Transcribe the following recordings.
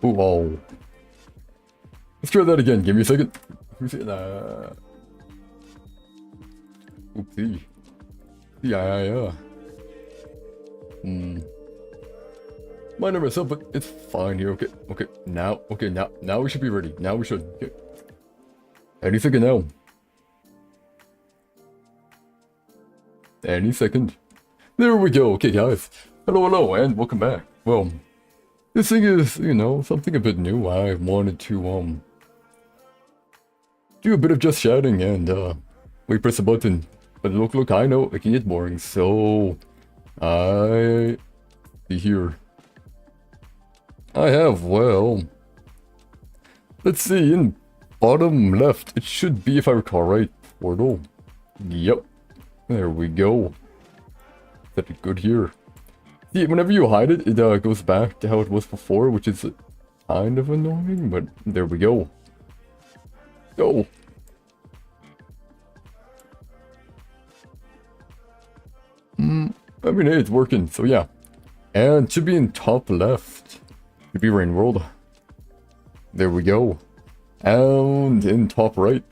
Ooh, whoa. Let's try that again. Give me a second. Oopsie. Yeah. Minor myself, but it's fine here. Okay. Now we should be ready. Now we should. Okay. Any second now. Any second. There we go. Okay, guys. Hello, and welcome back. Well, this thing is, you know, something a bit new. I wanted to, do a bit of just chatting and, we press a button. But look, I know it can get boring, so I see here. I have, well, let's see, in bottom left, it should be, if I recall right, portal. Yep, there we go. That is good here. See, whenever you hide it, it goes back to how it was before, which is kind of annoying, but there we go. Go. I mean, hey, it's working, so yeah. And it should be in top left. Should be Rain World. There we go. And in top right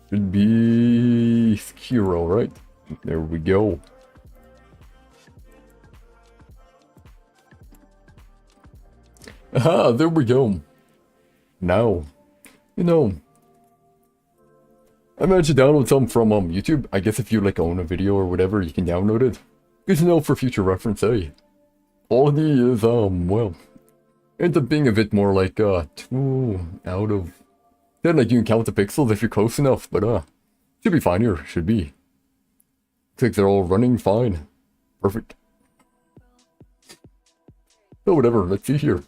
should be Skiro, right? There we go. Aha, there we go. Now, you know, I managed to download some from YouTube. I guess if you like own a video or whatever, you can download it. Good to know for future reference, eh? Quality is, well, Ends up being a bit more like, 2 out of... Then, like, you can count the pixels if you're close enough, but, should be fine here, should be. Looks like they're all running fine. Perfect. So, whatever, let's see here.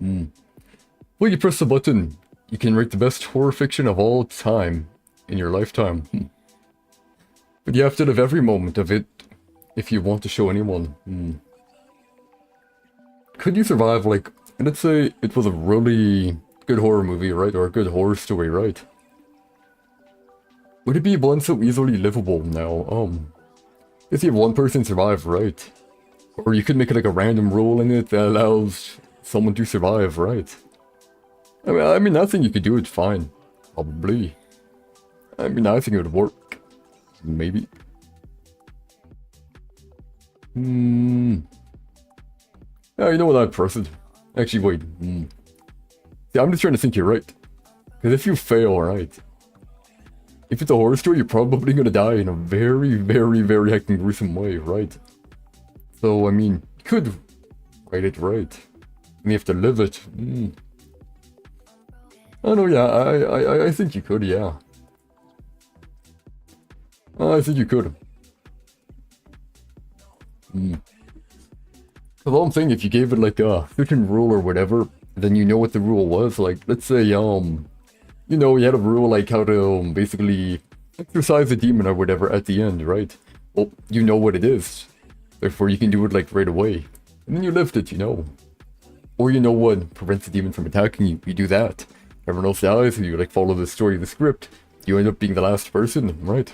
Well, you press the button, you can write the best horror fiction of all time in your lifetime. But you have to live every moment of it if you want to show anyone. Could you survive, like, let's say it was a really good horror movie, right? Or a good horror story, right? Would it be one so easily livable now? If you have one person survive, right? Or you could make like a random rule in it that allows someone to survive, right? I mean, I think you could do it fine. Probably. I mean, I think it would work. Maybe. Yeah, you know what, I'd press it. Actually, wait. See, I'm just trying to think here, right? Because if you fail, right? If it's a horror story, you're probably gonna die in a very, very, very hectic gruesome way, right? So, I mean, you could write it right. And you have to live it. Oh no, yeah, I think you could, yeah. I think you could. Because all I'm saying, if you gave it like a certain rule or whatever, then you know what the rule was. Like, let's say, you know, you had a rule like how to basically exorcise a demon or whatever at the end, right? Well, you know what it is. Therefore, you can do it like right away. And then you lift it, you know. Or you know what prevents the demon from attacking you. You do that. Everyone else dies, and you like follow the story of the script. You end up being the last person, right?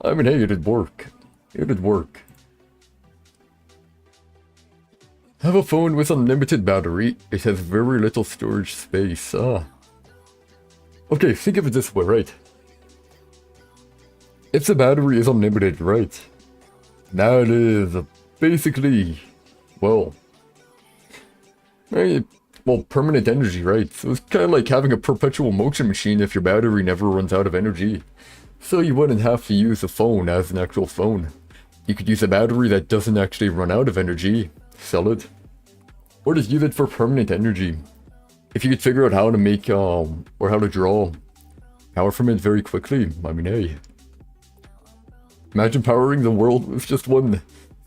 I mean, hey, it'd work. It'd work. Have a phone with unlimited battery. It has very little storage space. Okay, think of it this way, right? If the battery is unlimited, right? That is basically, well, permanent energy, right? So it's kind of like having a perpetual motion machine if your battery never runs out of energy. So you wouldn't have to use a phone as an actual phone. You could use a battery that doesn't actually run out of energy, sell it, or just use it for permanent energy. If you could figure out how to make, or how to draw power from it very quickly, I mean, hey. Imagine powering the world with just one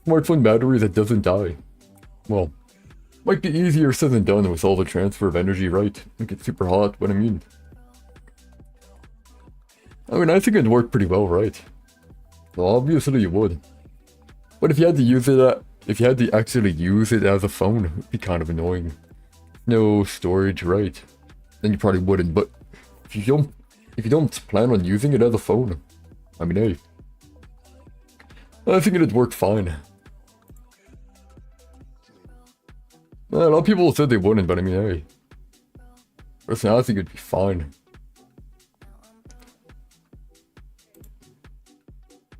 smartphone battery that doesn't die. Well, might be easier said than done with all the transfer of energy, right? It gets super hot, but I mean, I think it'd work pretty well, right? Well, obviously you would. But if you had to use it, if you had to actually use it as a phone, it'd be kind of annoying. No storage, right? Then you probably wouldn't. But if you don't plan on using it as a phone, I mean, hey, I think it'd work fine. A lot of people said they wouldn't, but I mean, hey, personally, I think it'd be fine.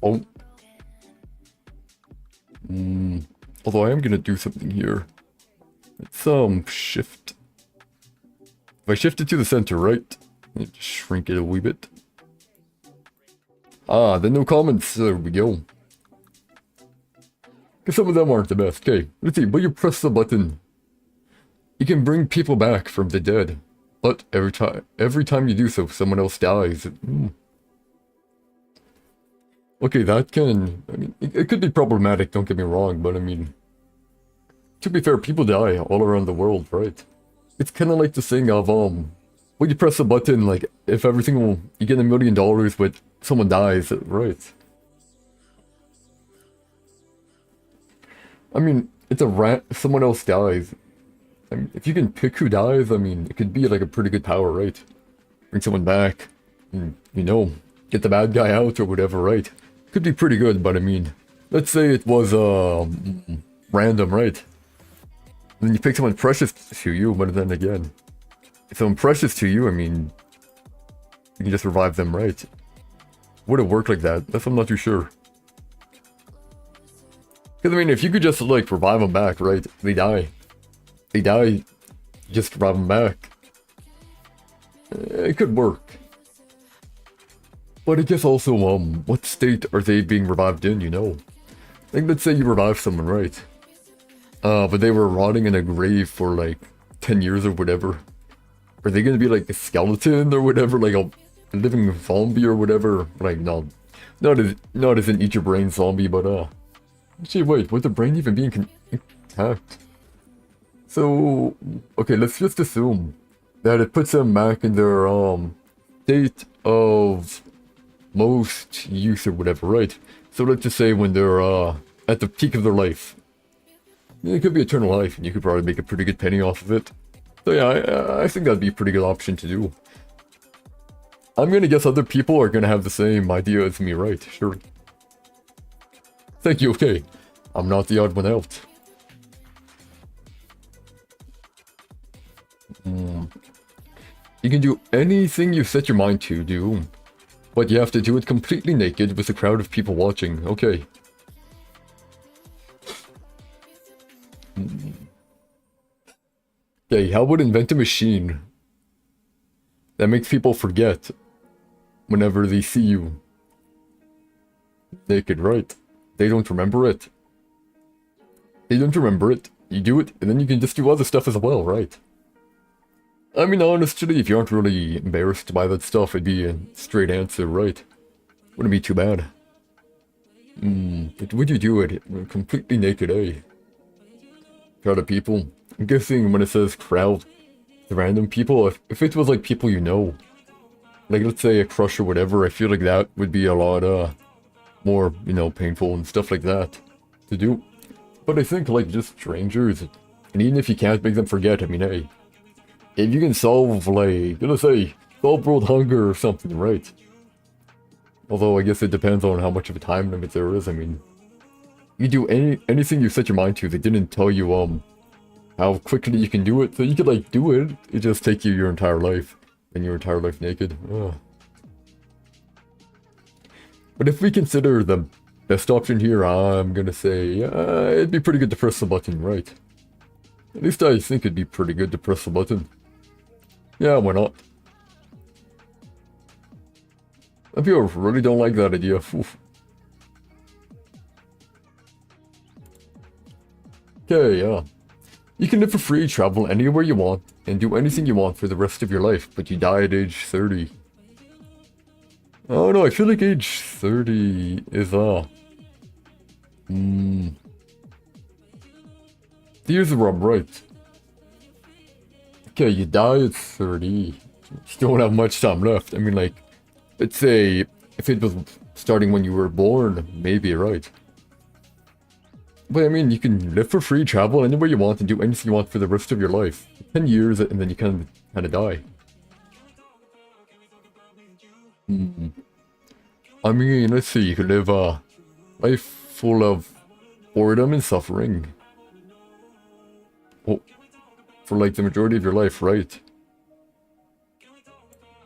Oh. Although I am gonna do something here. Let's shift. If I shift it to the center, right? Just shrink it a wee bit. Then no comments. There we go. Because some of them aren't the best. Okay, let's see. But you press the button, you can bring people back from the dead. But every time you do so, someone else dies. Okay, that can... I mean, it could be problematic, don't get me wrong, but I mean... To be fair, people die all around the world, right? It's kind of like the thing of, when you press a button, like, if everything will... You get $1 million, but someone dies, right? I mean, it's a someone else dies. I mean, if you can pick who dies, I mean, it could be like a pretty good power, right? Bring someone back, and, you know, get the bad guy out or whatever, right? Could be pretty good, but I mean, let's say it was, random, right? And then you pick someone precious to you, but then again, if someone precious to you, I mean, you can just revive them, right? Would it work like that? That's I'm not too sure. Because I mean, if you could just like revive them back, right? They die. They die. Just revive them back. It could work. But I guess also, what state are they being revived in, you know? Like, let's say you revive someone, right? but they were rotting in a grave for like 10 years or whatever. Are they gonna be like a skeleton or whatever, like a living zombie or whatever? Like, no, not as an eat your brain zombie, but actually, wait, would the brain even be intact? So, okay, let's just assume that it puts them back in their state of most use or whatever, right? So let's just say when they're at the peak of their life. Yeah, it could be eternal life, and you could probably make a pretty good penny off of it. So yeah, I think that'd be a pretty good option to do. I'm gonna guess other people are gonna have the same idea as me, right? Sure. Thank you, okay. I'm not the odd one out. You can do anything you set your mind to do, but you have to do it completely naked with a crowd of people watching. Okay. Okay, how about invent a machine that makes people forget whenever they see you naked, right? They don't remember it. They don't remember it. You do it, and then you can just do other stuff as well, right? I mean, honestly, if you aren't really embarrassed by that stuff, it'd be a straight answer, right? Wouldn't be too bad. But would you do it completely naked, eh? Crowd of people. I'm guessing when it says crowd, the random people, if it was like people you know, like let's say a crush or whatever, I feel like that would be a lot more, you know, painful and stuff like that to do. But I think like just strangers, and even if you can't make them forget, I mean, hey, if you can solve like, let's say, solve world hunger or something, right? Although I guess it depends on how much of a time limit there is. I mean, you do anything you set your mind to. They didn't tell you how quickly you can do it, so you could like do it. It just take you your entire life, and your entire life naked. Ugh. But if we consider the best option here, I'm gonna say it'd be pretty good to press the button, right? At least I think it'd be pretty good to press the button. Yeah, why not? Some people really don't like that idea. Oof. Okay, yeah. You can live for free, travel anywhere you want, and do anything you want for the rest of your life, but you die at age 30. Oh no, I feel like age 30 is, Here's the rub, right? Okay, you die at 30. You don't have much time left. I mean, like, let's say, if it was starting when you were born, maybe, right? But I mean, you can live for free, travel anywhere you want, and do anything you want for the rest of your life. 10 years, and then you kind of die. I mean, let's see, you could live a life full of boredom and suffering. Oh, for like the majority of your life, right?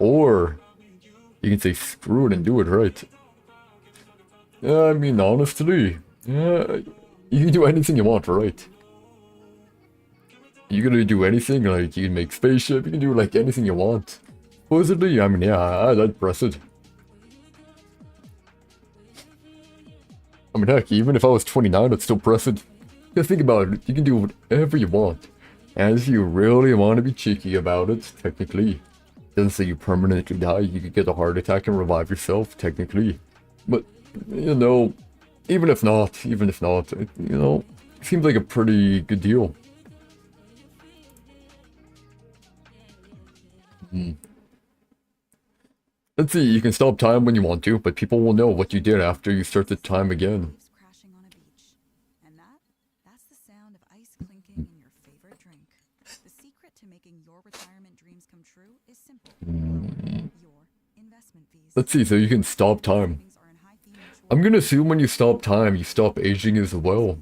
Or you can say screw it and do it, right? Yeah, I mean, honestly, yeah, you can do anything you want, right? You can do anything, like, you can make spaceship, you can do, like, anything you want. Supposedly, I mean, yeah, I'd press it. I mean, heck, even if I was 29, I'd still press it. Just think about it, you can do whatever you want. And if you really want to be cheeky about it, technically, doesn't say you permanently die, you could get a heart attack and revive yourself, technically. But, you know, even if not, you know, it seems like a pretty good deal. Let's see, you can stop time when you want to, but people will know what you did after you start the time again. Crashing on a beach. And that's the sound of ice clinking in your favorite drink. The secret to making your retirement dreams come true is simple. Your investment fees. Let's see, so you can stop time. I'm gonna assume when you stop time, you stop aging as well.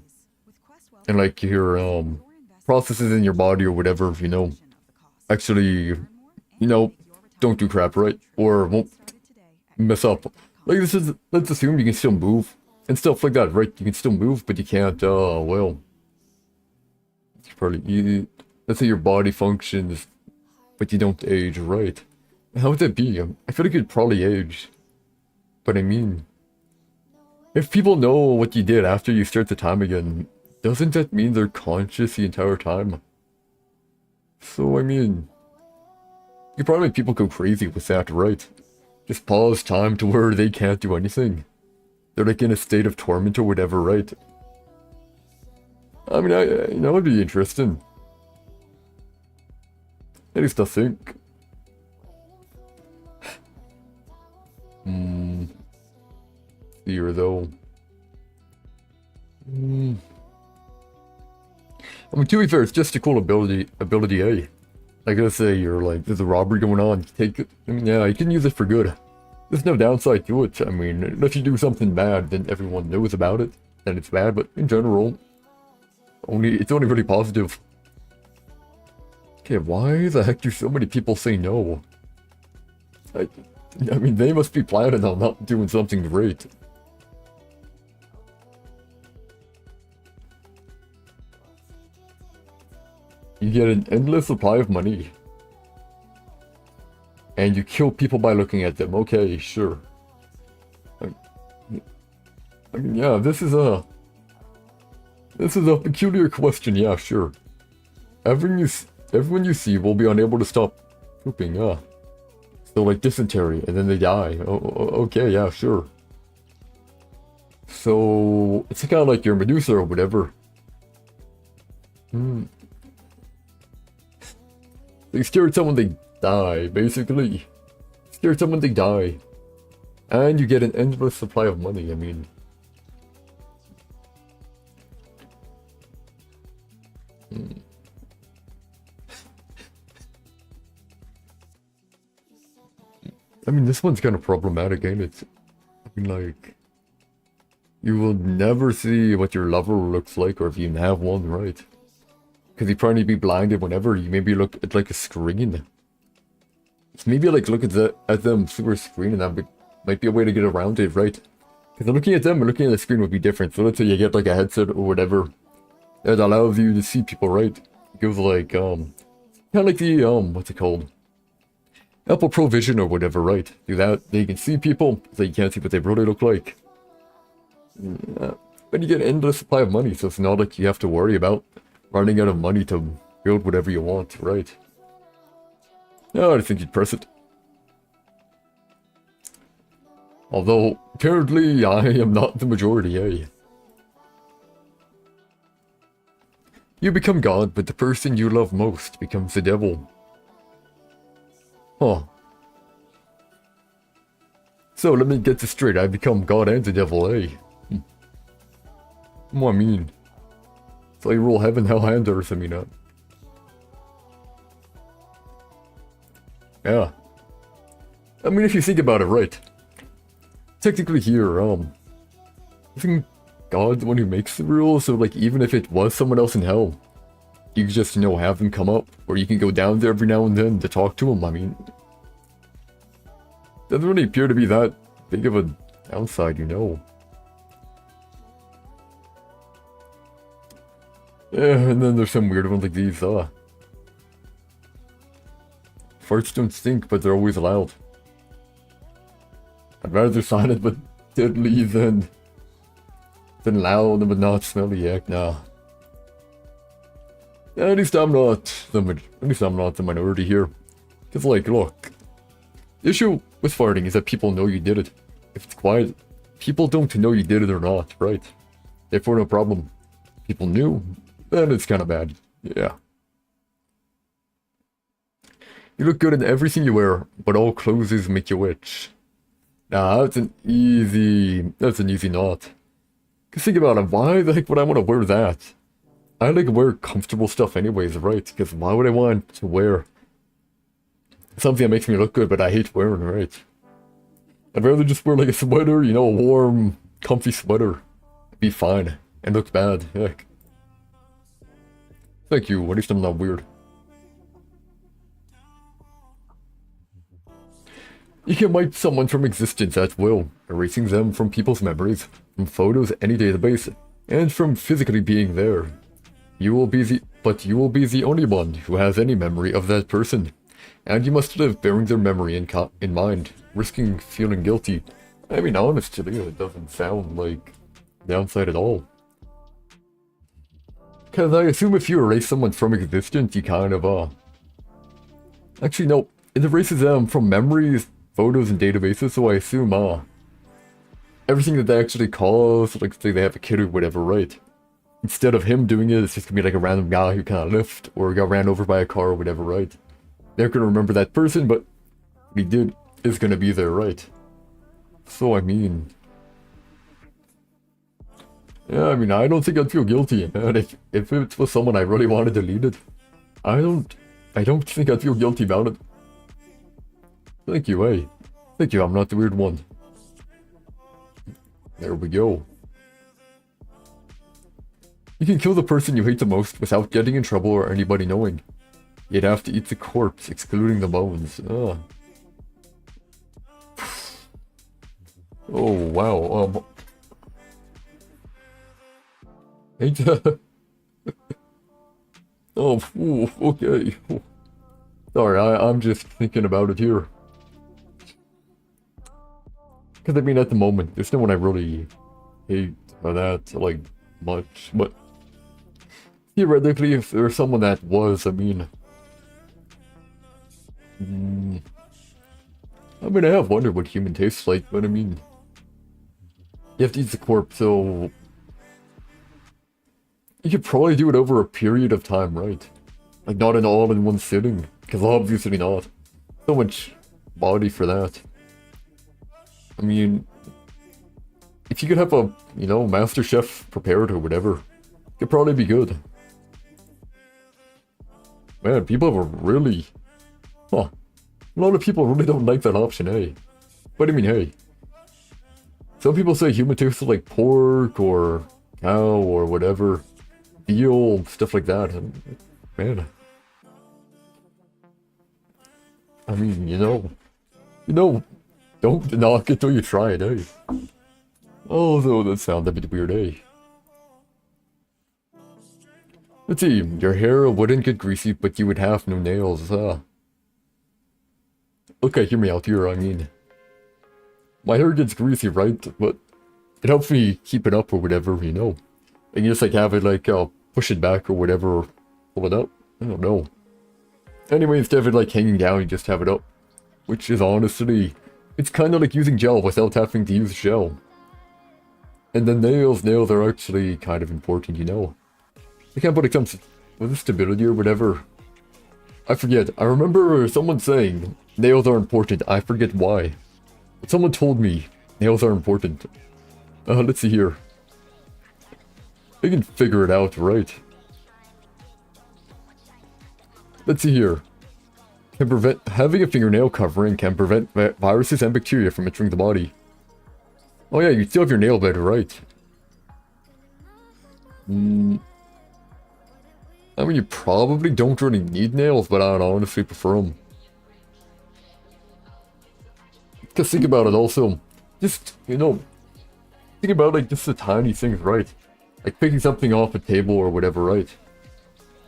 And like your processes in your body or whatever, you know, actually, you know, don't do crap, right? Or won't mess up. Like this is, let's assume you can still move and stuff like that, right? You can still move, but you can't, well, it's probably, let's say your body functions, but you don't age, right? How would that be? I feel like you'd probably age. But I mean, if people know what you did after you start the time again, doesn't that mean they're conscious the entire time? So, I mean, you probably make people go crazy with that, right? Just pause time to where they can't do anything. They're like in a state of torment or whatever, right? I mean, that would be interesting. At least I think. Here though. I mean, to be fair, it's just a cool ability, eh? Like I say, you're like, there's a robbery going on, take it. I mean, yeah, you can use it for good. There's no downside to it. I mean, if you do something bad, then everyone knows about it, then it's bad, but in general, it's only really positive. Okay, why the heck do so many people say no? I mean, they must be planning on not doing something great. You get an endless supply of money. And you kill people by looking at them. Okay, sure. I mean, yeah, this is a peculiar question. Yeah, sure. Everyone you see will be unable to stop pooping. Yeah. So like dysentery, and then they die. Okay, yeah, sure. So it's kind of like your Medusa or whatever. They scared someone, they die, basically. Scared someone, they die. And you get an endless supply of money, I mean. I mean, this one's kind of problematic, ain't it? I mean, like... You will never see what your lover looks like, or if you even have one, right? Because you probably be blinded whenever you maybe look at like a screen. So maybe like look at them through a screen, and that might be a way to get around it, right? Because looking at them and looking at the screen would be different. So let's say you get like a headset or whatever that allows you to see people, right? It goes like kind of like the what's it called? Apple Pro Vision or whatever, right? Do that, they can see people, so you can't see what they really look like. Yeah. But you get an endless supply of money, so it's not like you have to worry about running out of money to build whatever you want, right? No, I think you'd press it. Although, apparently, I am not the majority, eh? You become God, but the person you love most becomes the devil. Huh. So, let me get this straight. I become God and the devil, eh? What I mean? So you rule heaven, hell, and earth, I mean, yeah. I mean, if you think about it, right? Technically here, I think God's the one who makes the rules, so like, even if it was someone else in hell, you can just, you know, have them come up, or you can go down there every now and then to talk to them, I mean. Doesn't really appear to be that big of a downside, you know. Yeah, and then there's some weird ones like these, farts don't stink, but they're always loud. I'd rather silent but deadly than loud but not smelly, heck, nah. Yeah, at least I'm not the minority here. Cause like, look, the issue with farting is that people know you did it. If it's quiet, people don't know you did it or not, right? Therefore, no problem. People knew, then it's kind of bad. Yeah. You look good in everything you wear, but all clothes make you itch. Nah, that's an easy knot. Cause think about it, why the heck would I want to wear that? I like wear comfortable stuff anyways, right? Because why would I want to wear something that makes me look good, but I hate wearing, right? I'd rather just wear like a sweater, you know, a warm, comfy sweater. Be fine. And look bad, heck. Thank you, at least I'm not weird. You can wipe someone from existence at will, erasing them from people's memories, from photos, any database, and from physically being there. You will be the only one who has any memory of that person, and you must live bearing their memory in mind, risking feeling guilty. I mean, honestly, it doesn't sound like downside at all. Because I assume if you erase someone from existence, you kind of, actually, no. It erases them from memories, photos, and databases, so I assume, everything that they actually cause, like, say they have a kid or whatever, right? Instead of him doing it, it's just gonna be like a random guy who kind of left, or got ran over by a car or whatever, right? They're gonna remember that person, but what he did is gonna be there, right? So, I mean... Yeah, I mean, I don't think I'd feel guilty, man. If it was someone I really wanted deleted, I don't think I'd feel guilty about it. Thank you, eh? Thank you, I'm not the weird one. There we go. You can kill the person you hate the most without getting in trouble or anybody knowing. You'd have to eat the corpse, excluding the bones. Ugh. Oh, wow, hate that. Oh, ooh, okay. Sorry, I'm just thinking about it here. Because, I mean, at the moment, there's no one I really hate or that, like, much. But, theoretically, if there's someone that was, I mean... I mean, I have wondered what human tastes like, but I mean... You have to eat the corpse, so... You could probably do it over a period of time, right? Like, not in all in one sitting. Because obviously not. So much body for that. I mean... If you could have a, you know, master chef prepared or whatever, it could probably be good. Man, people are really... Huh. A lot of people really don't like that option, eh? But I mean, hey. Some people say human tastes like pork or cow or whatever. Veal, stuff like that. And, man. I mean, you know, don't knock it till you try it, eh? Although that sounds a bit weird, eh? Let's see, your hair wouldn't get greasy, but you would have no nails, Okay, hear me out here, I mean... My hair gets greasy, right? But it helps me keep it up or whatever, you know? And you just, like, have it, like, push it back or whatever, or pull it up? I don't know. Anyway, instead of it, like, hanging down, you just have it up. Which is honestly... It's kind of like using gel without having to use gel. And then nails are actually kind of important, you know? They can't put like some was it stability or whatever. I forget. I remember someone saying nails are important. I forget why. But someone told me nails are important. Let's see here. I can figure it out, right? Let's see here. Having a fingernail covering can prevent viruses and bacteria from entering the body. Oh yeah, you still have your nail bed, right? I mean, you probably don't really need nails, but I'd honestly prefer them. Because think about it also. Just, you know, think about like just the tiny things, right? Like picking something off a table or whatever, right?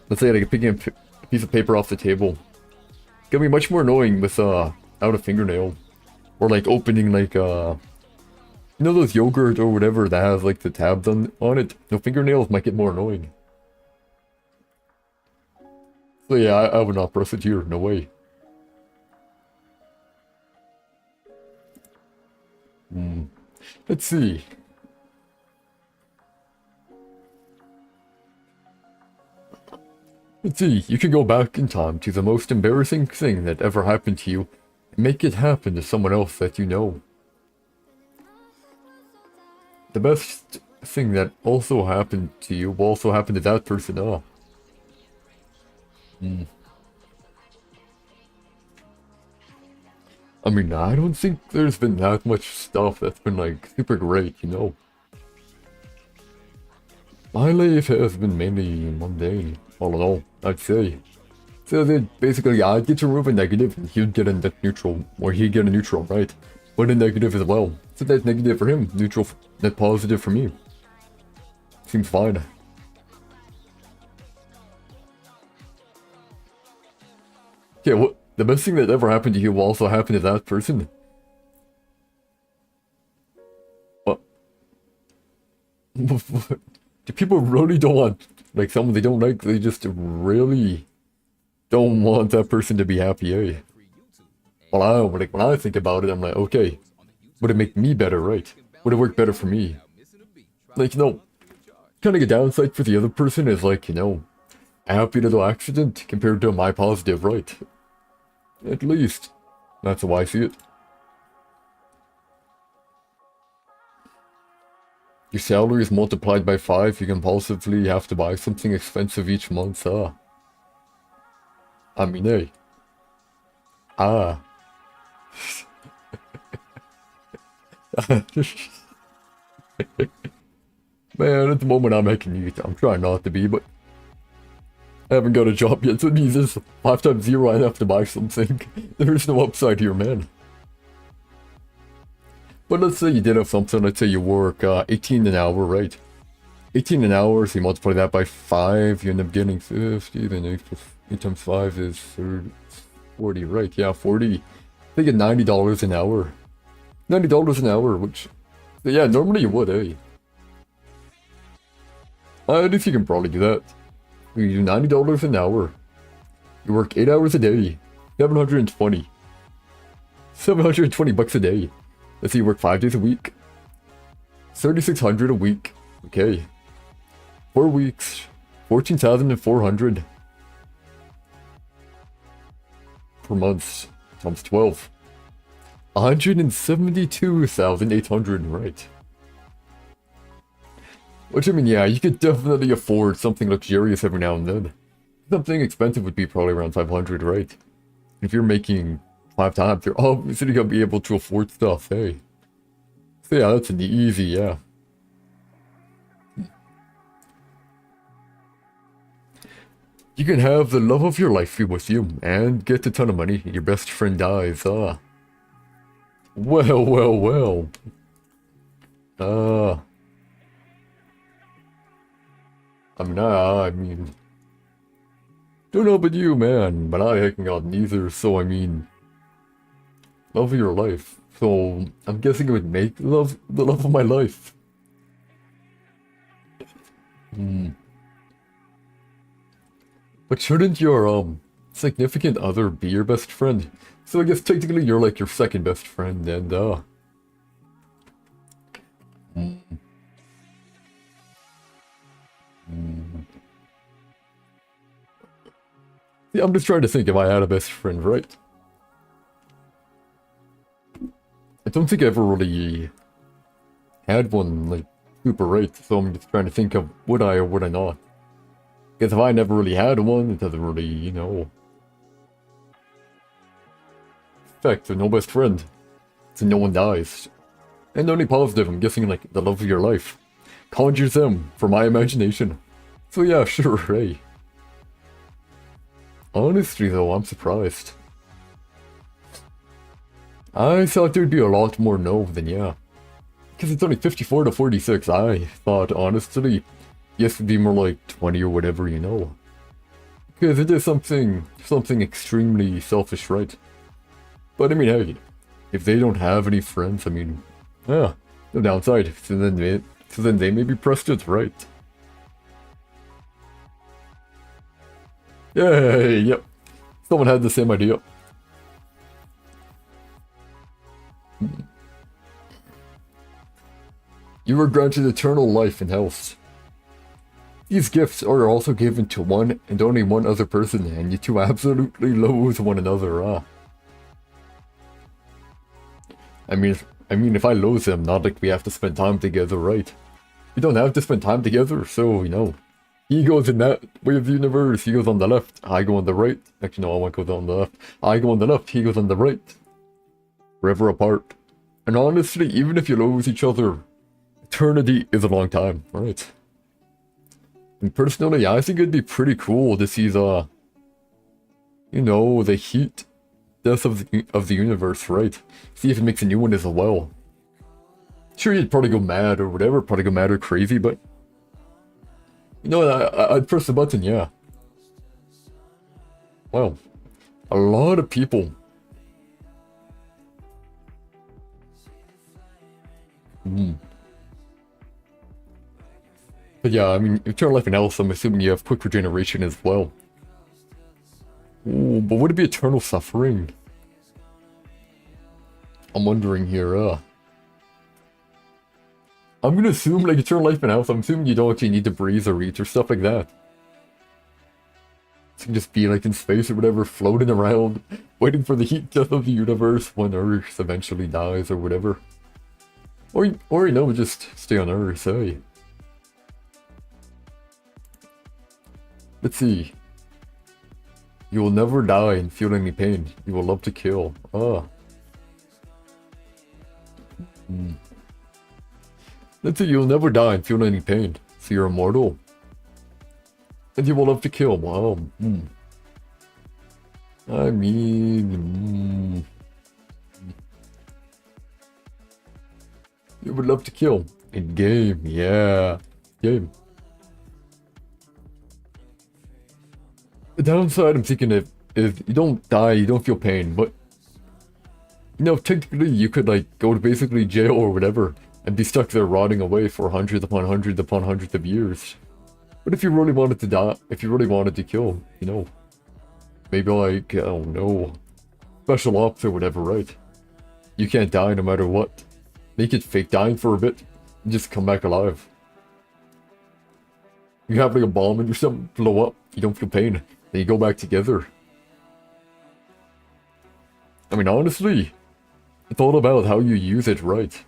Let's say like picking a piece of paper off the table. It's gonna be much more annoying with, out a fingernail. Or like opening like, you know those yogurt or whatever that has like the tabs on it? No, fingernails might get more annoying. So yeah, I would not press it here, no way. Let's see. Let's see, you can go back in time to the most embarrassing thing that ever happened to you and make it happen to someone else that you know. The best thing that also happened to you will also happen to that person, I mean, I don't think there's been that much stuff that's been, like, super great, you know? My life has been mainly mundane, all in all, I'd say. So that basically I'd get to remove a negative and he'd get a net neutral, or he'd get a neutral, right? But a negative as well. So net negative for him, neutral, net positive for me. Seems fine. Okay, what? The best thing that ever happened to you will also happen to that person? What? Do people really don't want Like someone they don't like, they just really don't want that person to be happy, eh? When I think about it, I'm like, okay, would it make me better, right? Would it work better for me? Like, kind of a downside for the other person is like, a happy little accident compared to my positive, right? At least. That's how I see it. Your salary is multiplied by 5, you compulsively have to buy something expensive each month, I mean, hey. Ah. Man, at the moment I'm making youth. I'm trying not to be, but I haven't got a job yet, so it means this 5 times 0 I have to buy something. There's no upside here, man. But let's say you did have something, let's say you work 18 an hour, right? 18 an hour, so you multiply that by 5, you end up getting 50, then 8 times 5 is 30, 40, right? Yeah, 40. They get $90 an hour. $90 an hour, which, yeah, normally you would, eh? I think you can probably do that. You do $90 an hour. You work 8 hours a day. 720. 720 bucks a day. Let's say you work 5 days a week. 3,600 a week. Okay. 4 weeks. 14,400 per month. Times 12. 172,800, right? Which, I mean, yeah, you could definitely afford something luxurious every now and then. Something expensive would be probably around 500, right? If you're making 5 times, you're obviously gonna be able to afford stuff, hey? So yeah, that's an easy, yeah. You can have the love of your life be with you, and get a ton of money, your best friend dies, Well. I mean, don't know about you, man, but I ain't got neither, so I mean, love of your life. So, I'm guessing it would make the love of my life. But shouldn't your, significant other be your best friend? So I guess technically you're like your second best friend, and, Yeah, I'm just trying to think if I had a best friend, right? I don't think I ever really had one, like, super right, so I'm just trying to think of would I or would I not. Because if I never really had one, it doesn't really, affect no best friend. So no one dies. And only positive, I'm guessing, like, the love of your life. Conjures them from my imagination. So yeah, sure, hey. Honestly though, I'm surprised. I thought there'd be a lot more no than yeah. Because it's only 54 to 46, I thought, honestly, yes, it'd be more like 20 or whatever, Because it is something extremely selfish, right? But I mean, hey, if they don't have any friends, I mean, yeah, no downside. So then they may be prostitutes, right? Yay, yep. Someone had the same idea. You are granted eternal life and health. These gifts are also given to one and only one other person, and you two absolutely loathe one another, I mean, if I loathe them, not like we have to spend time together, right? We don't have to spend time together, so, he goes in that way of the universe, he goes on the left, I go on the right. Actually, no, I won't go on the left. I go on the left, he goes on the right. Forever apart. And honestly, even if you loathe each other, eternity is a long time, right? And personally, I think it'd be pretty cool to see the heat death of the universe, right? See if it makes a new one as well. Sure, you'd probably go mad or whatever, probably go mad or crazy, but I'd press the button, yeah. Wow, a lot of people. But yeah, I mean, Eternal Life and Health, I'm assuming you have quick regeneration as well. Ooh, but would it be Eternal Suffering? I'm wondering here, I'm gonna assume, like, Eternal Life and Health, I'm assuming you don't actually need to breathe or eat or stuff like that. You can just be, like, in space or whatever, floating around, waiting for the heat death of the universe when Earth eventually dies or whatever. Or you know, just stay on Earth, hey. Let's see. You will never die and feel any pain. You will love to kill. Ah. Let's say you'll never die and feel any pain. So you're immortal. And you will love to kill. Wow. I mean... You would love to kill. In game, yeah. Game. The downside, I'm thinking, if you don't die, you don't feel pain, but... You know, technically, you could, like, go to basically jail or whatever, and be stuck there rotting away for hundreds upon hundreds upon hundreds of years. But if you really wanted to die, if you really wanted to kill, you know, maybe like, I don't know, special ops or whatever, right? You can't die no matter what. Make it fake dying for a bit, and just come back alive. You have like a bomb and something blow up, you don't feel pain, then you go back together. I mean, honestly, it's all about how you use it, right?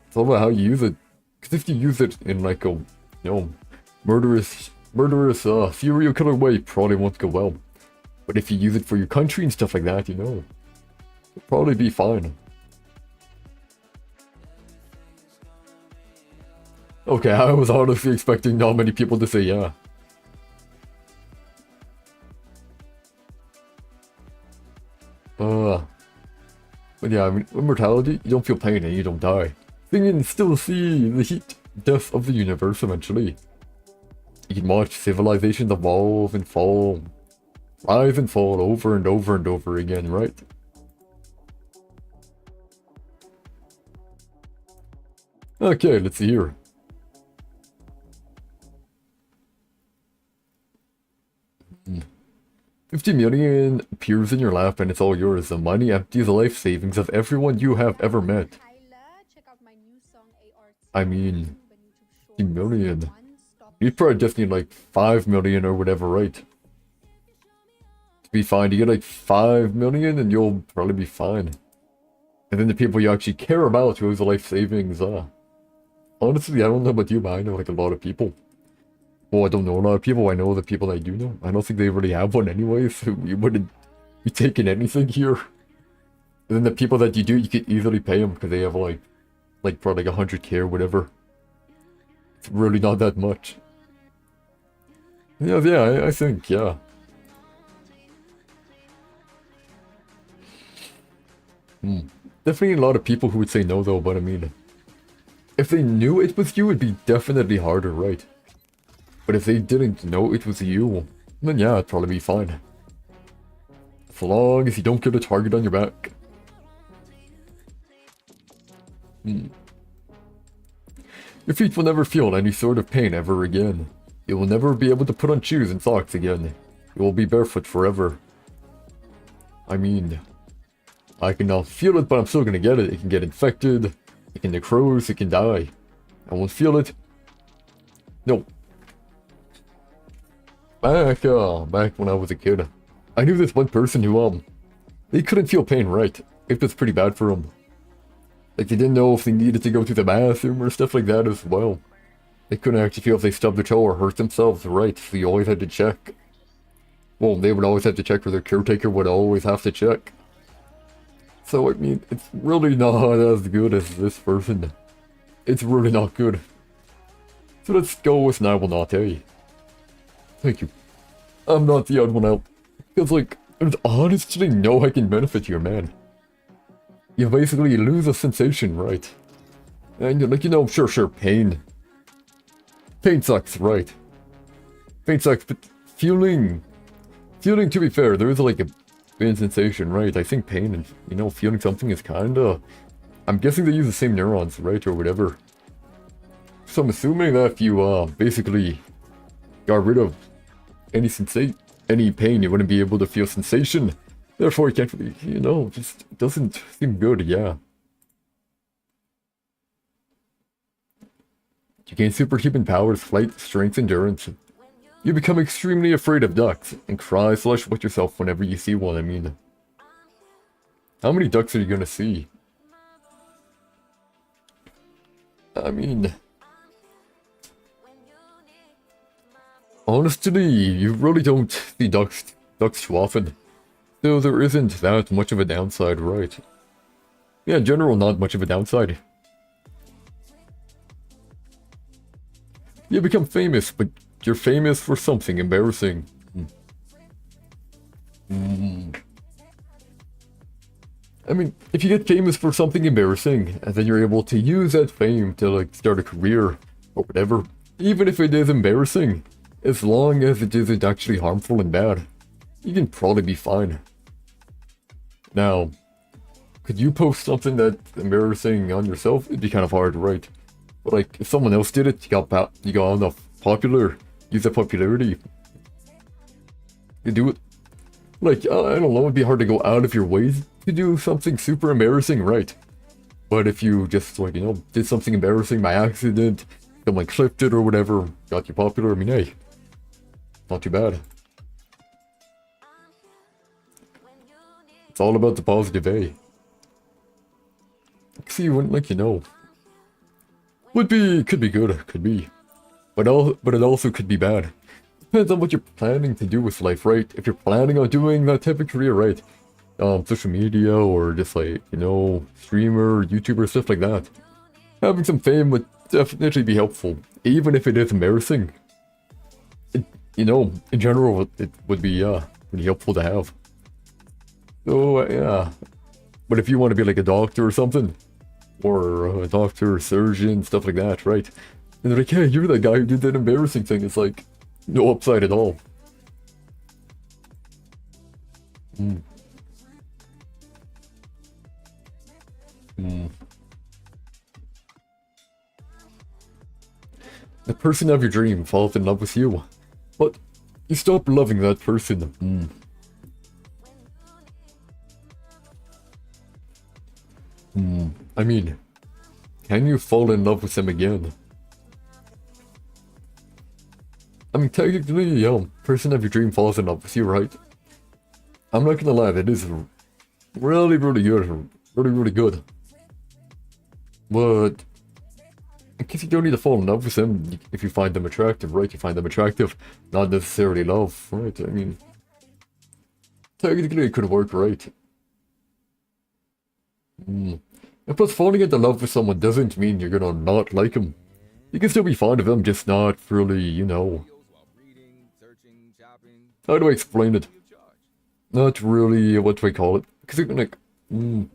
It's all about how you use it. Because if you use it in like a, you know, murderous serial killer way, probably won't go well. But if you use it for your country and stuff like that, you know, it'll probably be fine. Okay, I was honestly expecting not many people to say yeah. But yeah, I mean, immortality, you don't feel pain and you don't die. Then you can still see the heat death of the universe eventually. You can watch civilizations evolve and fall, rise and fall over and over and over again, right? Okay, let's see here. $50 million appears in your lap and it's all yours. The money empties the life savings of everyone you have ever met. I mean, $50 million. You'd probably just need like 5 million or whatever, right? To be fine, you get like 5 million and you'll probably be fine. And then the people you actually care about who has the life savings, honestly, I don't know about you, but I know like a lot of people. Well, I don't know a lot of people, I know the people I do know. I don't think they really have one anyway, so you wouldn't be taking anything here. And then the people that you do, you could easily pay them because they have like probably like 100k or whatever. It's really not that much. Yeah, I think, yeah. Definitely a lot of people who would say no though, but I mean, if they knew it was you, it'd be definitely harder, right? But if they didn't know it was you, then yeah, it'd probably be fine. As long as you don't get a target on your back. Your feet will never feel any sort of pain ever again. You will never be able to put on shoes and socks again. You will be barefoot forever. I mean, I can now feel it, but I'm still gonna get it. It can get infected, it can necrose, it can die. I won't feel it. No. Back when I was a kid, I knew this one person who, they couldn't feel pain, right? It was pretty bad for them. Like, they didn't know if they needed to go to the bathroom or stuff like that as well. They couldn't actually feel if they stubbed their toe or hurt themselves, right? So you always had to check. Well, they would always have to check, or their caretaker would always have to check. So, I mean, it's really not as good as this person. It's really not good. So let's go with I will not, eh? Thank you. I'm not the odd one out. Because, like, there's honestly no heckin' benefit here, man. You basically lose a sensation, right? And you're like, you know, sure, pain. Pain sucks, right? Pain sucks, but feeling, to be fair, there is like a pain sensation, right? I think pain and, you know, feeling something is kinda... I'm guessing they use the same neurons, right? Or whatever. So I'm assuming that if you basically got rid of any pain, you wouldn't be able to feel sensation. Therefore, you can't really, just doesn't seem good, yeah. You gain superhuman powers, flight, strength, endurance. You become extremely afraid of ducks, and cry/wet yourself whenever you see one. I mean, how many ducks are you gonna see? I mean, honestly, you really don't see ducks too often. So there isn't that much of a downside, right? Yeah, in general, not much of a downside. You become famous, but you're famous for something embarrassing. I mean, if you get famous for something embarrassing, and then you're able to use that fame to, like, start a career, or whatever, even if it is embarrassing, as long as it isn't actually harmful and bad, you can probably be fine. Now, could you post something that's embarrassing on yourself? It'd be kind of hard, right? But, like, if someone else did it, you got enough popular, use that popularity, you do it. Like, I don't know, it'd be hard to go out of your way to do something super embarrassing, right? But if you just, like, did something embarrassing by accident, someone clipped it or whatever, got you popular, I mean, hey, not too bad. It's all about the positive, eh? See, you wouldn't, like, could be good, could be. But it also could be bad. Depends on what you're planning to do with life, right? If you're planning on doing that type of career, right? Social media or just like, streamer, YouTuber, stuff like that. Having some fame would definitely be helpful, even if it is embarrassing. In general, it would be, pretty helpful to have. So, yeah. But if you want to be like a doctor or something, or a doctor, surgeon, stuff like that, right? And they're like, hey, you're that guy who did that embarrassing thing. It's like, no upside at all. The person of your dream falls in love with you, but you stop loving that person. I mean, can you fall in love with them again? I mean, technically, person of your dream falls in love with you, right? I'm not gonna lie, it is really, really good. Really, really good. But I guess you don't need to fall in love with them if you find them attractive, right? You find them attractive, not necessarily love, right? I mean, technically it could work, right? And plus, falling into love with someone doesn't mean you're gonna not like them. You can still be fond of them, just not really, how do I explain it? Not really, what do I call it? Because you're like, you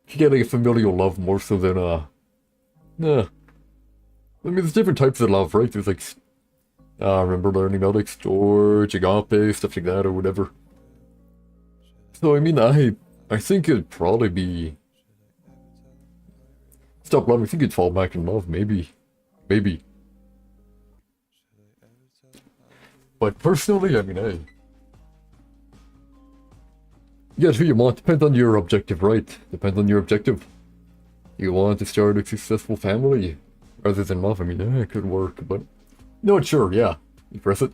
get like a familial love more so than, I mean, there's different types of love, right? There's like, I remember learning about like storge, agape, stuff like that, or whatever. So, I mean, I think it'd probably be... Stop loving, I think it'd fall back in love, maybe. Maybe. But personally, I mean, hey. Get who you want, depends on your objective, right? Depends on your objective. You want to start a successful family, rather than love, I mean, it could work, but... No, sure, yeah. You press it.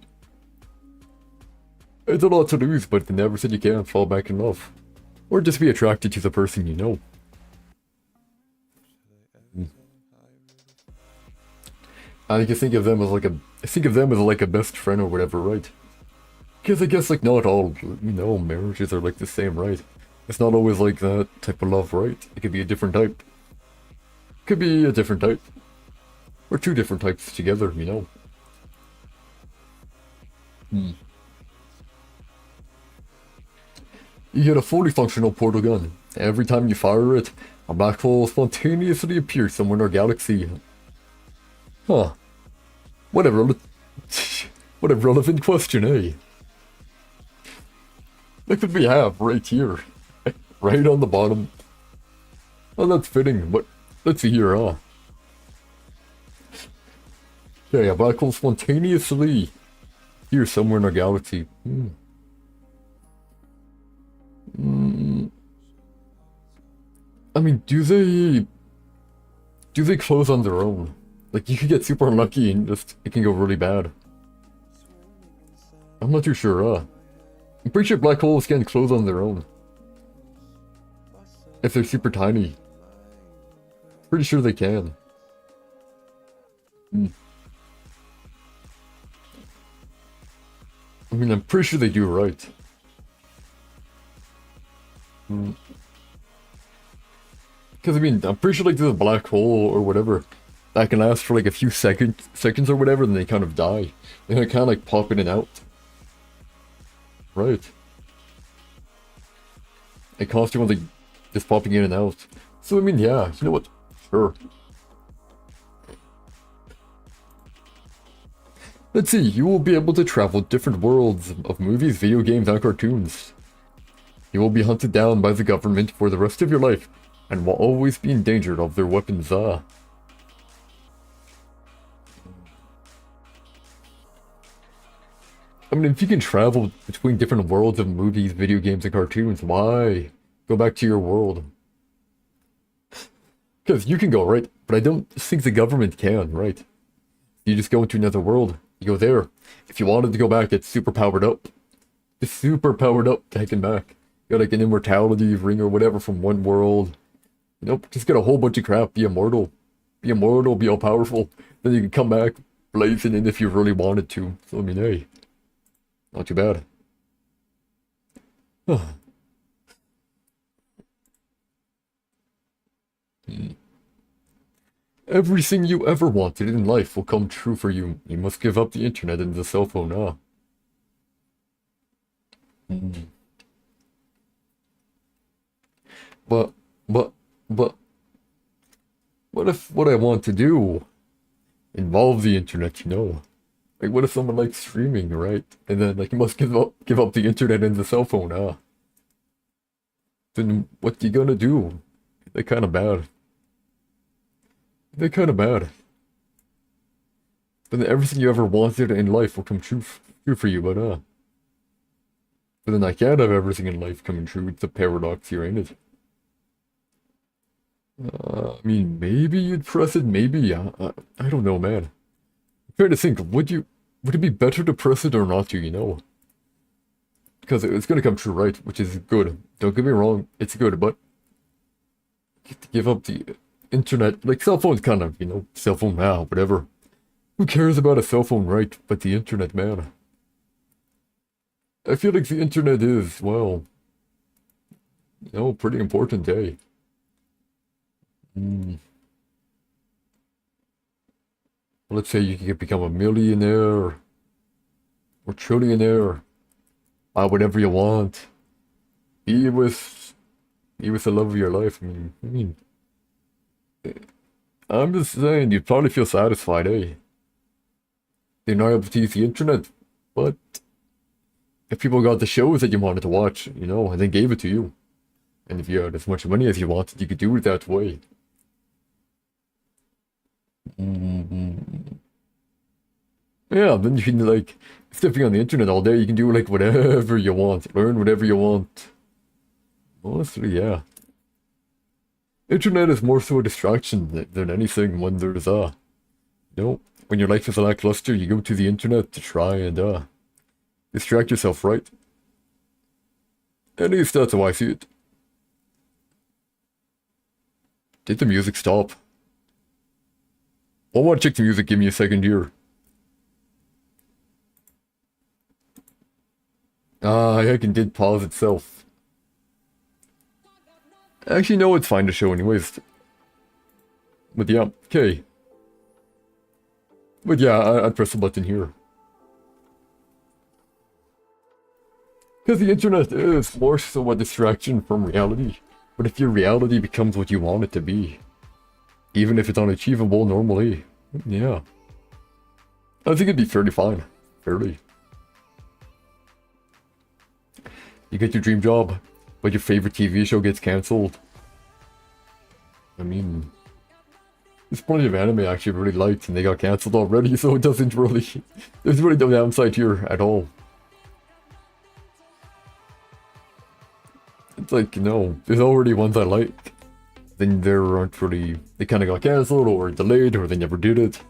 It's a lot to lose, but they never said you can't fall back in love. Or just be attracted to the person you know. I can think of them as like a best friend or whatever, right? Because I guess like not all, marriages are like the same, right? It's not always like that type of love, right? It could be a different type. Could be a different type. Or two different types together, You get a fully functional portal gun. Every time you fire it, a black hole spontaneously appears somewhere in our galaxy. Huh. What a relevant question, eh? Look what we have right here. Right on the bottom. Well, that's fitting, but let's see here, Yeah, a black hole spontaneously here somewhere in our galaxy. I mean, do they close on their own? Like, you could get super unlucky and just it can go really bad. I'm not too sure. I'm pretty sure black holes can close on their own if they're super tiny. Pretty sure they can. I mean, I'm pretty sure they do, right? Because I mean, I'm pretty sure like there's a black hole or whatever that can last for like a few seconds or whatever, then they kind of die. They kind of like pop in and out. Right. It costs you when they just popping in and out. So I mean, yeah, you know what? Sure. Let's see, you will be able to travel different worlds of movies, video games, and cartoons. You will be hunted down by the government for the rest of your life, and will always be in danger of their weapons. I mean, if you can travel between different worlds of movies, video games, and cartoons, why go back to your world? Because you can go, right? But I don't think the government can, right? You just go into another world, you go there. If you wanted to go back, it's super powered up. It's super powered up to head back. You got like an immortality ring or whatever from one world. Nope, just get a whole bunch of crap, be immortal. Be immortal, be all powerful. Then you can come back, blazing in if you really wanted to. So I mean, hey. Not too bad. Everything you ever wanted in life will come true for you. You must give up the internet and the cell phone now. But, but, what if what I want to do involve the internet, you know? Like, what if someone likes streaming, right? And then, like, you must give up the internet and the cell phone, Then what you gonna do? They're kind of bad. They're kind of bad. But then everything you ever wanted in life will come true for you, but then I can't have everything in life coming true. It's a paradox here, ain't it? I mean, maybe you'd press it, maybe. I don't know, man. I'm trying to think, would it be better to press it or not to, you know? Because it's gonna come true, right? Which is good. Don't get me wrong, it's good, but you have to give up the internet. Like, cell phone's kind of, you know, cell phone now, whatever. Who cares about a cell phone, right? But the internet, man. I feel like the internet is, well, you know, pretty important, eh? Let's say you can become a millionaire or trillionaire, buy whatever you want, be with the love of your life. I'm just saying, you'd probably feel satisfied, eh? You're not able to use the internet, but if people got the shows that you wanted to watch, you know, and they gave it to you, and if you had as much money as you wanted, you could do it that way. Yeah, then you can, like, stepping on the internet all day, you can do, like, whatever you want, learn whatever you want. Honestly, yeah. Internet is more so a distraction than anything when there's, you know, when your life is lackluster, you go to the internet to try and, distract yourself, right? At least that's how I see it. Did the music stop? I want to check the music, give me a second here. I can did pause itself. Actually, no, it's fine to show anyways. But yeah, okay. But yeah, I'd press the button here. Because the internet is more so a distraction from reality. But if your reality becomes what you want it to be, even if it's unachievable normally, yeah. I think it'd be fairly fine. Fairly. You get your dream job, but your favorite TV show gets cancelled. I mean, There's plenty of anime I actually really liked and they got cancelled already, so it doesn't really... There's really no downside here at all. It's like, no, there's already ones I like. Then there aren't really... They kind of got cancelled or delayed or they never did it.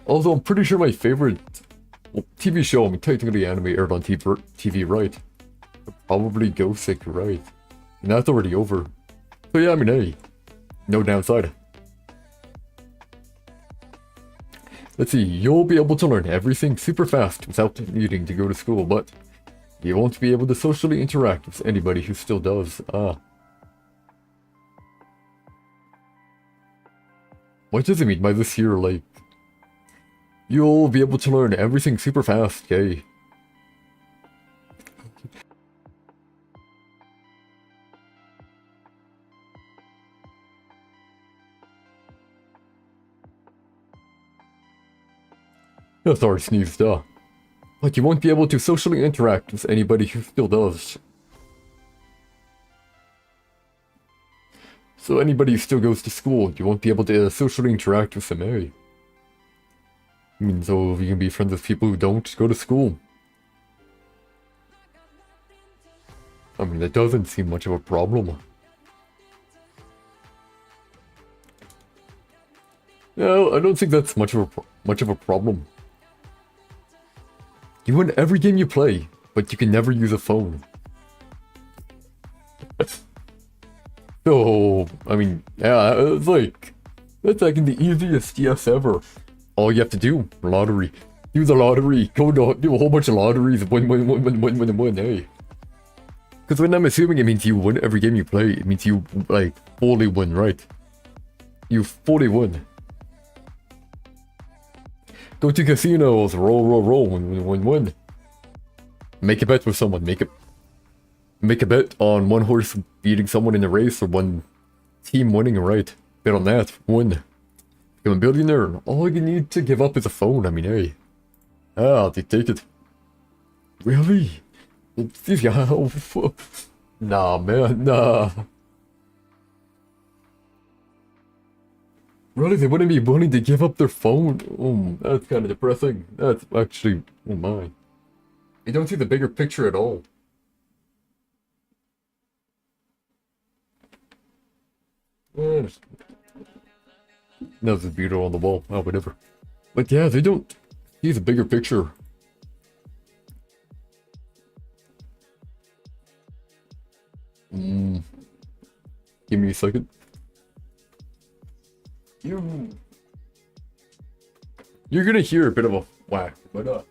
Also, I'm pretty sure my favorite TV show, I mean technically anime aired on TV, right? Probably Gosick, right? And that's already over. So yeah, I mean, hey, no downside. Let's see, you'll be able to learn everything super fast without needing to go to school, but you won't be able to socially interact with anybody who still does. What does it mean by this here, like... You'll be able to learn everything super fast, okay? Oh, sorry, sneezed, Like, you won't be able to socially interact with anybody who still does. So anybody who still goes to school, you won't be able to socially interact with them, eh? I mean, so you can be friends with people who don't go to school. I mean, that doesn't seem much of a problem. No, I don't think that's much of a problem. You win every game you play, but you can never use a phone. So, I mean, yeah, it's like, that's like the easiest yes ever. All you have to do, lottery. Do the lottery, do a whole bunch of lotteries, win, hey. Because when I'm assuming it means you win every game you play, it means you, like, fully win, right? You fully win. Go to casinos, roll, win. Make a bet with someone, make a bet on one horse beating someone in a race or one team winning, right? Bet on that, win. Become a billionaire, all you need to give up is a phone, I mean, hey. They take it. Really? Nah, man, nah. Really, they wouldn't be willing to give up their phone? Oh, that's kind of depressing. That's actually, oh my. You don't see the bigger picture at all. No, there's a beauty on the wall. Oh, whatever. But yeah, they don't see the bigger picture. Give me a second. You're gonna hear a bit of a whack, but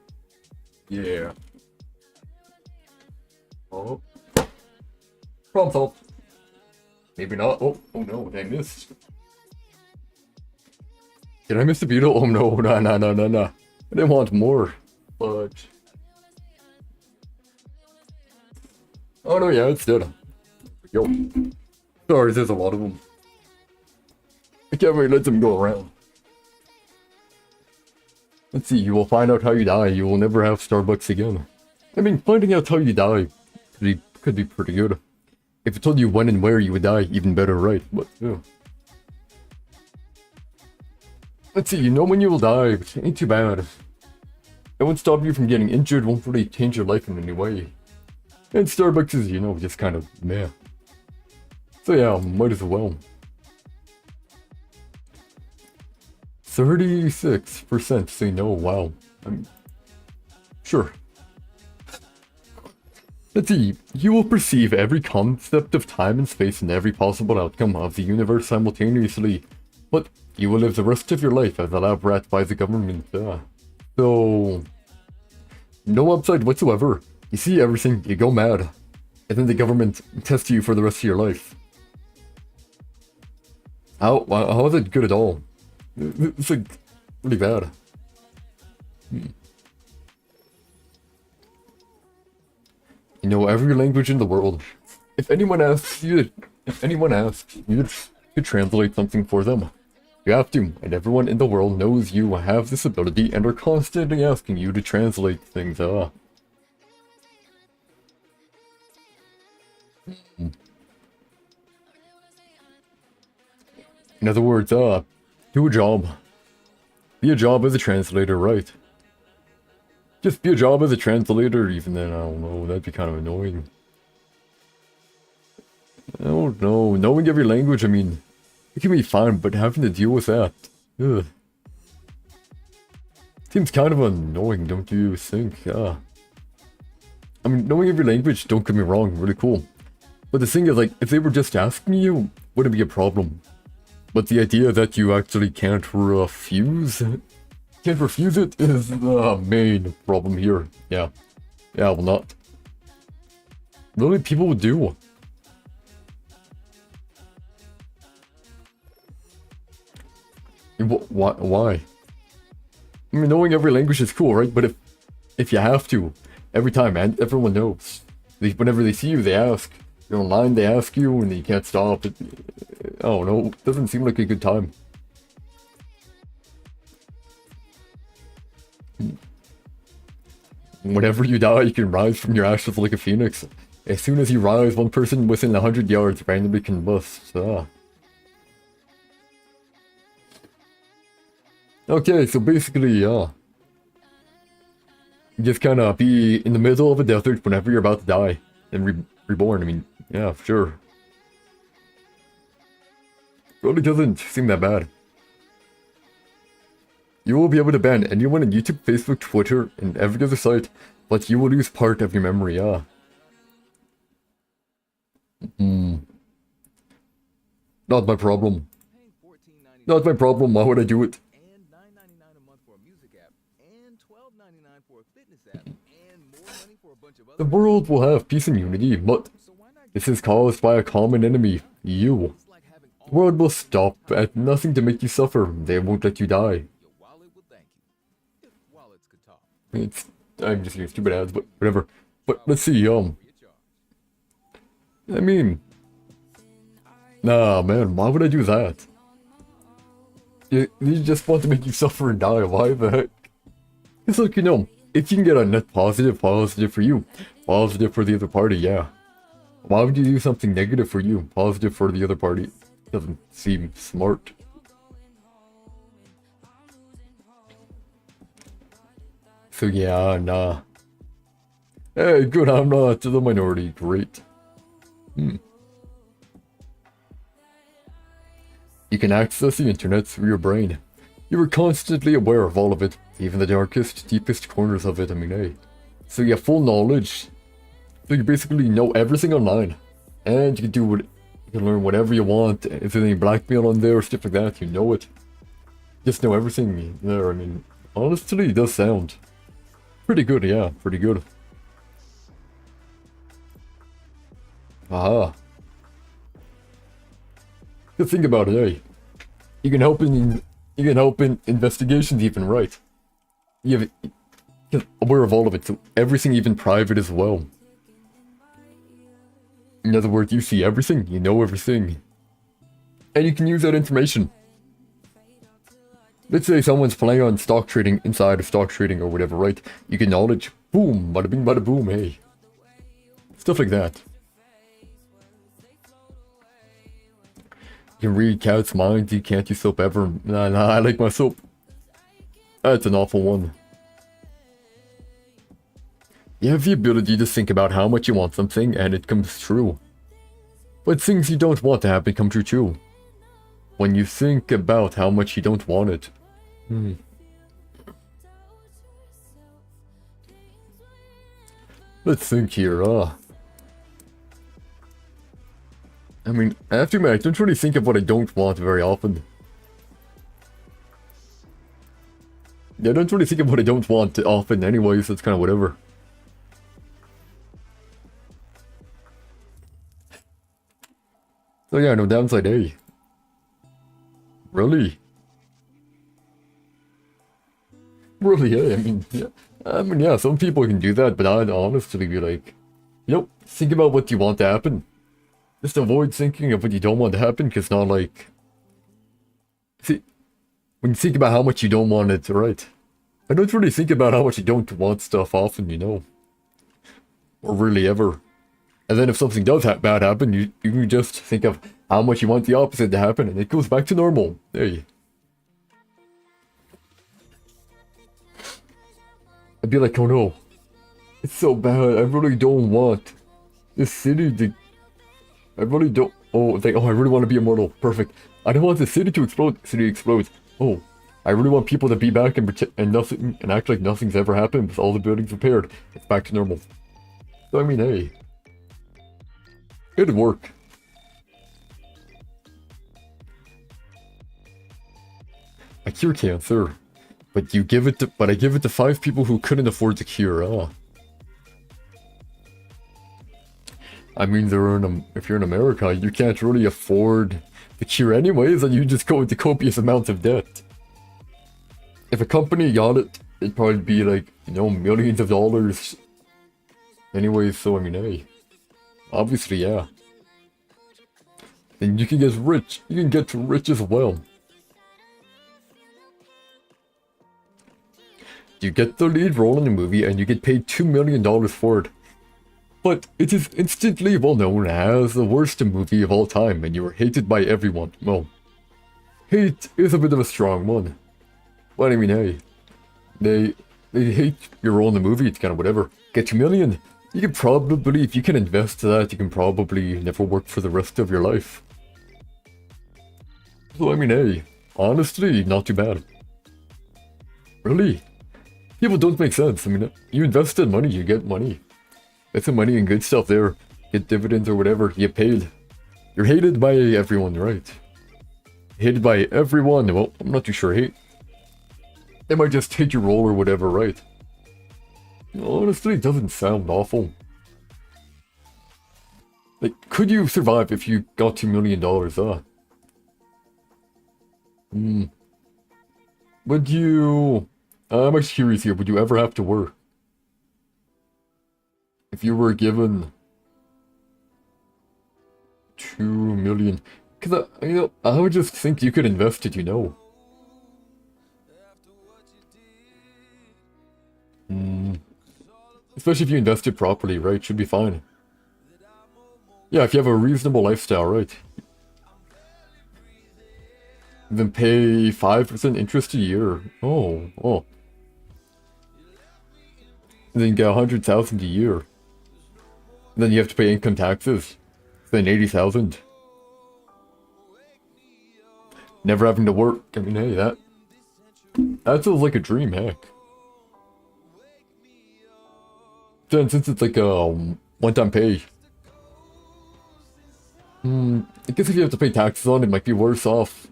yeah. Oh. Problem solved. Maybe not. Oh no, I missed. Did I miss the beetle? Oh no, no. I didn't want more, but... Oh no, yeah, it's dead. Yo. Sorry, there's a lot of them. I can't really let them go around. Let's see, you will find out how you die. You will never have Starbucks again. I mean, finding out how you die could be pretty good. If it told you when and where you would die, even better, right? But, yeah. Let's see, you know when you will die, but it ain't too bad. It won't stop you from getting injured, won't really change your life in any way. And Starbucks is, you know, just kind of meh. So yeah, might as well. 36% say no, wow. Sure. Let's see, you will perceive every concept of time and space and every possible outcome of the universe simultaneously, but you will live the rest of your life as a lab rat by the government. So, no upside whatsoever. You see everything, you go mad, and then the government tests you for the rest of your life. How is it good at all? It's like really bad. You know every language in the world. If anyone asks you to translate something for them, you have to, and everyone in the world knows you have this ability and are constantly asking you to translate things. In other words, do a job. Be a job as a translator, right? Just be a job as a translator, even then, I don't know, that'd be kind of annoying. I don't know, knowing every language, I mean, it can be fun, but having to deal with that, ugh. Seems kind of annoying, don't you think? Yeah. I mean, knowing every language, don't get me wrong, really cool. But the thing is, like, if they were just asking you, wouldn't be a problem. But the idea that you actually can't refuse it is the main problem here. Yeah. Yeah, well, not. Really, people would do. Why? I mean, knowing every language is cool, right? But if you have to, every time, and everyone knows. Whenever they see you, they ask. You're online, they ask you, and you can't stop. I don't know, it doesn't seem like a good time. Whenever you die, you can rise from your ashes like a phoenix. As soon as you rise, one person within 100 yards randomly combust. Okay, so basically, you just kind of be in the middle of a desert whenever you're about to die, and reborn. I mean, yeah, sure. Really doesn't seem that bad. You will be able to ban anyone on YouTube, Facebook, Twitter, and every other site, but you will lose part of your memory, yeah. Not my problem. Not my problem, why would I do it? The world will have peace and unity, but this is caused by a common enemy, you. The world will stop at nothing to make you suffer. They won't let you die. I'm just hearing stupid ads, but whatever. But let's see, I mean... Nah, man, why would I do that? You just want to make you suffer and die, why the heck? It's like, you know, if you can get a net positive, positive for you. Positive for the other party, yeah. Why would you do something negative for you? Positive for the other party? Doesn't seem smart. So yeah, nah. Hey, good, I'm not the minority. Great. You can access the internet through your brain. You are constantly aware of all of it, even the darkest, deepest corners of it, I mean, hey. So you have full knowledge. So you basically know everything online. And you can do what, you can learn whatever you want. If there's any blackmail on there or stuff like that, you know it. Just know everything there, I mean, honestly, it does sound pretty good, yeah, pretty good. Aha. Good thing about it, eh? You can help in investigations even, right? You're aware of all of it, so everything, even private as well. In other words, you see everything, you know everything. And you can use that information. Let's say someone's playing on stock trading, inside of stock trading or whatever, right? You get knowledge, boom, bada bing, bada boom, hey. Stuff like that. You can read cats' minds, you can't use soap ever. Nah, I like my soap. That's an awful one. You have the ability to think about how much you want something, and it comes true. But things you don't want to happen come true too. When you think about how much you don't want it. Let's think here, I mean, I have to admit, I don't really think of what I don't want very often. Yeah, I don't really think of what I don't want often anyways, so it's kind of whatever. So yeah, no downside, eh? Really? Really, eh? I mean, yeah, some people can do that, but I'd honestly be like, you know, think about what you want to happen. Just avoid thinking of what you don't want to happen, because not like... See, when you think about how much you don't want it, right? I don't really think about how much you don't want stuff often, you know? Or really ever. And then if something does bad happen, you can just think of how much you want the opposite to happen, and it goes back to normal. Hey. I'd be like, oh no, it's so bad. I really don't want this city to. I really don't. Oh, it's like, oh, I really want to be immortal. Perfect. I don't want the city to explode. City explodes. Oh, I really want people to be back and nothing and act like nothing's ever happened with all the buildings repaired. It's back to normal. So I mean, hey, it'd work. I cure cancer, but I give it to 5 people who couldn't afford the cure. Ah. I mean, if you're in America, you can't really afford the cure anyways, and you just go into copious amounts of debt. If a company got it, it'd probably be like, millions of dollars. Anyways, so I mean, hey, obviously, yeah. And you can get rich. You can get rich as well. You get the lead role in the movie, and you get paid $2 million for it. But it is instantly well known as the worst movie of all time, and you are hated by everyone. Well, hate is a bit of a strong one. But I mean, hey, they hate your role in the movie, it's kind of whatever. Get 2 million. You can probably, if you can invest that, you can probably never work for the rest of your life. So I mean, hey, honestly, not too bad. Really? People don't make sense. I mean, you invested money, you get money. Get some money and good stuff there. Get dividends or whatever. You get paid. You're hated by everyone, right? Hated by everyone. Well, I'm not too sure. They might just hate your role or whatever, right? Honestly, it doesn't sound awful. Like, could you survive if you got $2 million? Would you... I'm actually curious here. Would you ever have to work? If you were given 2 million, because I would just think you could invest it, Especially if you invest it properly, right? Should be fine. Yeah, if you have a reasonable lifestyle, right? Then pay 5% interest a year. Oh. And then get 100,000 a year. And then you have to pay income taxes. Then 80,000. Never having to work. I mean, hey, that sounds like a dream, heck. Then since it's like a one-time pay. I guess if you have to pay taxes on it, it might be worse off.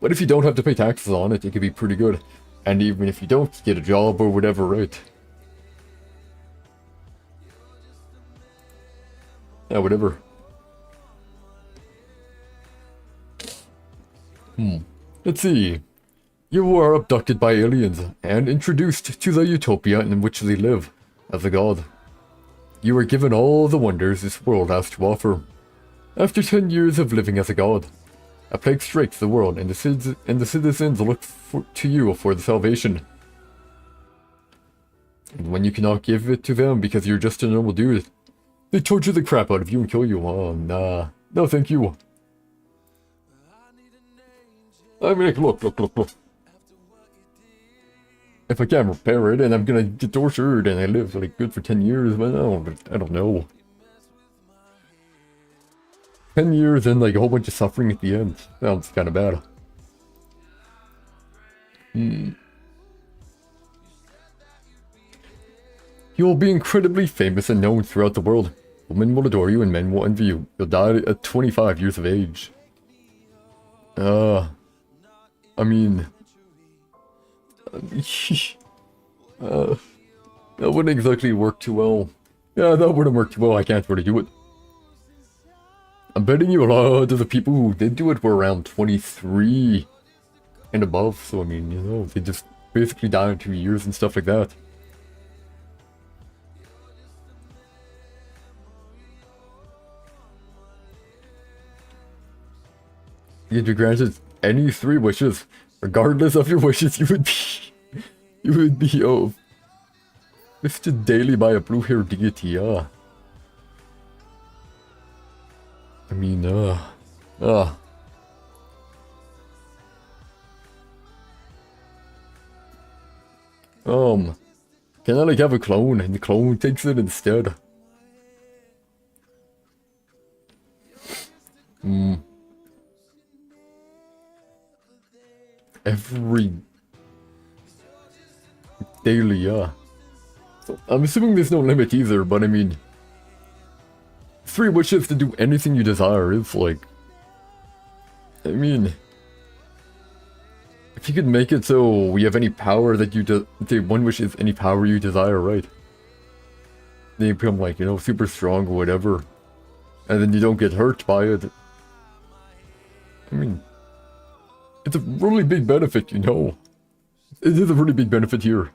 But if you don't have to pay taxes on it, it could be pretty good. And even if you don't get a job or whatever, right? Yeah, whatever. Let's see. You are abducted by aliens and introduced to the utopia in which they live as a god. You are given all the wonders this world has to offer. After 10 years of living as a god, a plague strikes the world and the citizens look to you for the salvation. And when you cannot give it to them because you're just a normal dude, they torture the crap out of you and kill you. Oh, nah. No, thank you. I mean, like, look. If I can't repair it and I'm gonna get tortured and I live like good for 10 years, well, I don't know. 10 years and like a whole bunch of suffering at the end. Sounds kind of bad. You will be incredibly famous and known throughout the world. Women will adore you and men will envy you. You'll die at 25 years of age. I mean... that wouldn't exactly work too well. Yeah, that wouldn't work too well. I can't really do it. I'm betting you a lot of the people who did do it were around 23 and above. So, I mean, they just basically died in 2 years and stuff like that. You'd be granted any 3 wishes. Regardless of your wishes, you would be visited daily by a blue-haired deity. I mean, uh. Can I like have a clone and the clone takes it instead? Every daily, yeah. So I'm assuming there's no limit either, but I mean, 3 wishes to do anything you desire is like, I mean, if you could make it so we have any power that you say 1 wish is any power you desire, right? Then you become like, you know, super strong or whatever, and then you don't get hurt by it. I mean, it's a really big benefit, you know. It is a really big benefit here.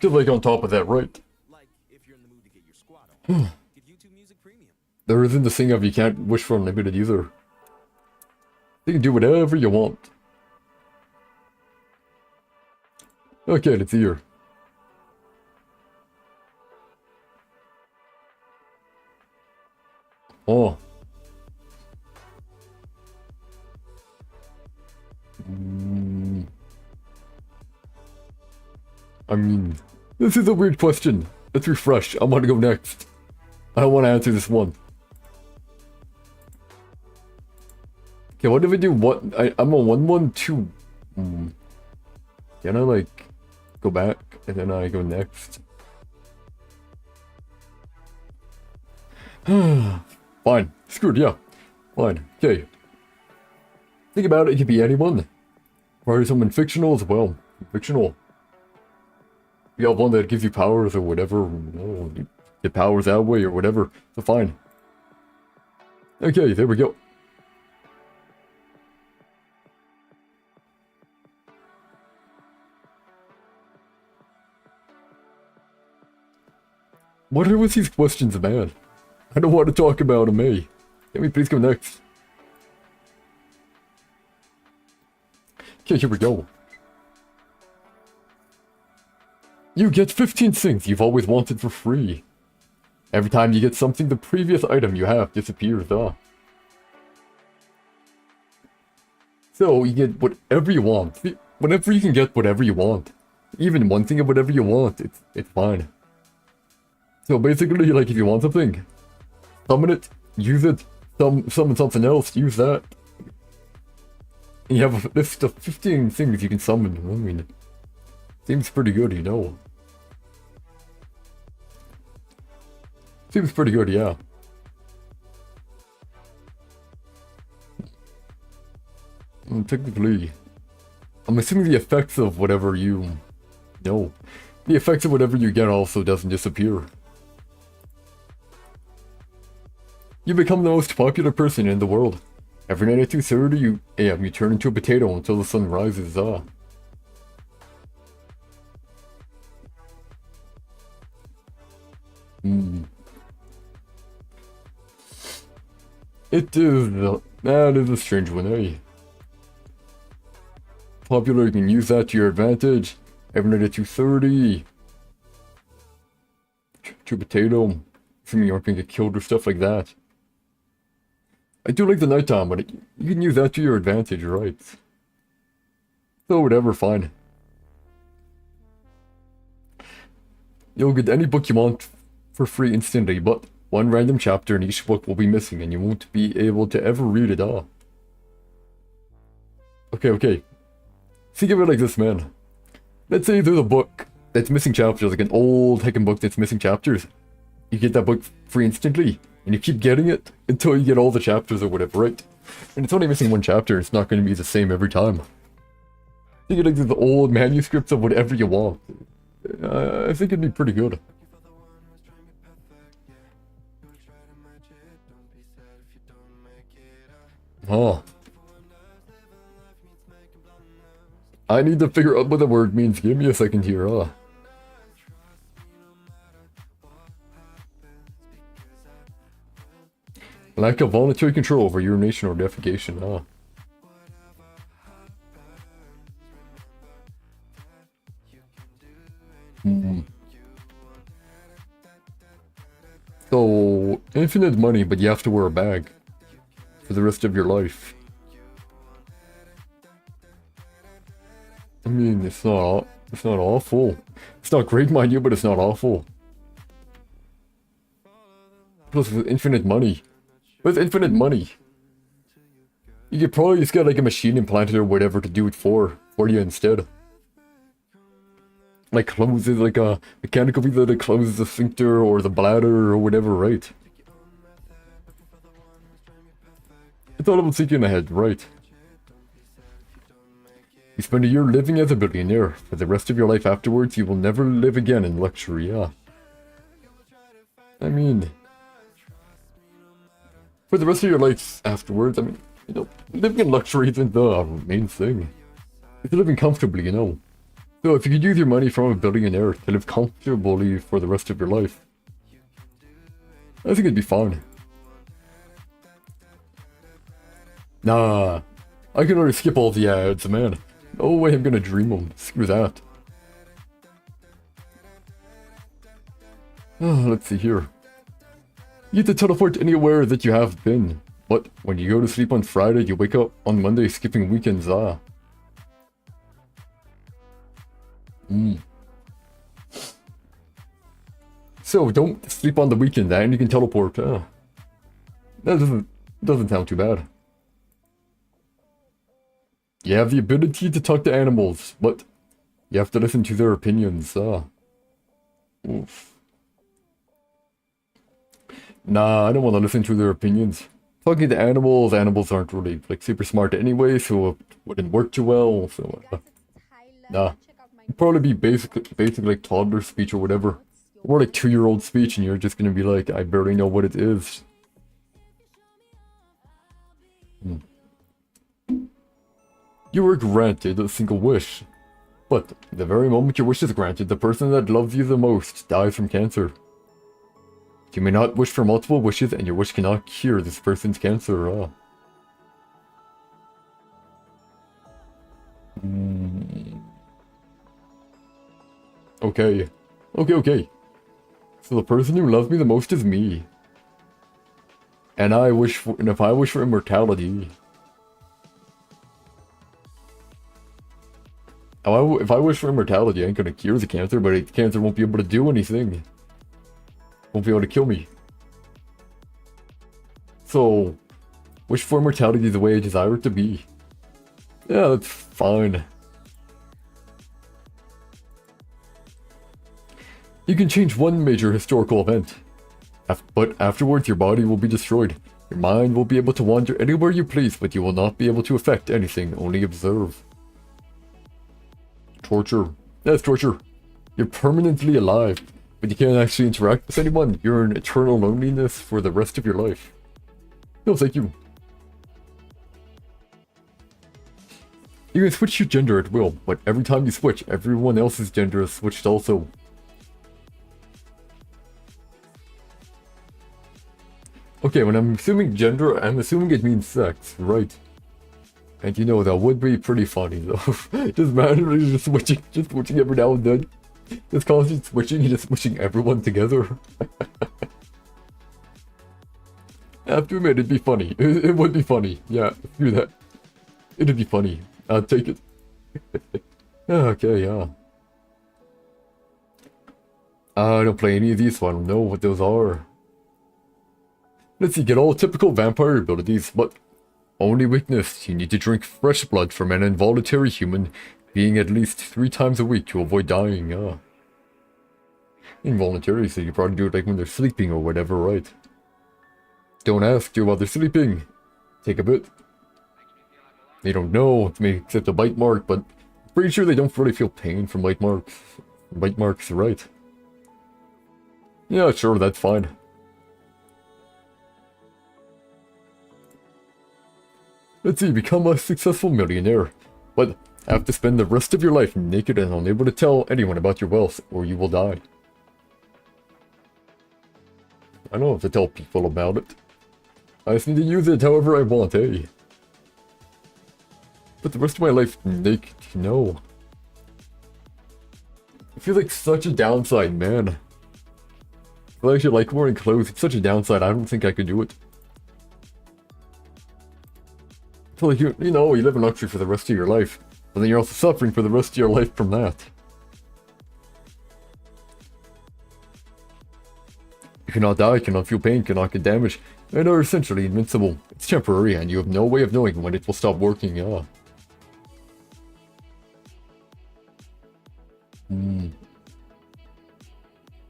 Just like on top of that, right? Like if you're in the mood to get your squat on, get YouTube Music Premium. There isn't this thing of you can't wish for unlimited either. You can do whatever you want. Okay, let's see here. Oh. I mean, this is a weird question. Let's refresh. I want to go next. I don't want to answer this one. Okay, what if I do what? I'm a 1-1-2. Can I like go back and then I go next? Fine. Screwed, yeah. Fine. Okay. Think about it, it could be anyone. Probably someone fictional as well. Fictional. You have one that gives you powers or whatever. You get powers that way or whatever. So fine. Okay, there we go. What are with these questions, man? I don't want to talk about them, eh? Can we please go next? Okay, here we go. You get 15 things you've always wanted for free. Every time you get something, the previous item you have disappears, So you get whatever you want. Whenever you can get whatever you want. Even one thing of whatever you want, it's fine. So basically, like if you want something, summon it, use it, summon something else, use that. And you have a list of 15 things you can summon. I mean, seems pretty good, you know. Seems pretty good, yeah. Technically, I'm assuming the effects of whatever you know. The effects of whatever you get also doesn't disappear. You become the most popular person in the world. Every night at 2:30 AM, you turn into a potato until the sun rises, It is, that is a strange one, eh? Popular, you can use that to your advantage. Every night at 2:30. To a potato. Assuming you aren't gonna get killed or stuff like that. I do like the nighttime, but you can use that to your advantage, right? So whatever, fine. You'll get any book you want for free instantly, but one random chapter in each book will be missing and you won't be able to ever read it all. Okay. Think of it like this, man. Let's say there's a book that's missing chapters, like an old heckin' book that's missing chapters. You get that book free instantly, and you keep getting it until you get all the chapters or whatever, right? And it's only missing one chapter, it's not going to be the same every time. Think of it like the old manuscripts of whatever you want. I think it'd be pretty good. Huh. I need to figure out what the word means. Give me a second here, Lack of voluntary control over urination or defecation, So, infinite money, but you have to wear a bag for the rest of your life. I mean, it's not awful. It's not great, mind you, but it's not awful. Plus, with infinite money. With infinite money, you could probably just get like a machine implanted or whatever to do it for you instead. Like closes, like a mechanical visa that closes the sphincter or the bladder or whatever, right? I thought I was thinking ahead, right? You spend a year living as a billionaire. For the rest of your life afterwards, you will never live again in luxury, yeah. I mean, for the rest of your life afterwards, I mean, you know, living in luxury isn't the main thing. It's living comfortably, you know. So if you could use your money from a billionaire to live comfortably for the rest of your life, I think it'd be fine. Nah, I can already skip all the ads, man. No way I'm gonna dream them. Screw that. Let's see here. You get to teleport anywhere that you have been. But when you go to sleep on Friday, you wake up on Monday skipping weekends, So don't sleep on the weekend and you can teleport. That doesn't sound too bad. You have the ability to talk to animals, but you have to listen to their opinions. Oof. Nah, I don't want to listen to their opinions. Talking to animals aren't really like super smart anyway, so it wouldn't work too well. So nah, it'd probably be basic like toddler speech or whatever, or like 2-year-old speech, and you're just gonna be like, I barely know what it is. You were granted a single wish, but the very moment your wish is granted, the person that loves you the most dies from cancer. You may not wish for multiple wishes, and your wish cannot cure this person's cancer. Okay. So the person who loves me the most is me. And if I wish for immortality, if I wish for immortality, I ain't gonna cure the cancer, but the cancer won't be able to do anything. Won't be able to kill me. So, wish for immortality the way I desire it to be. Yeah, that's fine. You can change one major historical event, but afterwards your body will be destroyed. Your mind will be able to wander anywhere you please, but you will not be able to affect anything, only observe. Torture. That's torture. You're permanently alive, but you can't actually interact with anyone. You're in eternal loneliness for the rest of your life. No, thank you. You can switch your gender at will, but every time you switch, everyone else's gender is switched also. Okay, when I'm assuming gender, I'm assuming it means sex, right? And you know, that would be pretty funny though. Just randomly switching every now and then. Just constant switching and just switching everyone together. I have to admit, it'd be funny. It would be funny. Yeah, do that. It'd be funny. I'd take it. Okay, yeah. I don't play any of these, so I don't know what those are. Let's see, get all typical vampire abilities, but only weakness. You need to drink fresh blood from an involuntary human being at least 3 times a week to avoid dying. Involuntary, so you probably do it like when they're sleeping or whatever, right? Don't ask, do while they're sleeping. Take a bit. They don't know, except a bite mark, but I'm pretty sure they don't really feel pain from bite marks. Bite marks, right? Yeah, sure, that's fine. Let's see, become a successful millionaire, but have to spend the rest of your life naked and unable to tell anyone about your wealth, or you will die. I don't have to tell people about it. I just need to use it however I want, eh? But the rest of my life naked, no. feels like such a downside, man. I actually like wearing clothes. It's such a downside. I don't think I could do it. I feel like you know, you live in luxury for the rest of your life, but then you're also suffering for the rest of your life from that. You cannot die, cannot feel pain, cannot get damaged, and are essentially invincible. It's temporary, and you have no way of knowing when it will stop working.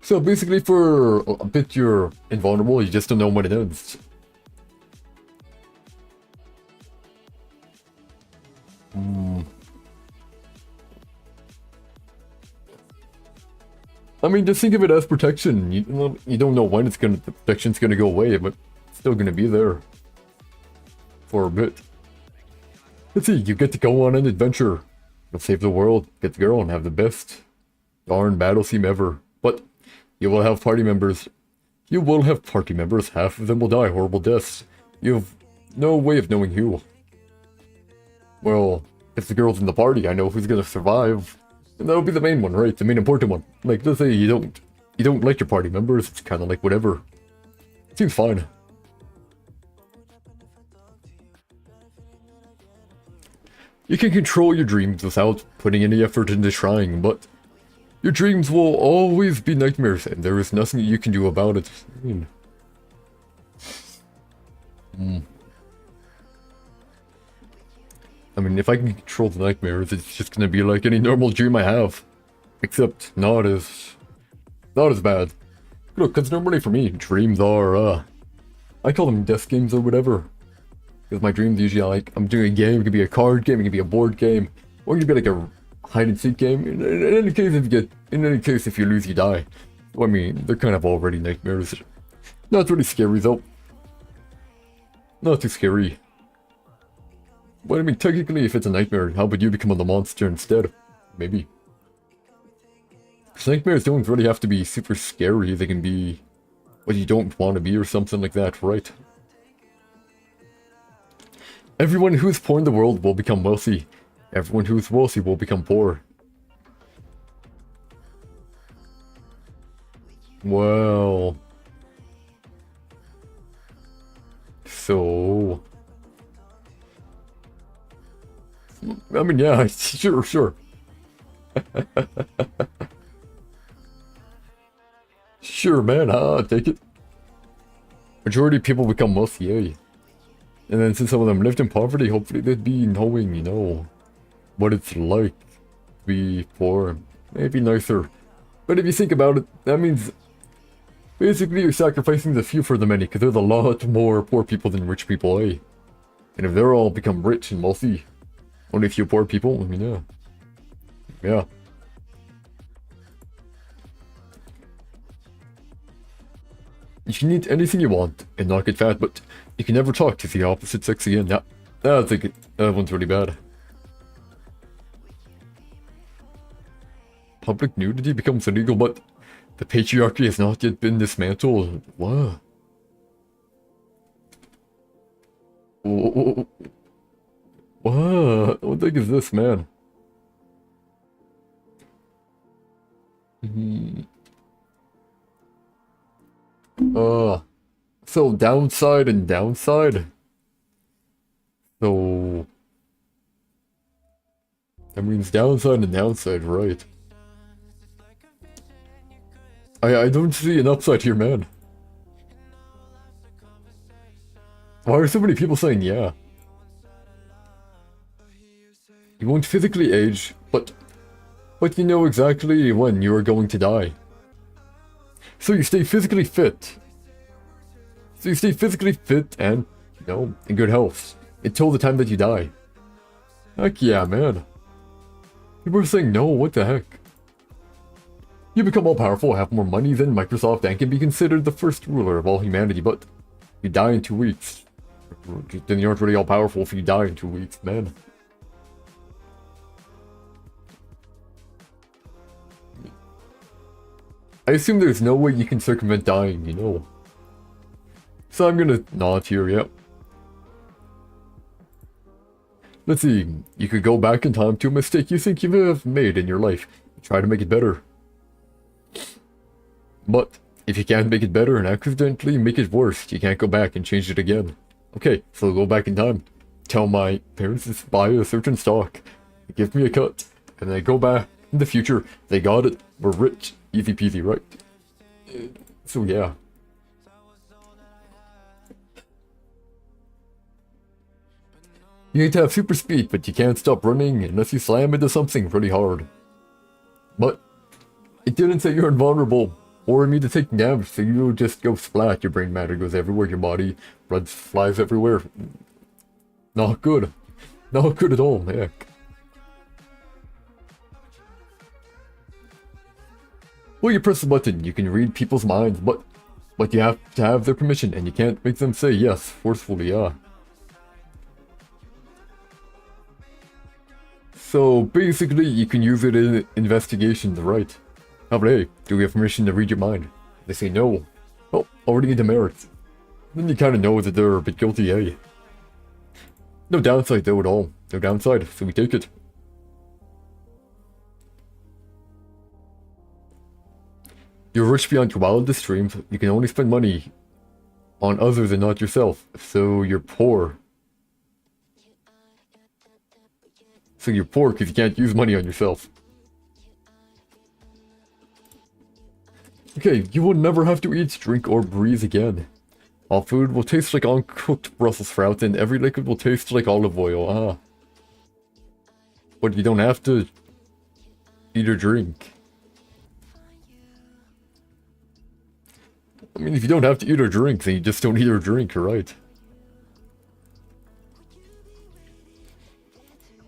So basically, for a bit you're invulnerable, you just don't know when it ends. I mean, just think of it as protection. You don't know when the protection's gonna go away, but it's still gonna be there for a bit. Let's see, you get to go on an adventure. You'll save the world, get the girl, and have the best darn battle scene ever. But you will have party members. You will have party members. Half of them will die horrible deaths. You have no way of knowing who. Well, if the girl's in the party, I know who's gonna survive. And that'll be the main one, right? The main important one. Like, let's say you don't like your party members, it's kinda like whatever. It seems fine. You can control your dreams without putting any effort into trying, but your dreams will always be nightmares, and there is nothing you can do about it. I mean, if I can control the nightmares, it's just gonna be like any normal dream I have. Except not as bad. Look, because normally for me, dreams are, I call them desk games or whatever. Because my dreams usually are like, I'm doing a game, it could be a card game, it could be a board game, or it could be like a hide and seek game. In any case, if you lose, you die. So, I mean, they're kind of already nightmares. Not really scary though. Not too scary. But I mean, technically, if it's a nightmare, how about you become the monster instead? Maybe. Because nightmares don't really have to be super scary, they can be what you don't want to be or something like that, right? Everyone who is poor in the world will become wealthy. Everyone who is wealthy will become poor. Well... So... I mean, yeah, sure. Sure, man, take it. Majority of people become wealthy, yay. And then since some of them lived in poverty, hopefully they'd be knowing, you know, what it's like to be poor. Maybe nicer. But if you think about it, that means basically you're sacrificing the few for the many, because there's a lot more poor people than rich people, eh? And if they're all become rich and wealthy, only a few poor people, I mean, yeah. Yeah. You can eat anything you want and not get fat, but you can never talk to the opposite sex again. Yeah, I think that one's really bad. Public nudity becomes illegal, but the patriarchy has not yet been dismantled. What? What the heck is this, man? So downside and downside? So... that means downside and downside, right? I don't see an upside here, man. Why are so many people saying yeah? You won't physically age, but you know exactly when you are going to die. So you stay physically fit. And, you know, in good health until the time that you die. Heck yeah, man. People are saying no, what the heck? You become all powerful, have more money than Microsoft, and can be considered the first ruler of all humanity, but you die in 2 weeks. Then you aren't really all powerful if you die in 2 weeks, man. I assume there's no way you can circumvent dying, you know. So I'm gonna nod here, yep. Let's see, you could go back in time to a mistake you think you have made in your life. Try to make it better. But if you can't make it better and accidentally make it worse, you can't go back and change it again. Okay, so go back in time. Tell my parents to buy a certain stock. Give me a cut. And then I go back in the future. They got it. We're rich. Easy peasy, right? So yeah. You need to have super speed, but you can't stop running unless you slam into something really hard. But it didn't say you're invulnerable or immune to taking damage, so you just go splat. Your brain matter goes everywhere, your body, blood flies everywhere. Not good. Not good at all, heck. Well, you press a button, you can read people's minds, but you have to have their permission, and you can't make them say yes forcefully, yeah. So basically, you can use it in investigations, right? How about, hey, do we have permission to read your mind? They say no. Well, already into merits. Then you kind of know that they're a bit guilty, eh? No downside though at all. No downside, so we take it. You're rich beyond your wildest dreams. You can only spend money on others and not yourself. So you're poor. So you're poor because you can't use money on yourself. Okay, you will never have to eat, drink, or breathe again. All food will taste like uncooked Brussels sprouts, and every liquid will taste like olive oil. Ah. But you don't have to eat or drink. I mean, if you don't have to eat or drink, then you just don't eat or drink, right?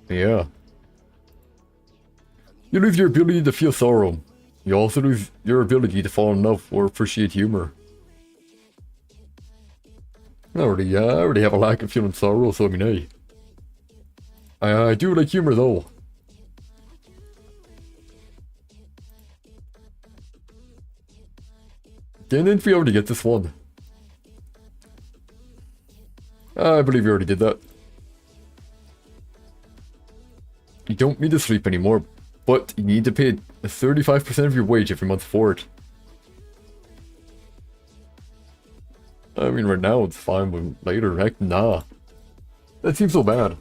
Yeah. You lose your ability to feel sorrow. You also lose your ability to fall in love or appreciate humor. I already have a lack of feeling sorrow, so I mean, hey. I do like humor though. Didn't we already get this one? I believe we already did that. You don't need to sleep anymore, but you need to pay 35% of your wage every month for it. I mean, right now it's fine, but later, heck nah. That seems so bad.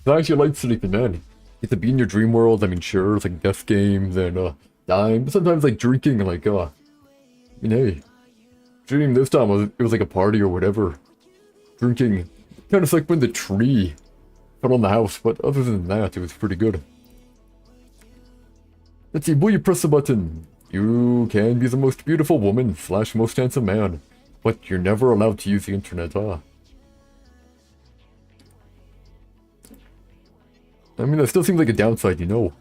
I actually like sleeping, man. You get to be in your dream world. I mean, sure, it's like death games and dying, but sometimes like drinking, like I mean, hey, dream this time it was like a party or whatever. Drinking, kind of like when the tree fell on the house, but other than that, it was pretty good. Let's see, will you press the button? You can be the most beautiful woman / most handsome man, but you're never allowed to use the internet, ah. I mean, that still seems like a downside, you know.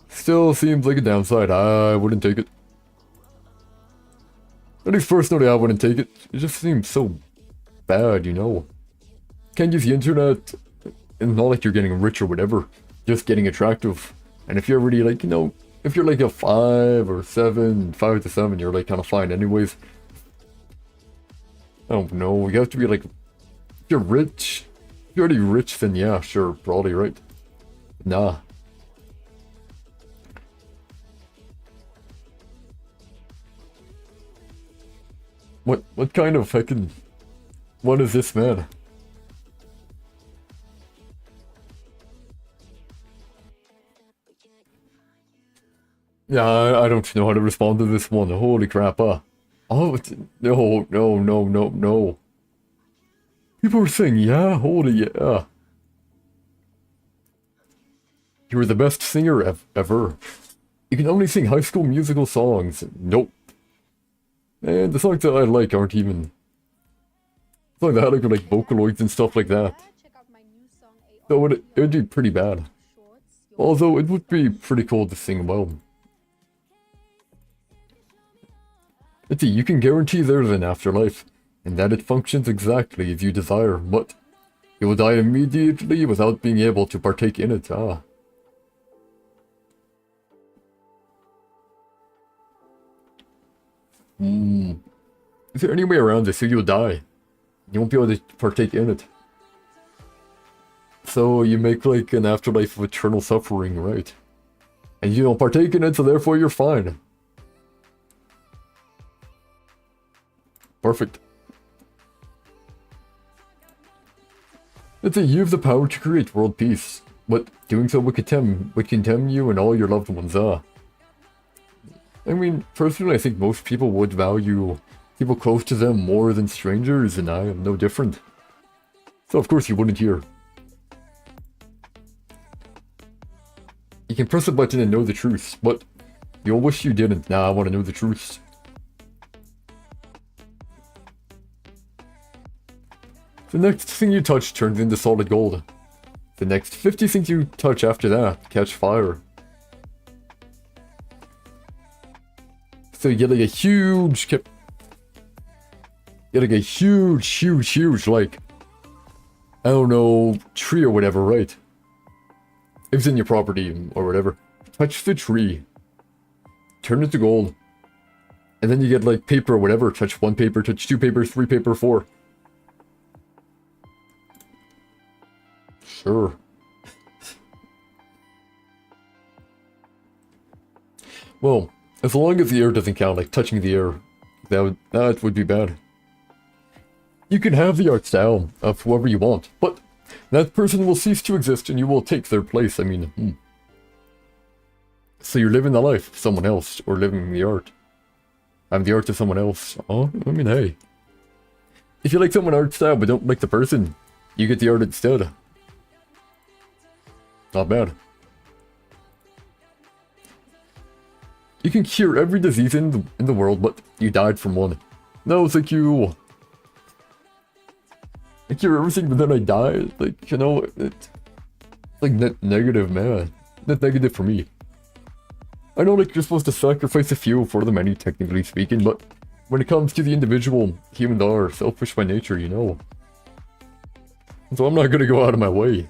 Still seems like a downside. I wouldn't take it. At least personally, I wouldn't take it. It just seems so bad, you know. Can't use the internet. It's not like you're getting rich or whatever. Just getting attractive. And if you're already like, you know, if you're like a 5 or 7, 5 to 7, you're like kind of fine anyways. I don't know. You have to be like, if you're rich. If you're already rich, then yeah, sure, probably, right? Nah. What kind of fucking... What is this, man? Yeah, I don't know how to respond to this one. Holy crap, Oh, no. People were saying, yeah, holy yeah. You were the best singer ever. You can only sing High School Musical songs. Nope. And the songs that I like aren't even... Songs that I like are like Vocaloids and stuff like that. So it would be pretty bad. Although it would be pretty cool to sing well. Let's see, you can guarantee there's an afterlife, and that it functions exactly as you desire, but you will die immediately without being able to partake in it, ah. Is there any way around this so you'll die? You won't be able to partake in it. So you make like an afterlife of eternal suffering, right? And you don't partake in it, so therefore you're fine. Perfect. Let's say you have the power to create world peace, but doing so would condemn you and all your loved ones. I mean, personally, I think most people would value people close to them more than strangers, and I am no different. So of course you wouldn't hear. You can press a button and know the truth, but you'll wish you didn't. Nah, I want to know the truth. The next thing you touch turns into solid gold. The next 50 things you touch after that catch fire. So you get like a huge... huge, like... I don't know, tree or whatever, right? If it's in your property or whatever. Touch the tree. Turn it to gold. And then you get like paper or whatever. Touch 1 paper, touch 2 paper, 3 paper, 4. Sure. Well, as long as the air doesn't count, like touching the air, that would be bad. You can have the art style of whoever you want, but that person will cease to exist and you will take their place. I mean, So you're living the life of someone else, or living the art. I'm the art of someone else. Oh, I mean, hey. If you like someone art style but don't like the person, you get the art instead. Not bad. You can cure every disease in the world, but you died from one. No, thank you. I cure everything, but then I died. Like, you know, it's like net negative, man. Net negative for me. I know, like, you're supposed to sacrifice a few for the many, technically speaking, but when it comes to the individual, humans are selfish by nature, you know. So I'm not gonna go out of my way.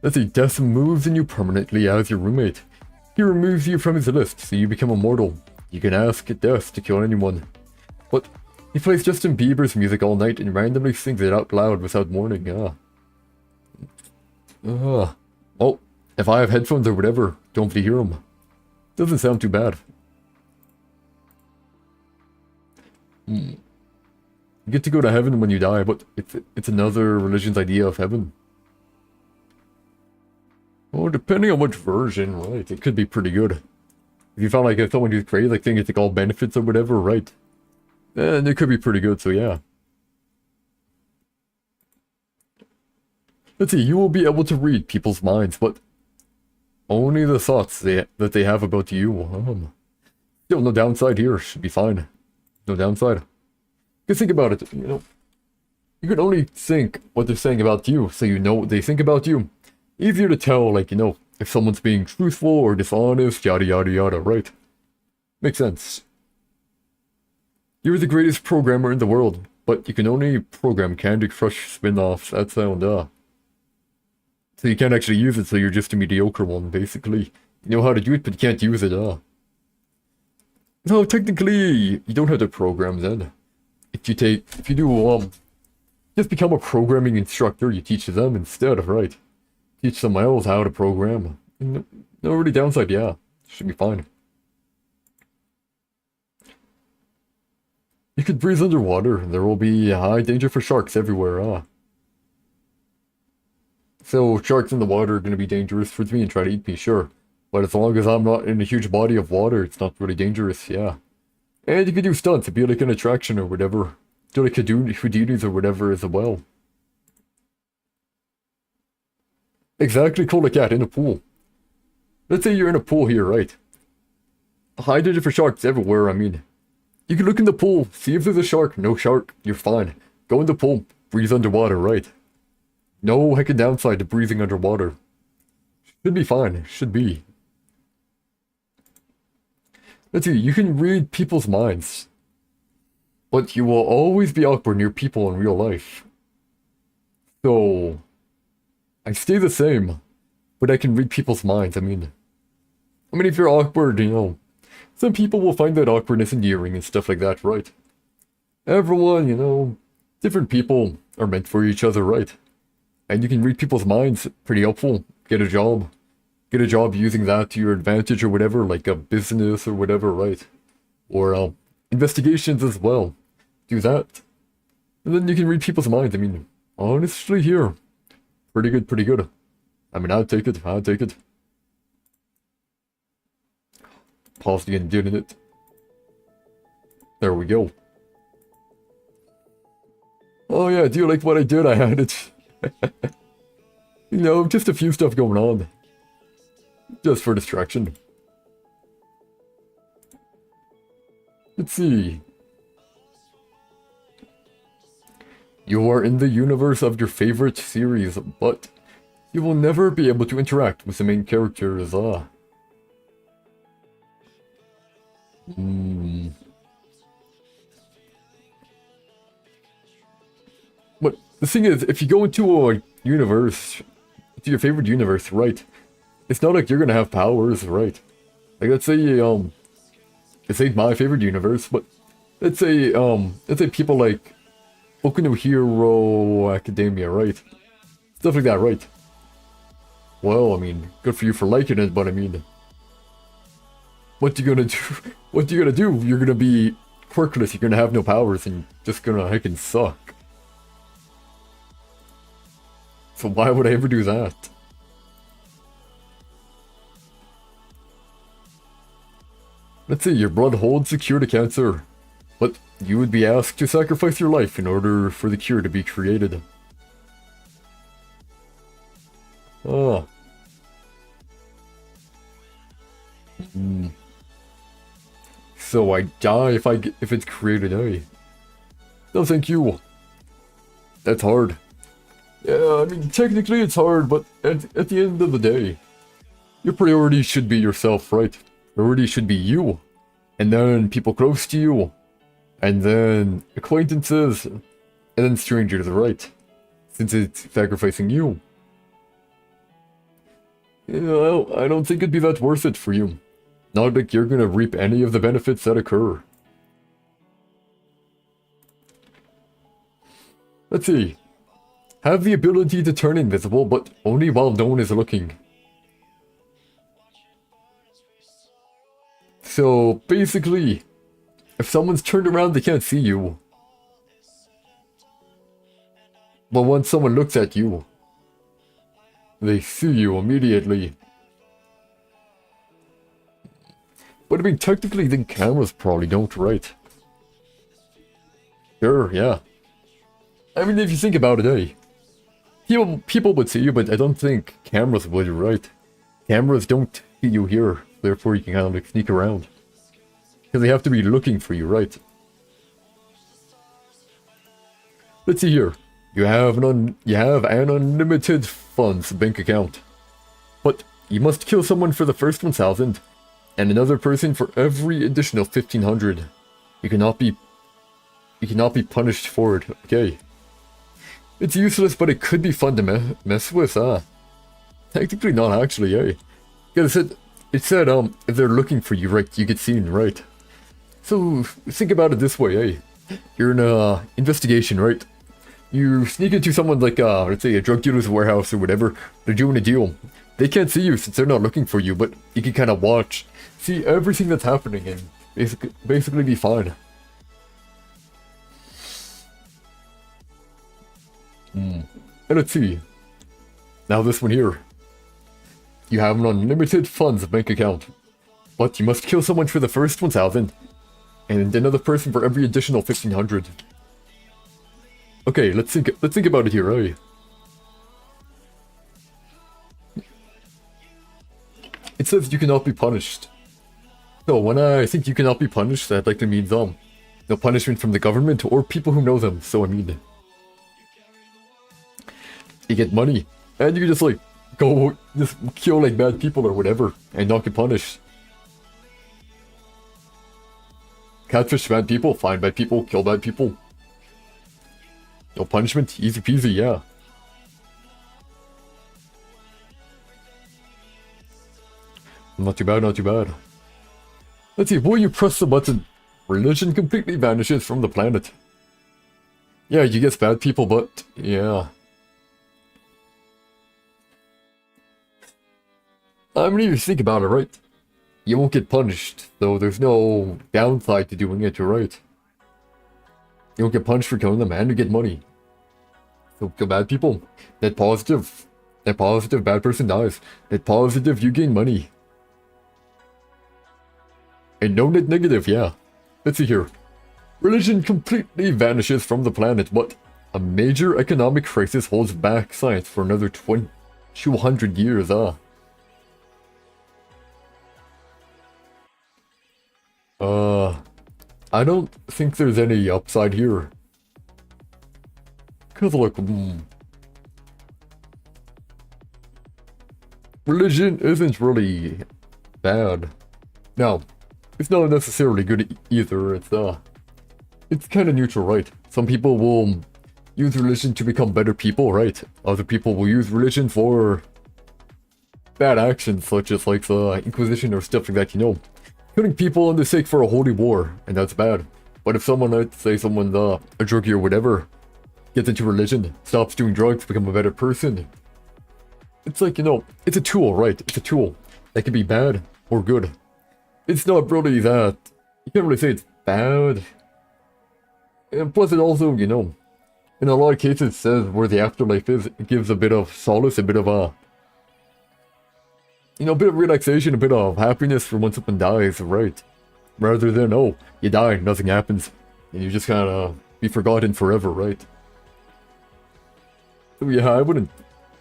Let's see, Death moves in you permanently as your roommate. He removes you from his list, so you become immortal. You can ask Death to kill anyone. But he plays Justin Bieber's music all night and randomly sings it out loud without warning. Oh, if I have headphones or whatever, don't hear him. Doesn't sound too bad. You get to go to heaven when you die, but it's another religion's idea of heaven. Well, depending on which version, right, it could be pretty good. If you found like someone who's great, like thing, it's like all benefits or whatever, right? And it could be pretty good, so yeah. Let's see, you will be able to read people's minds, but only the thoughts that they have about you. Still, no downside here, should be fine. No downside. Because think about it, you know. You can only think what they're saying about you, so you know what they think about you. Easier to tell, like, you know, if someone's being truthful or dishonest, yada yada yada, right? Makes sense. You're the greatest programmer in the world, but you can only program Candy Crush spin-offs. That sound, So you can't actually use it, so you're just a mediocre one, basically. You know how to do it, but you can't use it, No, technically, you don't have to program then. If you do, just become a programming instructor, you teach them instead, right? Teach someone else how to program. No really downside, yeah. Should be fine. You could breathe underwater, and there will be high danger for sharks everywhere, So sharks in the water are going to be dangerous for me and try to eat me, sure. But as long as I'm not in a huge body of water, it's not really dangerous, yeah. And you could do stunts, it'd be like an attraction or whatever. Do like Houdinis or whatever as well. Exactly, cool like that, in a pool. Let's say you're in a pool here, right? High danger for sharks everywhere, I mean. You can look in the pool, see if there's a shark. No shark, you're fine. Go in the pool, breathe underwater, right? No heckin' downside to breathing underwater. Should be fine, should be. Let's see, you can read people's minds. But you will always be awkward near people in real life. So... I stay the same, but I can read people's minds, I mean, if you're awkward, you know, some people will find that awkwardness endearing and stuff like that, right? Everyone, you know, different people are meant for each other, right? And you can read people's minds, pretty helpful. Get a job using that to your advantage or whatever, like a business or whatever, right? Or investigations as well. Do that. And then you can read people's minds. I mean, honestly here. Pretty good, pretty good. I mean, I'd take it, I'd take it. Paused again, didn't it? There we go. Oh yeah, do you like what I did? I had it. You know, just a few stuff going on. Just for distraction. Let's see. You are in the universe of your favorite series, but you will never be able to interact with the main characters. But the thing is, if you go into a universe, to your favorite universe, right? It's not like you're gonna have powers, right? Like let's say this ain't my favorite universe, but let's say people like Boku no Hero Academia, right? Stuff like that, right? Well, I mean, good for you for liking it, but I mean, what you gonna do? What you gonna do? You're gonna be quirkless, you're gonna have no powers, and just gonna heckin' suck. So why would I ever do that? Let's see, your blood holds the cure to cancer, but you would be asked to sacrifice your life in order for the cure to be created. Ah. So I die if it's created, eh? No, thank you. That's hard. Yeah, I mean, technically it's hard, but at the end of the day, your priority should be yourself, right? Priority should be you. And then people close to you. And then acquaintances. And then strangers, right? Since it's sacrificing you. Yeah, I don't think it'd be that worth it for you. Not like you're gonna reap any of the benefits that occur. Let's see. Have the ability to turn invisible, but only while no one is looking. So, basically, if someone's turned around, they can't see you. But once someone looks at you, they see you immediately. But I mean, technically, the cameras probably don't, right? Sure, yeah. I mean, if you think about it, eh? People would see you, but I don't think cameras would, right? Cameras don't see you here, therefore you can kind of like sneak around. Because they have to be looking for you, right? Let's see here. You have an unlimited funds bank account. But you must kill someone for the first 1,000, and another person for every additional 1,500. You cannot be punished for it, okay? It's useless, but it could be fun to mess with, Technically not actually, eh? Because it said, if they're looking for you, right, you get seen, right? So, think about it this way, eh? You're in a investigation, right? You sneak into someone like, let's say a drug dealer's warehouse or whatever. They're doing a deal. They can't see you since they're not looking for you, but you can kind of watch, see everything that's happening, and basically be fine. And let's see. Now this one here. You have an unlimited funds bank account, but you must kill someone for the first 1,000, and another person for every additional 1,500. Okay, let's think about it here, eh? It says you cannot be punished. So when I think you cannot be punished, that likely means no punishment from the government or people who know them. So I mean, you get money, and you can just like go just kill like bad people or whatever, and not get punished. Catfish bad people, find bad people, kill bad people. No punishment, easy peasy, yeah. Not too bad, not too bad. Let's see, will you press the button? Religion completely vanishes from the planet. Yeah, you get bad people, but yeah. I mean, if you think about it, right? you won't get punished, so there's no downside to doing it, right? You won't get punished for killing them, and you get money. So kill bad people. Net positive. Net positive, bad person dies. Net positive, you gain money. And no net negative, yeah. Let's see here. Religion completely vanishes from the planet, but a major economic crisis holds back science for another 200 years, I don't think there's any upside here. Cause look, religion isn't really bad. Now, it's not necessarily good either. It's kind of neutral, right? Some people will use religion to become better people, right? Other people will use religion for bad actions, such as like the Inquisition or stuff like that, you know. Killing people on the sake for a holy war, and that's bad. But if someone, let's say someone's a druggie or whatever, gets into religion, stops doing drugs, become a better person, it's like, you know, it's a tool, right? It's a tool that can be bad or good. It's not really that, you can't really say it's bad. And plus it also, you know, in a lot of cases says where the afterlife is, it gives a bit of solace, a bit of you know, a bit of relaxation, a bit of happiness for when someone dies, right? Rather than, oh, you die, nothing happens, and you just kind of be forgotten forever, right? So yeah, I wouldn't,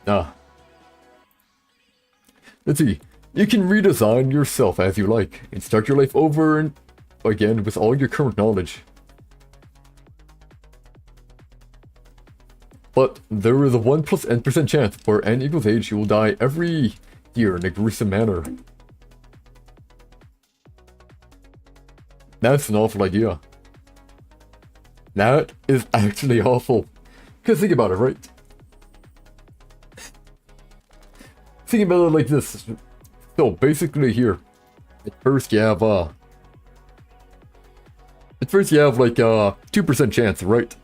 Let's see, you can redesign yourself as you like, and start your life over and again with all your current knowledge. But there is a 1 plus n% chance where n equals age you will die every year in a gruesome manner. That's an awful idea. That is actually awful. Because think about it, right? Think about it like this. So basically here, at first you have like a 2% chance, right?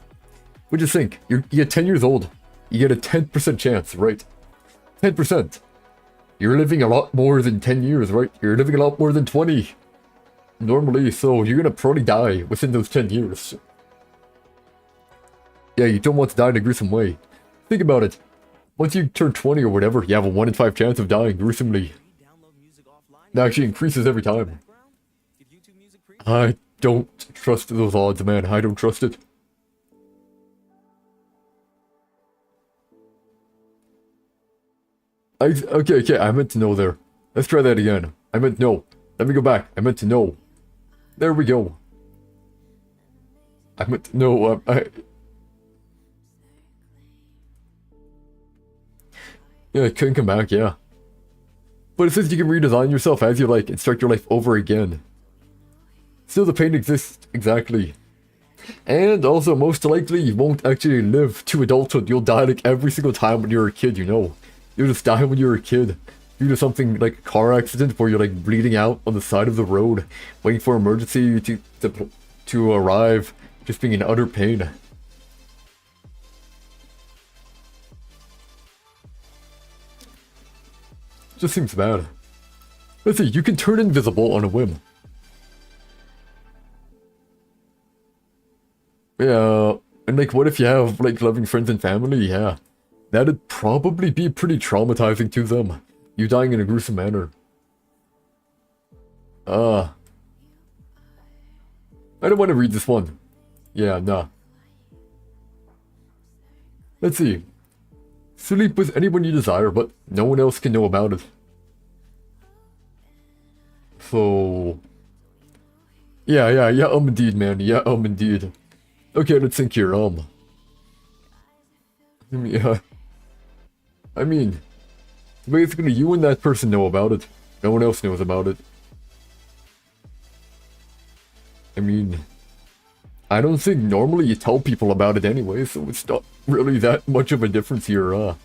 But just think, you get 10 years old, you get a 10% chance, right? 10%. You're living a lot more than 10 years, right? You're living a lot more than 20. Normally, so you're gonna probably die within those 10 years. Yeah, you don't want to die in a gruesome way. Think about it. Once you turn 20 or whatever, you have a 1 in 5 chance of dying gruesomely. It actually increases every time. I don't trust those odds, man. I don't trust it. Okay, I meant to know there. Let's try that again. I meant no. Let me go back. I meant to know. There we go. I meant to know. Yeah, I couldn't come back, yeah. But it says you can redesign yourself as you like and start your life over again. Still, the pain exists, exactly. And also, most likely, you won't actually live to adulthood. You'll die like every single time when you're a kid, you know. You'll just die when you're a kid. Due to something like a car accident where you're like bleeding out on the side of the road, waiting for emergency to arrive, just being in utter pain. Just seems bad. Let's see, you can turn invisible on a whim. Yeah, and like what if you have like loving friends and family? Yeah, that'd probably be pretty traumatizing to them. You dying in a gruesome manner. I don't want to read this one. Yeah, nah. Let's see. Sleep with anyone you desire, but no one else can know about it. So... Yeah, indeed, man. Yeah, indeed. Okay, let's think here, yeah. I mean, basically, you and that person know about it. No one else knows about it. I mean, I don't think normally you tell people about it anyway, so it's not really that much of a difference here, Okay,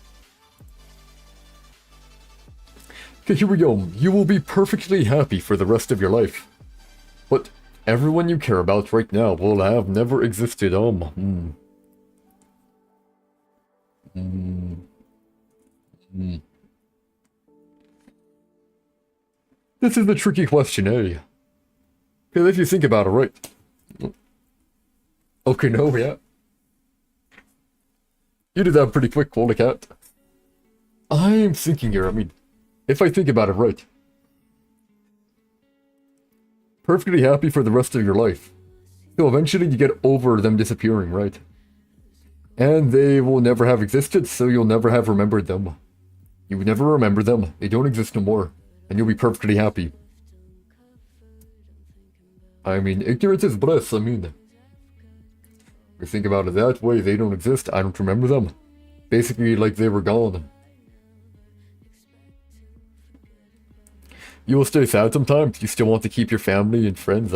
here we go. You will be perfectly happy for the rest of your life. But everyone you care about right now will have never existed, This is the tricky question, eh? Because if you think about it, right? Okay, no, yeah. You did that pretty quick, holy cat. I'm thinking here, I mean, if I think about it right. Perfectly happy for the rest of your life. So eventually you get over them disappearing, right? And they will never have existed, so you'll never have remembered them. You would never remember them, they don't exist no more, and you'll be perfectly happy. I mean, ignorance is bliss, I mean. If you think about it that way, they don't exist, I don't remember them. Basically, like they were gone. You will stay sad sometimes, you still want to keep your family and friends,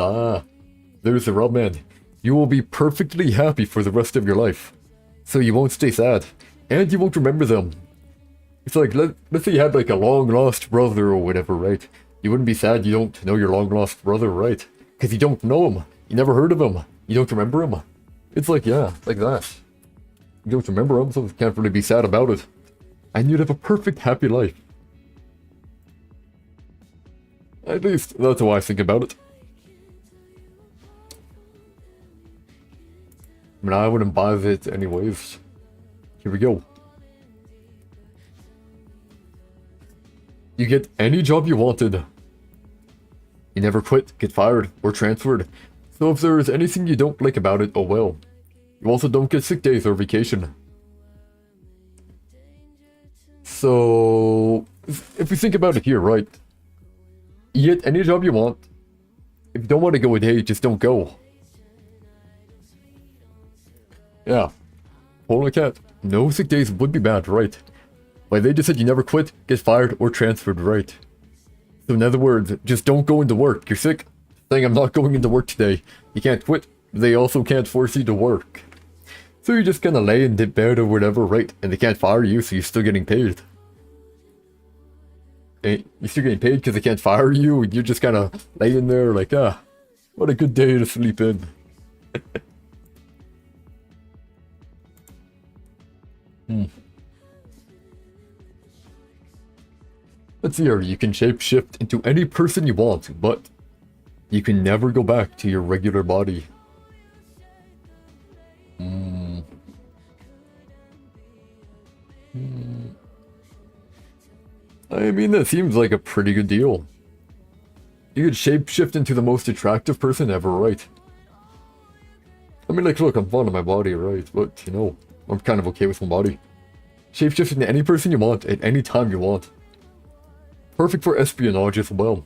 there's the rub, man. You will be perfectly happy for the rest of your life. So you won't stay sad, and you won't remember them. It's like, let's say you had like a long-lost brother or whatever, right? You wouldn't be sad you don't know your long-lost brother, right? Because you don't know him. You never heard of him. You don't remember him. It's like, yeah, like that. You don't remember him, so you can't really be sad about it. And you'd have a perfect, happy life. At least, that's how I think about it. I mean, I wouldn't buy it anyways. Here we go. You get any job you wanted. You never quit, get fired, or transferred. So if there is anything you don't like about it, oh well. You also don't get sick days or vacation. So, if you think about it here, right? You get any job you want. If you don't want to go a day, just don't go. Yeah. Holy cat. No sick days would be bad, right? But they just said you never quit, get fired, or transferred, right? So in other words, just don't go into work. You're sick? Saying I'm not going into work today. You can't quit. They also can't force you to work. So you just kind of lay in the bed or whatever, right? And they can't fire you, so you're still getting paid. And you're still getting paid because they can't fire you, and you're just kind of laying there like, what a good day to sleep in. Let's see here, you can shapeshift into any person you want, but you can never go back to your regular body. I mean, that seems like a pretty good deal. You could shapeshift into the most attractive person ever, right? I mean, like, look, I'm fond of my body, right? But, you know, I'm kind of okay with my body. Shapeshift into any person you want, at any time you want. Perfect for espionage as well.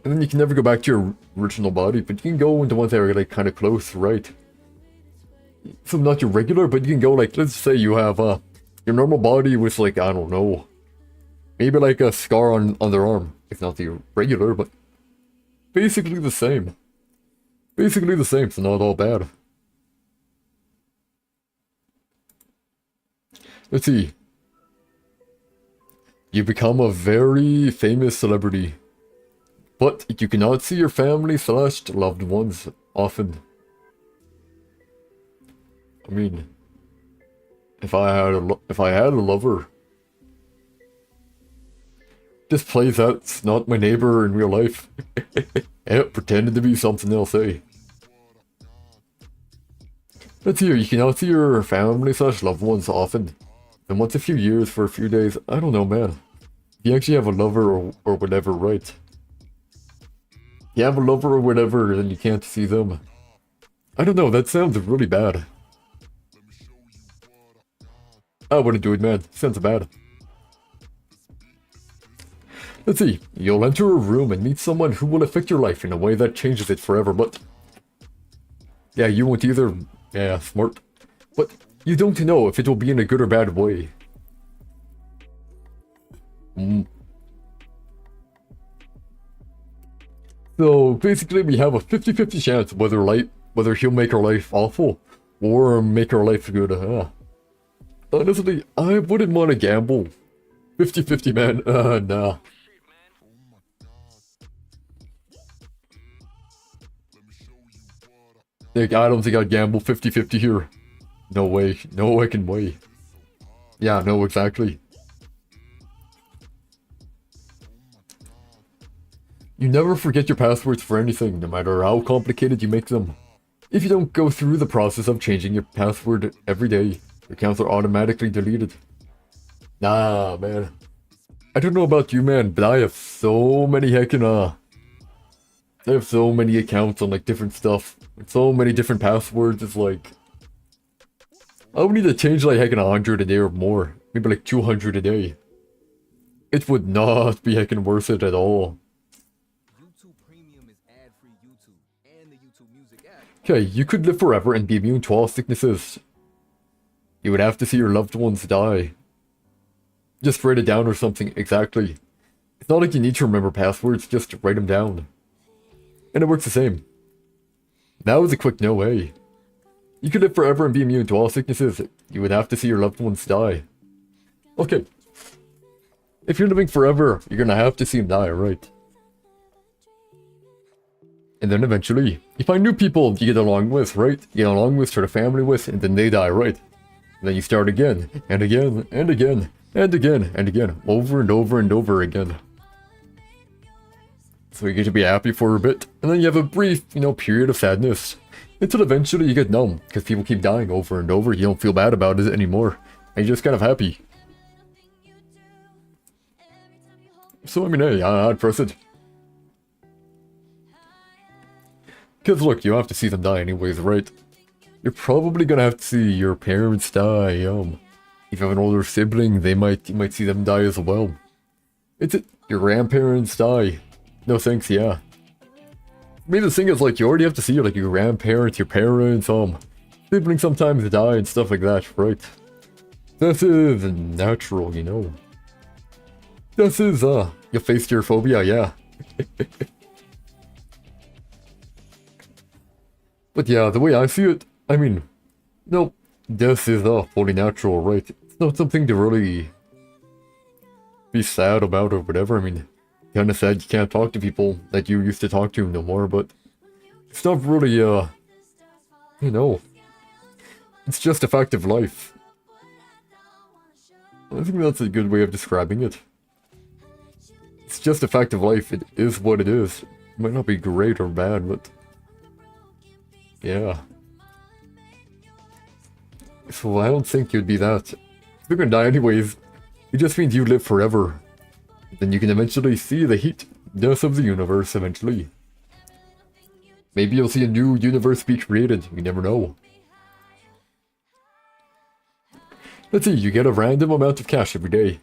And then you can never go back to your original body, but you can go into ones that are, like, kind of close, right? So not your regular, but you can go, like, let's say you have, your normal body with, like, I don't know, maybe like a scar on their arm. It's not the regular, but basically the same. Basically the same, so not all bad. Let's see. You become a very famous celebrity, but you cannot see your family / loved ones often. I mean, if I had a lover, this plays out's not my neighbor in real life. It pretended to be something else, eh? Let's see here, you cannot see your family / loved ones often. And once a few years for a few days, I don't know, man. If you actually have a lover or whatever, right? If you have a lover or whatever, then you can't see them. I don't know, that sounds really bad. I wouldn't do it, man. Sounds bad. Let's see. You'll enter a room and meet someone who will affect your life in a way that changes it forever, but... yeah, you won't either. Yeah, smart. But you don't know if it will be in a good or bad way. So, basically we have a 50-50 chance whether he'll make our life awful or make our life good. Honestly, I wouldn't want to gamble. 50-50, man. Nah. Like, I don't think I'd gamble 50-50 here. No way. No fucking way. Yeah, no, exactly. You never forget your passwords for anything, no matter how complicated you make them. If you don't go through the process of changing your password every day, your accounts are automatically deleted. Nah, man. I don't know about you, man, but I have so many I have so many accounts on, like, different stuff. So many different passwords, it's like... I would need to change, like, 100 a day or more. Maybe, like, 200 a day. It would not be worth it at all. YouTube Premium is ad-free YouTube and the YouTube Music app. Okay, you could live forever and be immune to all sicknesses. You would have to see your loved ones die. Just write it down or something, exactly. It's not like you need to remember passwords, just write them down. And it works the same. That was a quick no way. You could live forever and be immune to all sicknesses. You would have to see your loved ones die. Okay. If you're living forever, you're gonna have to see them die, right? And then eventually, you find new people you get along with, right? You get along with, start a family with, and then they die, right? And then you start again, and again, and again, and again, and again, over and over and over again. So you get to be happy for a bit, and then you have a brief, period of sadness. Until eventually you get numb, because people keep dying over and over, you don't feel bad about it anymore, and you're just kind of happy. So, I mean, hey, I'd press it. Because look, you have to see them die anyways, right? You're probably gonna have to see your parents die, If you have an older sibling, you might see them die as well. Your grandparents die. No thanks, yeah. I mean, the thing is, like, you already have to see, like, your grandparents, your parents, siblings sometimes die and stuff like that, right? This is natural, This is, you face your phobia, yeah. But yeah, the way I see it, I mean, no, this is, fully natural, right? It's not something to really be sad about or whatever. I mean, kinda sad you can't talk to people that you used to talk to no more, but it's not really, it's just a fact of life. I think that's a good way of describing it. It's just a fact of life. It is what it is. It might not be great or bad, but yeah. So I don't think you'd be that. If you're gonna die anyways, it just means you live forever. Then you can eventually see the heatness of the universe eventually. Maybe you'll see a new universe be created, you never know. Let's see, you get a random amount of cash every day.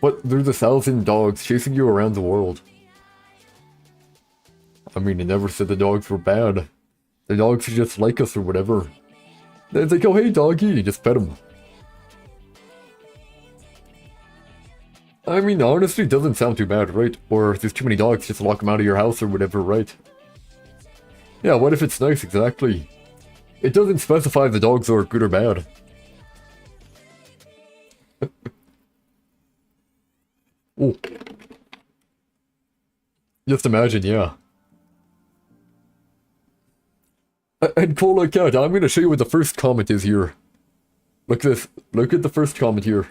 But there's 1,000 dogs chasing you around the world. I mean, it never said the dogs were bad. The dogs are just like us or whatever. It's like, oh hey doggy, just pet him. I mean, honestly, it doesn't sound too bad, right? Or if there's too many dogs, just lock them out of your house or whatever, right? Yeah, what if it's nice, exactly? It doesn't specify if the dogs are good or bad. Oh. Just imagine, yeah. And Cola Cat, I'm gonna show you what the first comment is here. Look at this. Look at the first comment here.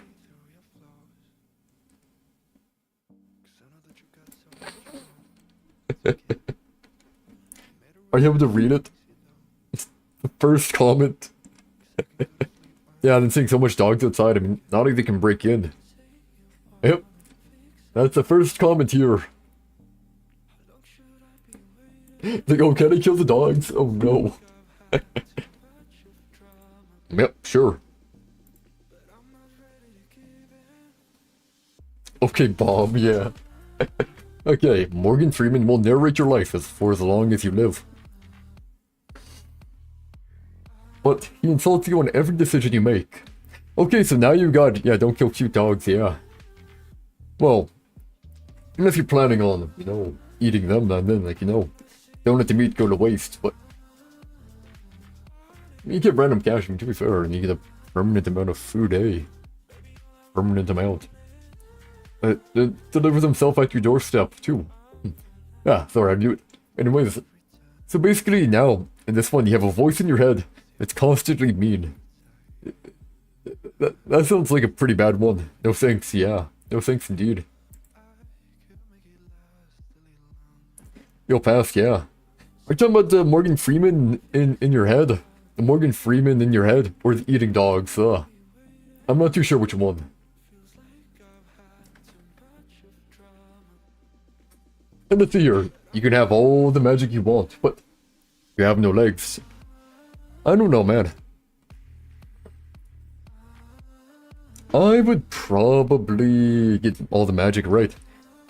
Are you able to read it? It's the first comment. Yeah, I've been seeing so much dogs outside. I mean, not like they can break in. Yep. That's the first comment here. Like, oh, can I kill the dogs? Oh no. Yep, sure. Okay, Bob, yeah. Okay, Morgan Freeman will narrate your life for as long as you live. But he insults you on every decision you make. Okay, so now you got, yeah, don't kill cute dogs, yeah. Well, unless you're planning on, eating them, then, like, don't let the meat go to waste, but you get random cash, to be fair, and you get a permanent amount of food, eh? Permanent amount. It delivers himself at your doorstep, too. Yeah, sorry, I knew it. Anyways, so basically now, in this one, you have a voice in your head that's constantly mean. That sounds like a pretty bad one. No thanks, yeah. No thanks indeed. Heal fast, yeah. Are you talking about the Morgan Freeman in your head? The Morgan Freeman in your head? Or the eating dogs? I'm not too sure which one. And let's see here. You can have all the magic you want, but you have no legs. I don't know, man. I would probably get all the magic right.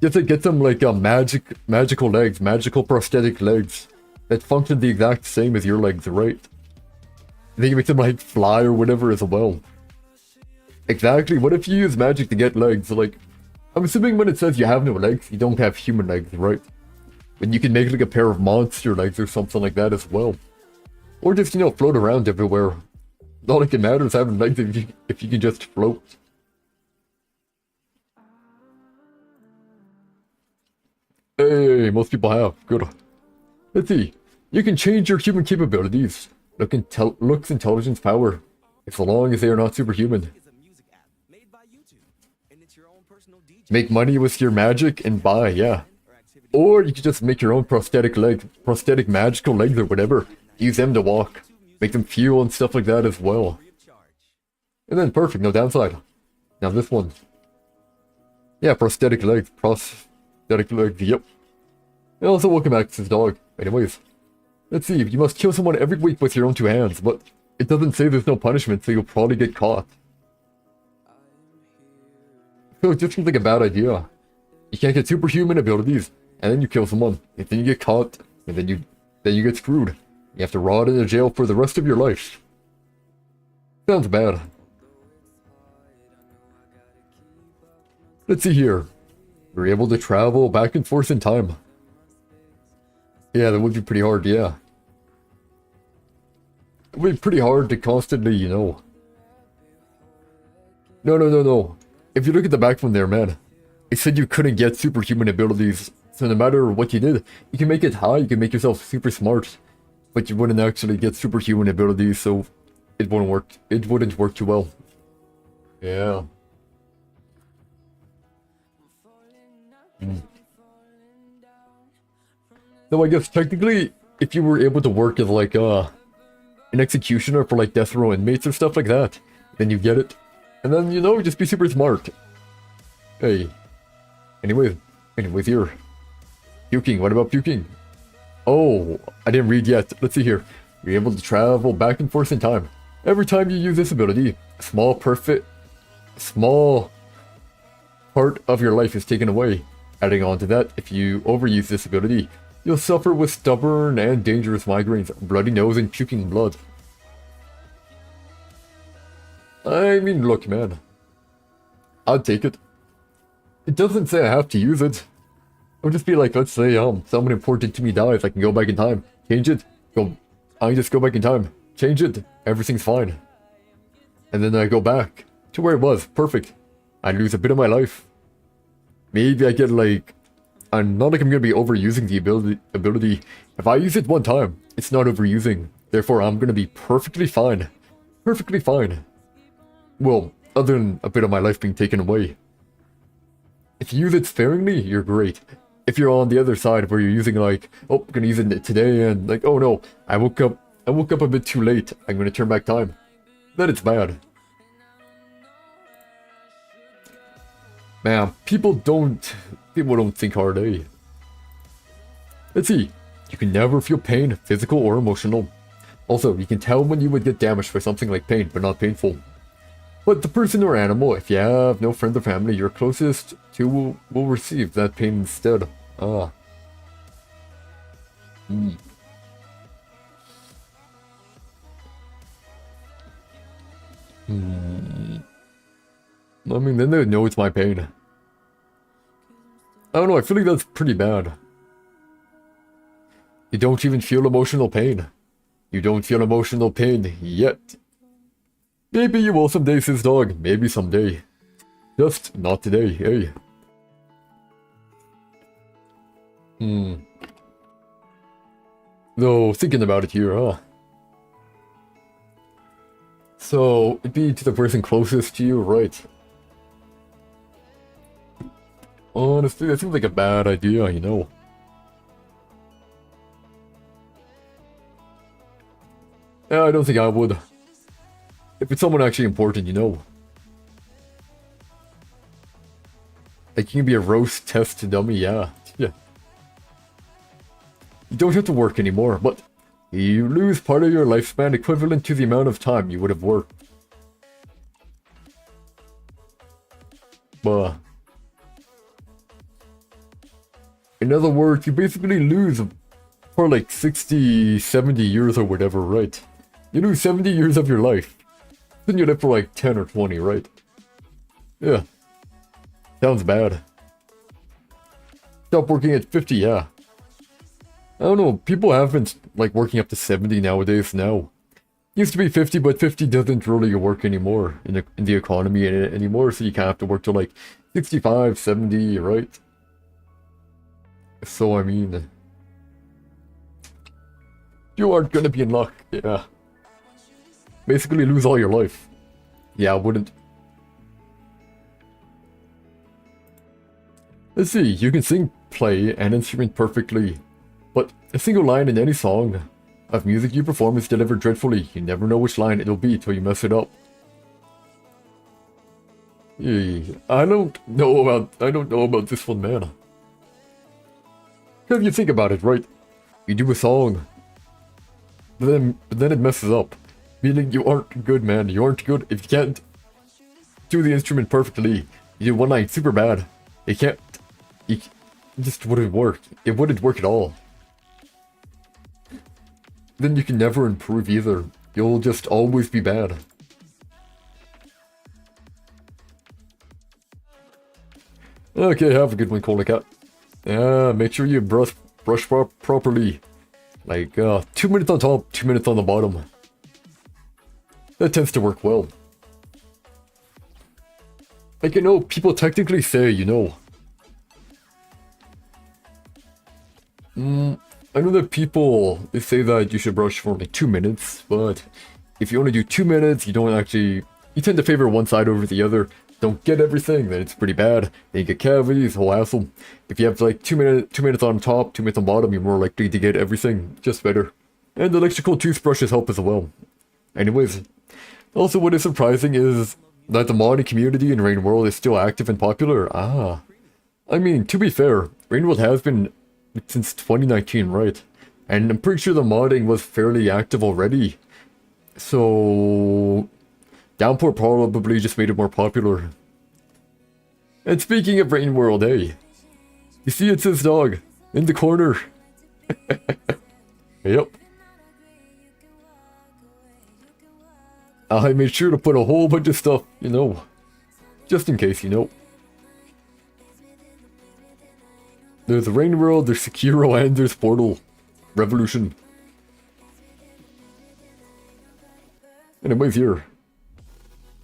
Just to get them like magical legs, magical prosthetic legs that function the exact same as your legs, right? And then you make them like fly or whatever as well. Exactly. What if you use magic to get legs? Like, I'm assuming when it says you have no legs, you don't have human legs, right? But you can make like a pair of monster legs or something like that as well. Or just, you know, float around everywhere. All it can matter is having legs if you can just float. Hey, most people have. Good. Let's see. You can change your human capabilities. Looks, intelligence, power. As long as they are not superhuman. Is a music app made by YouTube, and it's your own personal DJ. Make money with your magic and buy, yeah. or activity Or you could just make your own prosthetic magical legs or whatever. Use them to walk. Make them fuel and stuff like that as well. free of charge. And then perfect, no downside. Now this one. Yeah, prosthetic legs, yep. And also welcome back to this dog. Anyways. Let's see, you must kill someone every week with your own 2 hands, but it doesn't say there's no punishment, so you'll probably get caught. So it just seems like a bad idea. You can't get superhuman abilities, and then you kill someone, and then you get caught, and then you get screwed. You have to rot in a jail for the rest of your life. Sounds bad. Let's see here. We're able to travel back and forth in time. Yeah, that would be pretty hard, yeah. It would be pretty hard to constantly, you know. No. If you look at the back from there, man, it said you couldn't get superhuman abilities. So no matter what you did, you can make it high, you can make yourself super smart, but you wouldn't actually get superhuman abilities, so it wouldn't work. It wouldn't work too well. Yeah. So I guess technically, if you were able to work as like an executioner for like death row inmates or stuff like that, then you get it. And then, you know, just be super smart. Hey. Anyways here. Puking, what about puking? Oh, I didn't read yet. Let's see here. You're able to travel back and forth in time. Every time you use this ability, a small part of your life is taken away. Adding on to that, if you overuse this ability, you'll suffer with stubborn and dangerous migraines, bloody nose, and puking blood. I mean, look, man. I'd take it. It doesn't say I have to use it. I'll just be like, let's say, someone important to me dies, I can go back in time, change it, I just go back in time, change it, everything's fine. And then I go back to where it was, perfect. I lose a bit of my life. Maybe I get like, I'm not like I'm gonna be overusing the ability. If I use it one time, it's not overusing. Therefore, I'm gonna be perfectly fine. Perfectly fine. Well, other than a bit of my life being taken away. If you use it sparingly, you're great. If you're on the other side where you're using like, oh, I'm gonna use it today and like, oh no, I woke up a bit too late, I'm gonna turn back time. Then it's bad. Man, people don't think hard, eh? Let's see. You can never feel pain, physical or emotional. Also, you can tell when you would get damaged by something like pain, but not painful. But the person or animal, if you have no friends or family you're closest to, will receive that pain instead. Ah. I mean, then they would know it's my pain. I don't know, I feel like that's pretty bad. You don't even feel emotional pain. You don't feel emotional pain yet. Maybe you will someday, says dog. Maybe someday. Just not today, hey. No, thinking about it here, huh? So, it'd be to the person closest to you, right? Honestly, that seems like a bad idea, you know. I don't think I would. If it's someone actually important, you know. Like, you can be a roast test dummy, yeah. Yeah. You don't have to work anymore, but you lose part of your lifespan equivalent to the amount of time you would have worked. But in other words, you basically lose for like 60, 70 years or whatever, right? You lose 70 years of your life. Then you live for like 10 or 20, right? Yeah. Sounds bad. Stop working at 50, yeah. I don't know, people have been like working up to 70 nowadays now. Used to be 50, but 50 doesn't really work anymore in the economy anymore, so you kind of have to work to like 65, 70, right? So, I mean, you aren't gonna be in luck, yeah. Basically lose all your life. Yeah, I wouldn't. Let's see, you can sing, play, an instrument perfectly, but a single line in any song of music you perform is delivered dreadfully. You never know which line it'll be till you mess it up. I don't know about this one, man. Because you think about it, right? You do a song, but then it messes up. Meaning you aren't good, man. You aren't good if you can't do the instrument perfectly. You do one line super bad. It can't. It just wouldn't work. It wouldn't work at all. Then you can never improve either. You'll just always be bad. Okay, have a good one, Cola Cat. Make sure you brush properly. Like, 2 minutes on top, 2 minutes on the bottom. That tends to work well. Like, you know, people technically say, you know... I know that they say that you should brush for like 2 minutes, but if you only do 2 minutes, you tend to favor one side over the other. Don't get everything, then it's pretty bad. Then you get cavities, whole hassle. If you have like 2 minutes on top, 2 minutes on bottom, you're more likely to get everything, just better. And electrical toothbrushes help as well. Anyways, also what is surprising is that the modding community in Rain World is still active and popular. I mean, to be fair, Rain World has been since 2019, right? And I'm pretty sure the modding was fairly active already. So Downpour probably just made it more popular. And speaking of Rain World, hey, you see it says dog in the corner. Yep. I made sure to put a whole bunch of stuff, you know, just in case, you know. There's Rain World, there's Sekiro, and there's Portal Revolution. Anyways, here.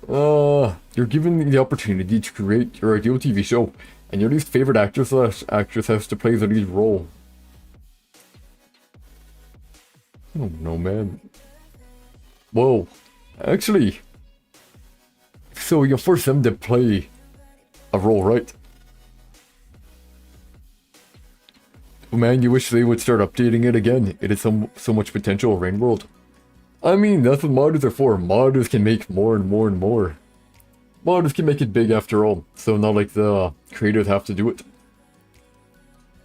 You're given the opportunity to create your ideal TV show, and your least favorite actor/actress has to play the lead role. Oh no, man. Whoa. Actually, so you force them to play a role, right? Oh man, you wish they would start updating it again. It is so much potential, Rain World. I mean, that's what modders are for. Modders can make more and more and more. Modders can make it big after all, so not like the creators have to do it.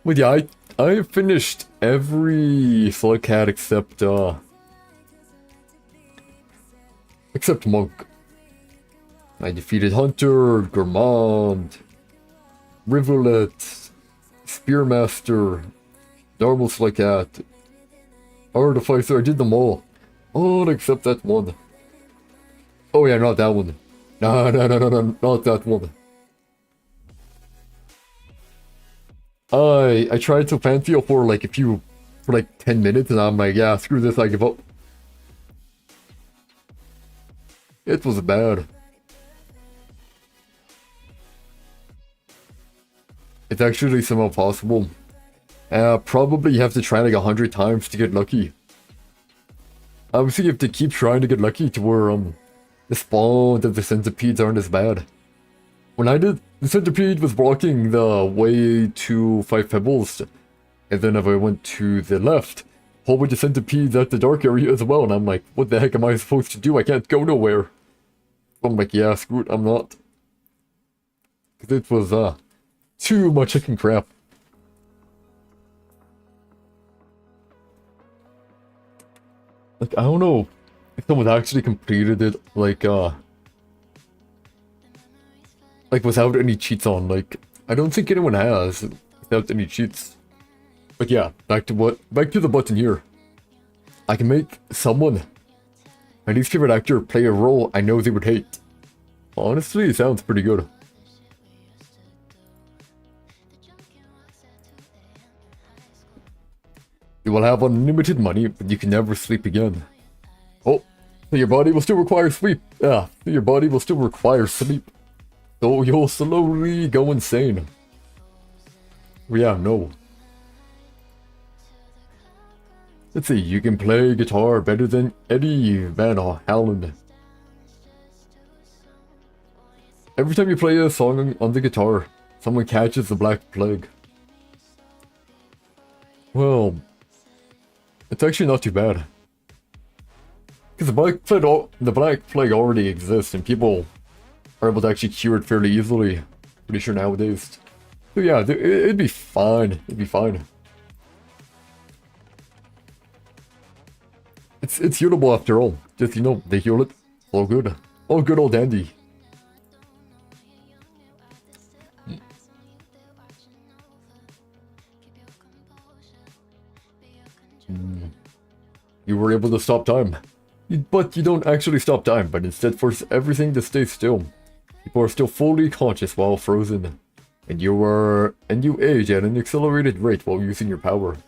But yeah, I finished every Slugcat except Monk. I defeated Hunter, Gourmand, Rivulet, Spearmaster, normal Slugcat, Artificer. I did them all. All except that one. Oh yeah, not that one. No, not that one. I tried to Pantheon for like 10 minutes, and I'm like, yeah, screw this, I give up. It was bad. It's actually somehow possible. Probably you have to try like 100 times to get lucky. Obviously you have to keep trying to get lucky to where the spawns of the centipedes aren't as bad. When I did, the centipede was blocking the way to 5 pebbles, and then if I went to the left, whole bunch of centipedes at the dark area as well, and I'm like, what the heck am I supposed to do? I can't go nowhere. I'm like, yeah, screw it, I'm not. Because it was, too much chicken crap. Like, I don't know if someone actually completed it, like without any cheats on. Like, I don't think anyone has without any cheats. But yeah, back to the button here. I can make someone, my least favorite actor, play a role I know they would hate. Honestly, it sounds pretty good. You will have unlimited money, but you can never sleep again. Oh, so your body will still require sleep. Yeah, so your body will still require sleep. So you'll slowly go insane. Yeah, no. Let's see, you can play guitar better than Eddie Van Halen. Every time you play a song on the guitar, someone catches the Black Plague. Well, it's actually not too bad. Because the Black Plague already exists, and people are able to actually cure it fairly easily. Pretty sure nowadays. So yeah, it'd be fine. It'd be fine. It's healable after all. Just, you know, they heal it. All good. All good old dandy. You were able to stop time. But you don't actually stop time, but instead force everything to stay still. People are still fully conscious while frozen. And you age at an accelerated rate while using your power.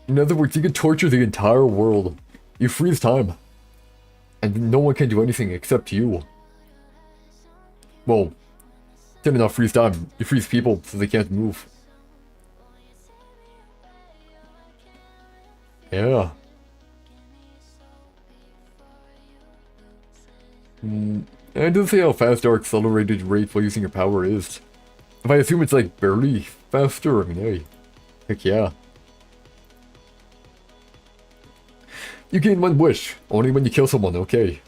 In other words, you can torture the entire world. You freeze time. And no one can do anything except you. Well, did not freeze time. You freeze people so they can't move. Yeah. I didn't say how fast our accelerated rate while using your power is. If I assume it's like barely faster, I mean, hey. Heck yeah. You gain one wish, only when you kill someone, okay.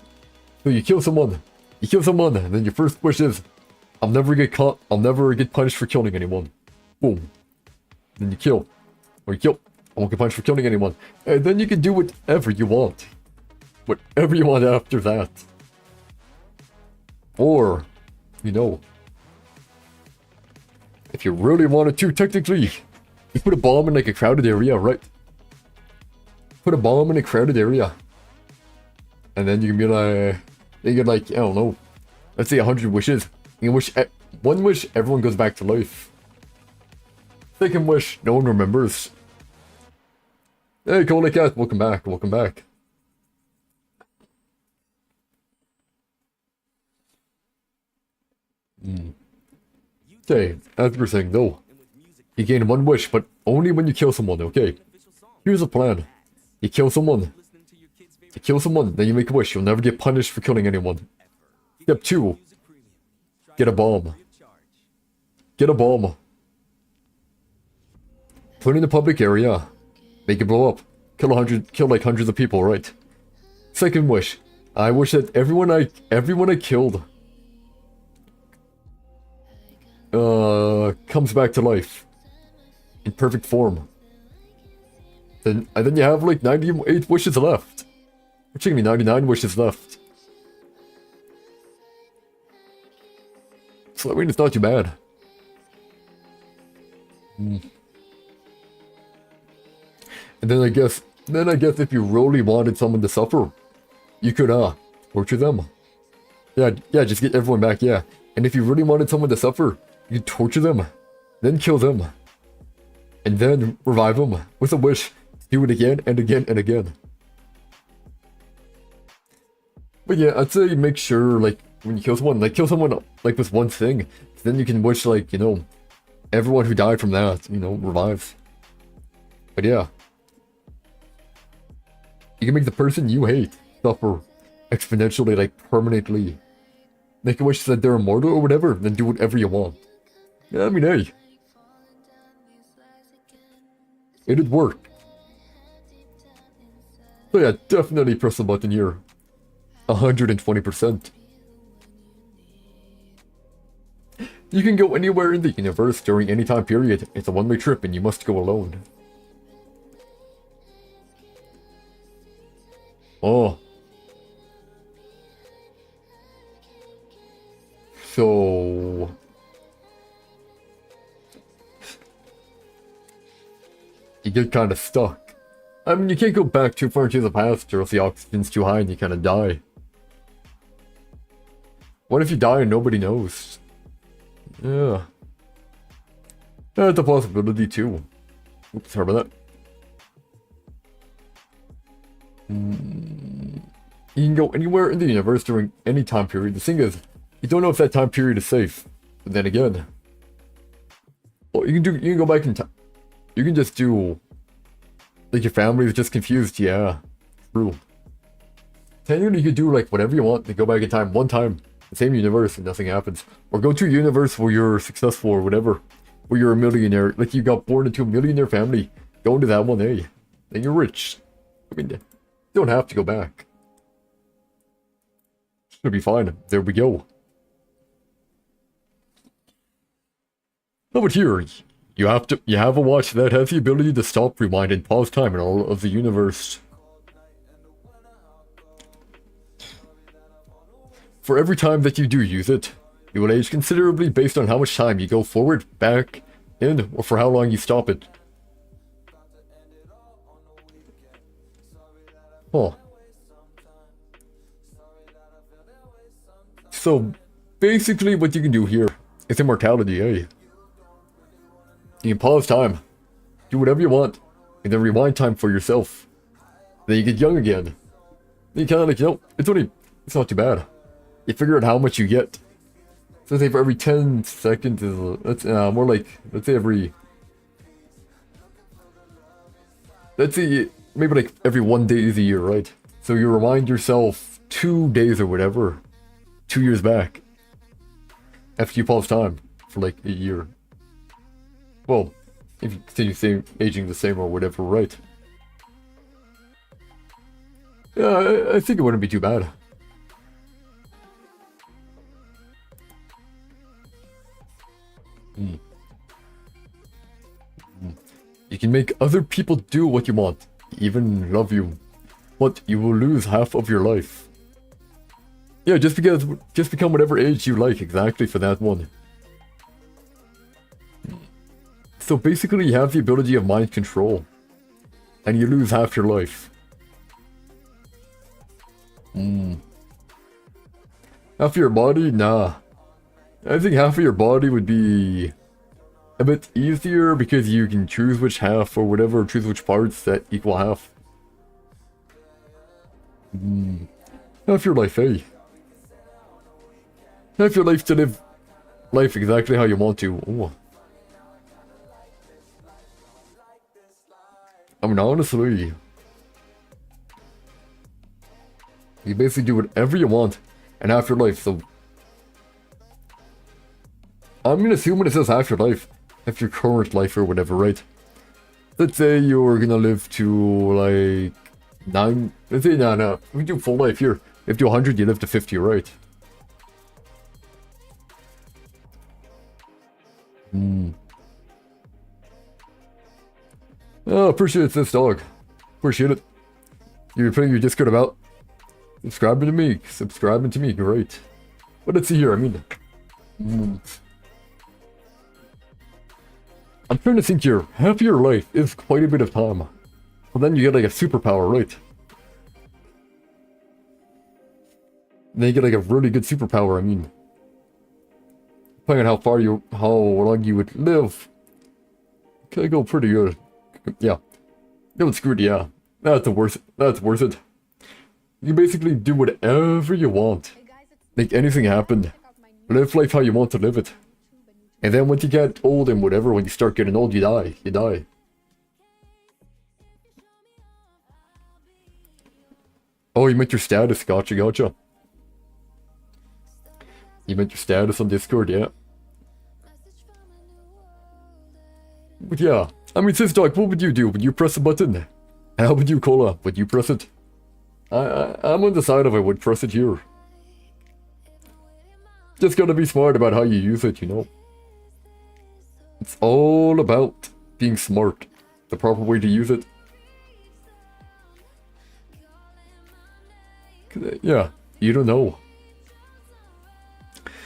So you kill someone, and then your first wish is, I'll never get caught, I'll never get punished for killing anyone. Boom. Then you kill. Or you kill. I won't get punished for killing anyone. And then you can do whatever you want. Whatever you want after that. Or, you know, if you really wanted to, technically, you put a bomb in like a crowded area, right? Put a bomb in a crowded area. And then you can be like, you get like, I don't know, let's say 100 wishes. You can wish, one wish, everyone goes back to life. Second wish, no one remembers. Hey, Coley Cat, welcome back, welcome back. Okay, as we were saying though, you gain one wish, but only when you kill someone, okay? Here's the plan. You kill someone, then you make a wish, you'll never get punished for killing anyone. Step 2, get a bomb. Get a bomb. Put it in a public area. Make it blow up. Kill like hundreds of people, right? Second wish. I wish that everyone I killed comes back to life. In perfect form. And then you have like 98 wishes left. Which gonna be 99 wishes left. So I mean, it's not too bad. And then I guess if you really wanted someone to suffer, you could torture them. Yeah, just get everyone back, yeah. And if you really wanted someone to suffer, you could torture them, then kill them, and then revive them with a wish. Do it again and again and again. But yeah, I'd say make sure, like, when you kill someone, like with one thing. Then you can wish, like, you know, everyone who died from that, you know, revives. But yeah. You can make the person you hate suffer exponentially, like, permanently. Make a wish that they're immortal or whatever, then do whatever you want. Yeah, I mean, hey. It'd work. So yeah, definitely press the button here. 120%. You can go anywhere in the universe during any time period. It's a one-way trip and you must go alone. Oh. So... you get kind of stuck. I mean, you can't go back too far into the past or else the oxygen's too high and you kind of die. What if you die and nobody knows? Yeah. That's a possibility too. Oops, sorry about that. You can go anywhere in the universe during any time period. The thing is, you don't know if that time period is safe. But then again, well, you can go back in time. You can just do, like, your family is just confused. Yeah, true. Technically, you could do like whatever you want and go back in time one time, the same universe, and nothing happens. Or go to a universe where you're successful or whatever, where you're a millionaire. Like you got born into a millionaire family. Go into that one, hey, then you're rich. I mean, you don't have to go back. Should be fine. There we go. How about here? You have a watch that has the ability to stop, rewind, and pause time in all of the universe. For every time that you do use it, you will age considerably based on how much time you go forward, back, in, or for how long you stop it. Oh. So, basically what you can do here is immortality, eh? You can pause time, do whatever you want, and then rewind time for yourself. Then you get young again. Then you kind of like, it's not too bad. You figure out how much you get. So say for every 10 seconds is, that's more like, let's say maybe like every 1 day is a year, right? So you remind yourself 2 days or whatever, 2 years back, after you pause time for like a year. Well, if you continue aging the same or whatever, right? Yeah, I think it wouldn't be too bad. You can make other people do what you want, even love you, but you will lose half of your life. Yeah, just become whatever age you like exactly for that one. So basically you have the ability of mind control, and you lose half your life. Half of your body? Nah. I think half of your body would be a bit easier because you can choose which half or whatever, choose which parts that equal half. Half your life, eh? Half your life to live life exactly how you want to. Ooh. I mean, honestly, you basically do whatever you want in half your life, so I'm gonna assume when it says half your life, half your current life or whatever, right? Let's say you're gonna live to like 9, let's say, no, we do full life here. If you do 100, you live to 50, right? Oh, appreciate this, dog. Appreciate it. You're putting your Discord about. Subscribing to me, great. But let's see here, I mean... I'm trying to think here, half of your life is quite a bit of time. Well, then you get like a superpower, right? Then you get like a really good superpower, I mean... depending on how long you would live. Could go pretty good. Yeah. No, it's good, yeah. That's worth it. You basically do whatever you want. Make anything happen. Live life how you want to live it. And then once you get old and whatever, when you start getting old, you die. You die. Oh, you meant your status. Gotcha. You meant your status on Discord, yeah. But yeah, I mean, Sis Dog, what would you do? Would you press a button? How would you, Cola? Would you press it? I'm undecided if I would press it here. Just gotta be smart about how you use it, you know? It's all about being smart. The proper way to use it. Yeah, you don't know.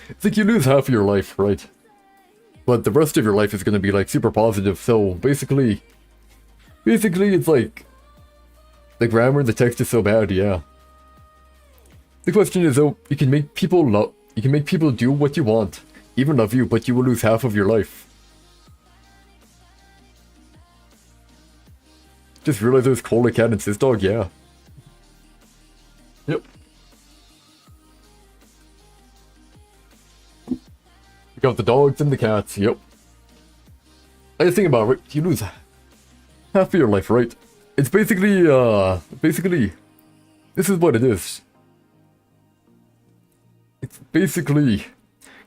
It's like you lose half of your life, right? But the rest of your life is gonna be like super positive, so basically it's like the grammar and the text is so bad, yeah. The question is though, you can make people do what you want, even love you, but you will lose half of your life. Just realized there's Cola Cat and Sis Dog, yeah. Yep. We got the dogs and the cats, yep. I just think about it, you lose half of your life, right? It's basically, this is what it is. It's basically,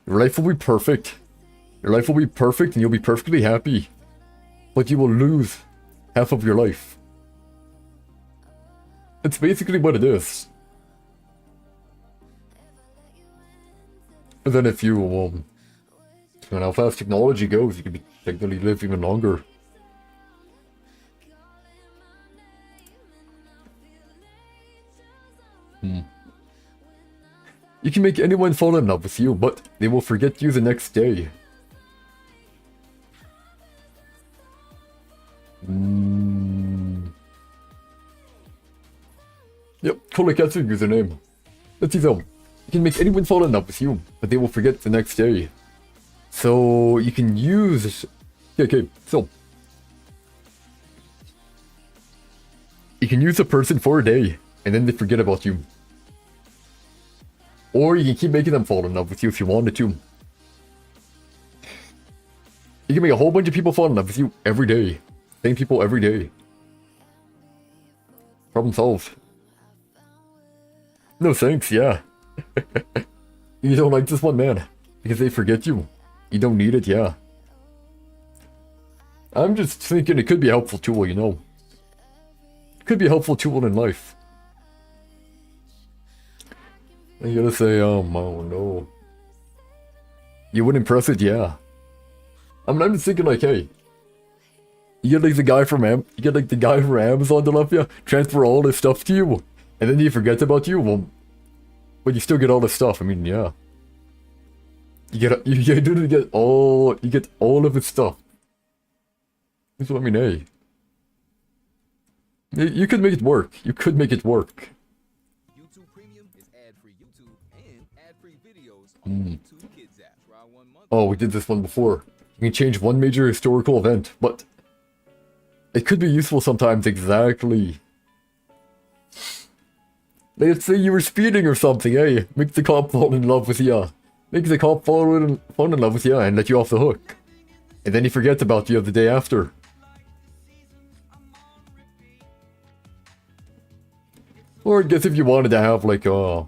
your life will be perfect. Your life will be perfect and you'll be perfectly happy. But you will lose half of your life. It's basically what it is. And then if you, and how fast technology goes, you can technically live even longer. You can make anyone fall in love with you, but they will forget you the next day. Yep, Kolekatsu username. Let's see though. You can make anyone fall in love with you, but they will forget the next day. So you can use... Okay, so... You can use a person for a day, and then they forget about you. Or you can keep making them fall in love with you if you wanted to. You can make a whole bunch of people fall in love with you every day. Same people every day. Problem solved. No thanks, yeah. You don't like this one, man. Because they forget you. You don't need it, yeah. I'm just thinking it could be a helpful tool, you know. It could be a helpful tool in life. I gotta say, oh no. You wouldn't press it, yeah. I mean, I'm just thinking like, hey. You get like the guy from Amazon to love you, transfer all this stuff to you, and then he forgets about you, well, but you still get all this stuff, I mean, yeah. You get all of his stuff. That's what I mean, hey. You could make it work. You could make it work. YouTube Premium is ad-free YouTube and ad-free videos on YouTube Kids app. Try 1 month. Oh, we did this one before. You can change one major historical event, but it could be useful sometimes, exactly. Let's say you were speeding or something, hey? Make the cop fall in love with you. Make the cop fall in love with you and let you off the hook. And then he forgets about you the day after. Or I guess if you wanted to have like a...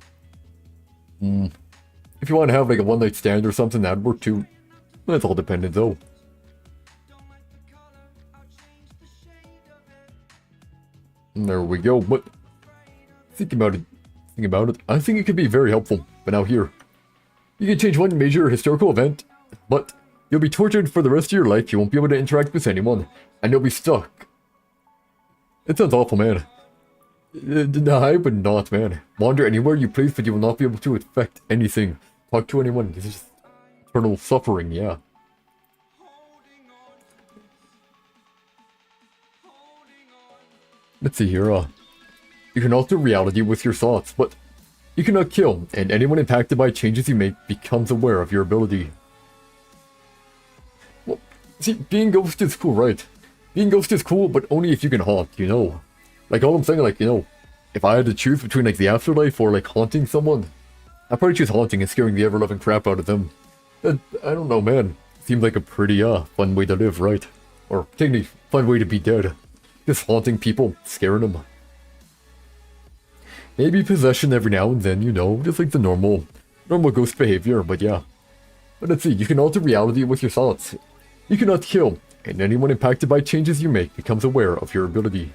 if you want to have like a one-night stand or something, that'd work too. That's all dependent though. And there we go, but... Think about it. I think it could be very helpful. But now here. You can change one major historical event, but you'll be tortured for the rest of your life. You won't be able to interact with anyone, and you'll be stuck. It sounds awful, man. I would not, man. Wander anywhere you please, but you will not be able to affect anything. Talk to anyone. This is just eternal suffering, yeah. Let's see here, you can alter reality with your thoughts, but you cannot kill, and anyone impacted by changes you make becomes aware of your ability. Well, see, being ghost is cool, right? Being ghost is cool, but only if you can haunt, you know? Like, all I'm saying, like, you know, if I had to choose between, like, the afterlife or, like, haunting someone, I'd probably choose haunting and scaring the ever-loving crap out of them. I don't know, man. Seems like a pretty, fun way to live, right? Or, technically, fun way to be dead. Just haunting people, scaring them. Maybe possession every now and then, you know, just like the normal ghost behavior, but yeah. But let's see, you can alter reality with your thoughts. You cannot kill, and anyone impacted by changes you make becomes aware of your ability.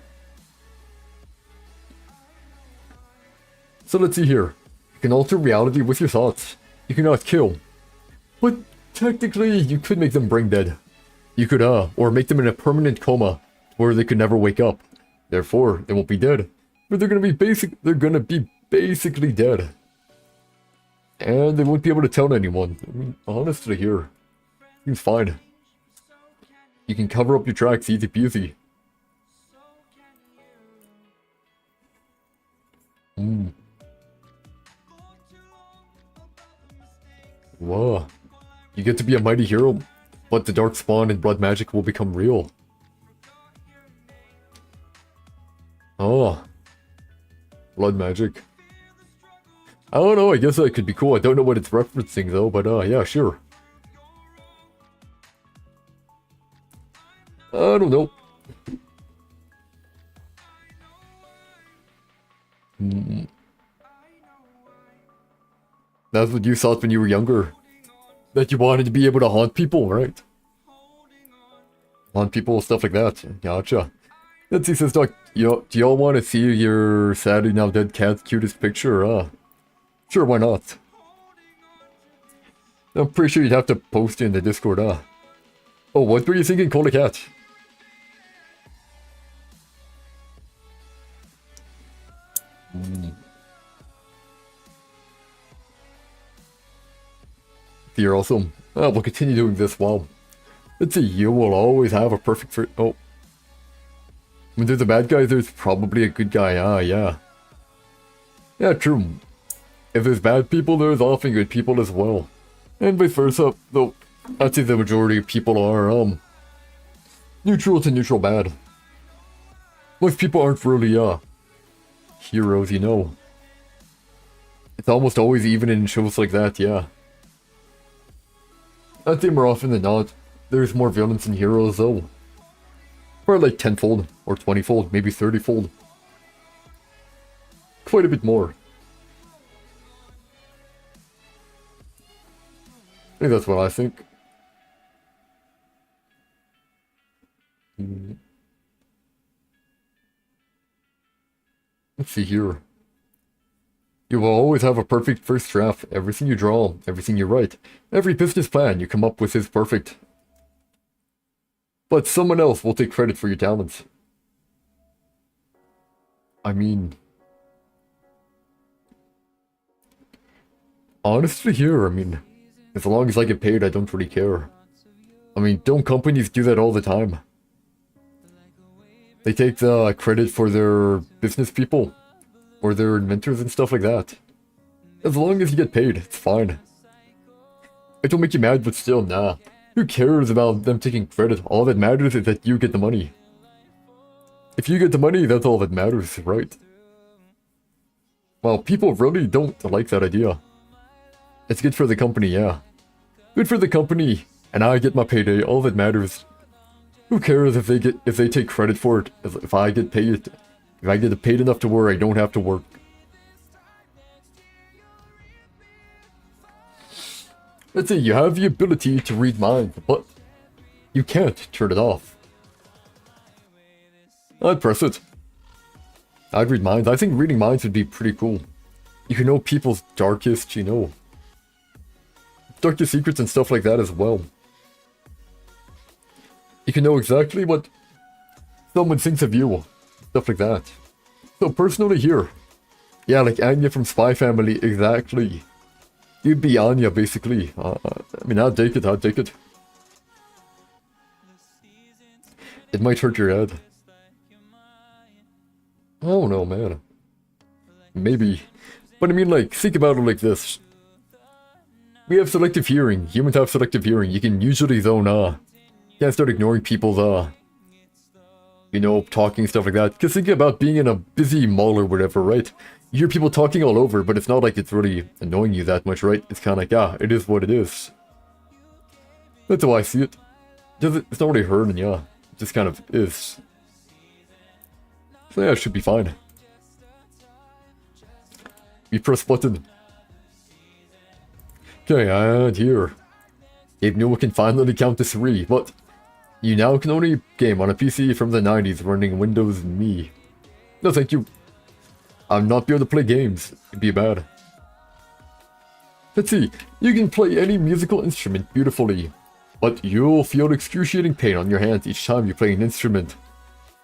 So let's see here. You can alter reality with your thoughts. You cannot kill. But technically, you could make them brain dead. You could, or make them in a permanent coma, where they could never wake up. Therefore, they won't be dead. But they're gonna be basically dead. And they won't be able to tell anyone. I mean, honestly here, seems fine. You can cover up your tracks easy peasy. Whoa. You get to be a mighty hero, but the dark spawn and blood magic will become real. Oh. Blood magic. I don't know, I guess that could be cool. I don't know what it's referencing though, but yeah, sure. I don't know. That's what you thought when you were younger. That you wanted to be able to haunt people, right? Haunt people, stuff like that. Gotcha. Let's see, says Doc, do y'all want to see your sadly now dead cat's cutest picture? Sure, why not? I'm pretty sure you'd have to post it in the Discord, Oh, what were you thinking, Call a Cat? You're awesome. We'll continue doing this. Wow. Let's see, you will always have a perfect oh. When there's a bad guy, there's probably a good guy. Yeah. Yeah, true. If there's bad people, there's often good people as well. And vice versa, though I'd say the majority of people are, neutral to neutral bad. Most people aren't really, heroes, you know. It's almost always even in shows like that, yeah. I'd say more often than not, there's more villains than heroes though. Probably like 10-fold, or 20-fold, maybe 30-fold. Quite a bit more. I think that's what I think. Let's see here. You will always have a perfect first draft. Everything you draw, everything you write, every business plan you come up with is perfect. But someone else will take credit for your talents. I mean... honestly here, I mean... as long as I get paid, I don't really care. I mean, don't companies do that all the time? They take the credit for their business people. Or their inventors and stuff like that. As long as you get paid, it's fine. It will make you mad, but still, nah. Who cares about them taking credit? All that matters is that you get the money. If you get the money, that's all that matters, right? Well, people really don't like that idea. It's good for the company, yeah. Good for the company, and I get my payday, all that matters. Who cares if they take credit for it, if I get paid? If I get paid enough to where I don't have to work. Let's say you have the ability to read minds, but you can't turn it off. I'd press it. I'd read minds. I think reading minds would be pretty cool. You can know people's darkest, darkest secrets and stuff like that as well. You can know exactly what someone thinks of you. Stuff like that. So personally here, yeah, like Anya from Spy Family, exactly. You'd be Anya, basically. I mean, I'd take it, It might hurt your head. I don't know, man. Maybe. But I mean, like, think about it like this. We have selective hearing. Humans have selective hearing. You can usually zone, can't start ignoring people's, talking, stuff like that. Because think about being in a busy mall or whatever, right? You hear people talking all over, but it's not like it's really annoying you that much, right? It's kind of like, yeah, it is what it is. That's how I see it. It's not really hurting, yeah. It just kind of is. So yeah, it should be fine. We press button. Okay, and here. If Noah can finally count to 3, but You now can only game on a PC from the 90s running Windows Me. No thank you. I'm not be able to play games. It'd be bad. Let's see. You can play any musical instrument beautifully, but you'll feel excruciating pain on your hands each time you play an instrument.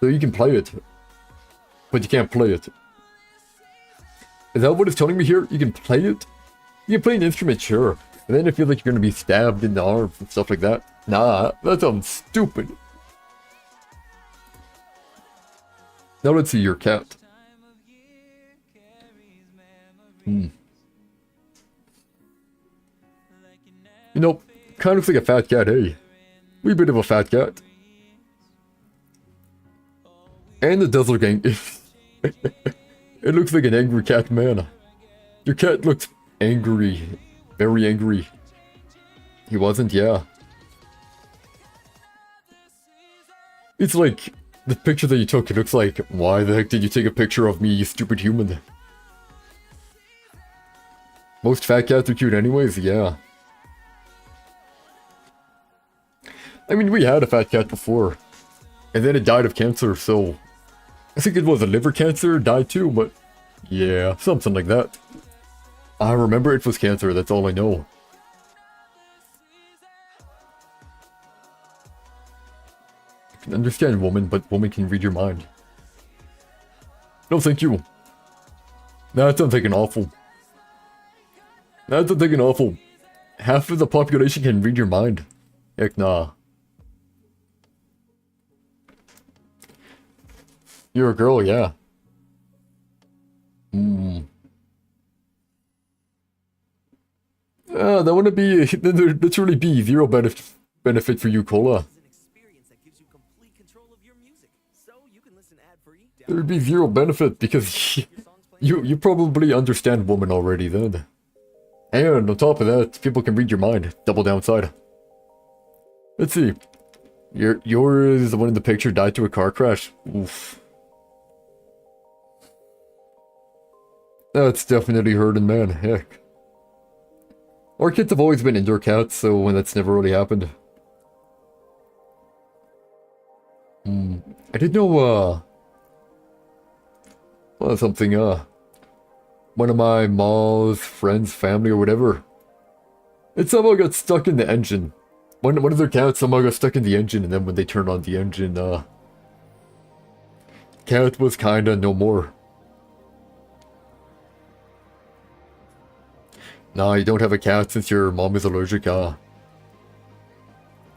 So you can play it, but you can't play it. Is that what it's telling me here? You can play it? You can play an instrument, sure. And then it feels like you're gonna be stabbed in the arms and stuff like that. Nah, that sounds stupid. Now let's see your cat. You know, kind of looks like a fat cat, hey? Wee bit of a fat cat. And the Dazzler Gang. It looks like an angry cat, man. Your cat looks angry. Very angry. He wasn't, yeah. It's like, the picture that you took, it looks like, why the heck did you take a picture of me, you stupid human? Most fat cats are cute anyways, yeah. I mean, we had a fat cat before. And then it died of cancer, so... I think it was a liver cancer, died too, but... Yeah, something like that. I remember it was cancer, that's all I know. I can understand woman, but woman can read your mind. No thank you. That sounds like an awful. That sounds like an awful. Half of the population can read your mind. Heck nah. You're a girl, yeah. That wouldn't be. There'd literally be zero benefit for you, Cola. There'd be zero benefit because you probably understand woman already then. And on top of that, people can read your mind. Double downside. Let's see. Yours, the one in the picture, died to a car crash. Oof. That's definitely hurting, man. Heck. Our kids have always been indoor cats, so that's never really happened. I did know, well, something, one of my mom's friends, family, or whatever, it somehow got stuck in the engine. One of their cats somehow got stuck in the engine, and then when they turned on the engine, cat was kinda no more. Nah, you don't have a cat since your mom is allergic, Yeah.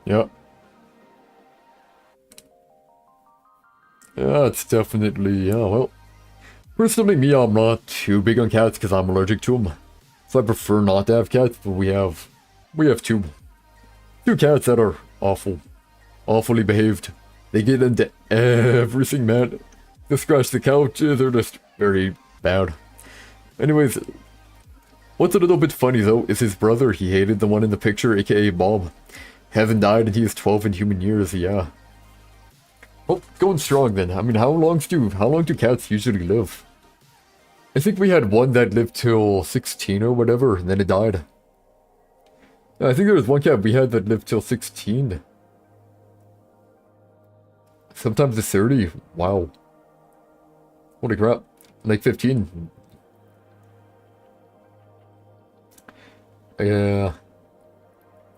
Yeah, it's definitely, yeah, well. Personally, me, I'm not too big on cats because I'm allergic to them. So I prefer not to have cats, but we have two cats that are awfully behaved. They get into everything, man. They scratch the couches, they're just very bad. Anyways, what's a little bit funny though is his brother. He hated the one in the picture, aka Bob. Hasn't died and he is 12 in human years, yeah. Well, going strong then. I mean, how long do cats usually live? I think we had one that lived till 16 or whatever, and then it died. I think there was one cat we had that lived till 16. Sometimes it's 30. Wow. Holy crap. Like 15. Yeah.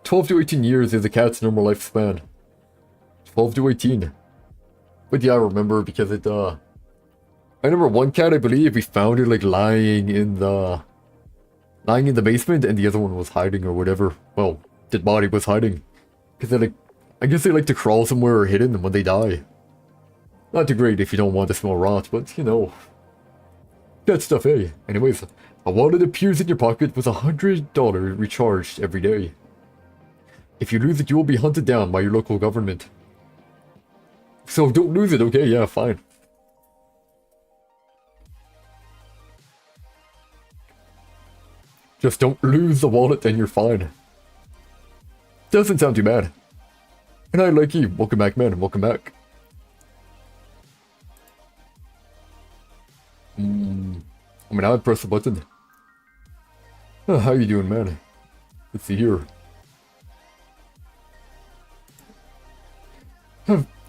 12 to 18 years is a cat's normal lifespan. 12 to 18. But yeah, I remember because it, I remember one cat, I believe, we found it like lying in the basement, and the other one was hiding or whatever. Well, dead body was hiding. Because they like, I guess they like to crawl somewhere hidden when they die. Not too great if you don't want to smell rot, but you know. That stuff, eh? Anyways, a wallet appears in your pocket with $100 recharged every day. If you lose it, you will be hunted down by your local government. So don't lose it, okay? Yeah, fine. Just don't lose the wallet and you're fine. Doesn't sound too bad. And I like you. Welcome back, man. Welcome back. I mean, I'd press the button. How you doing, man? Let's see here.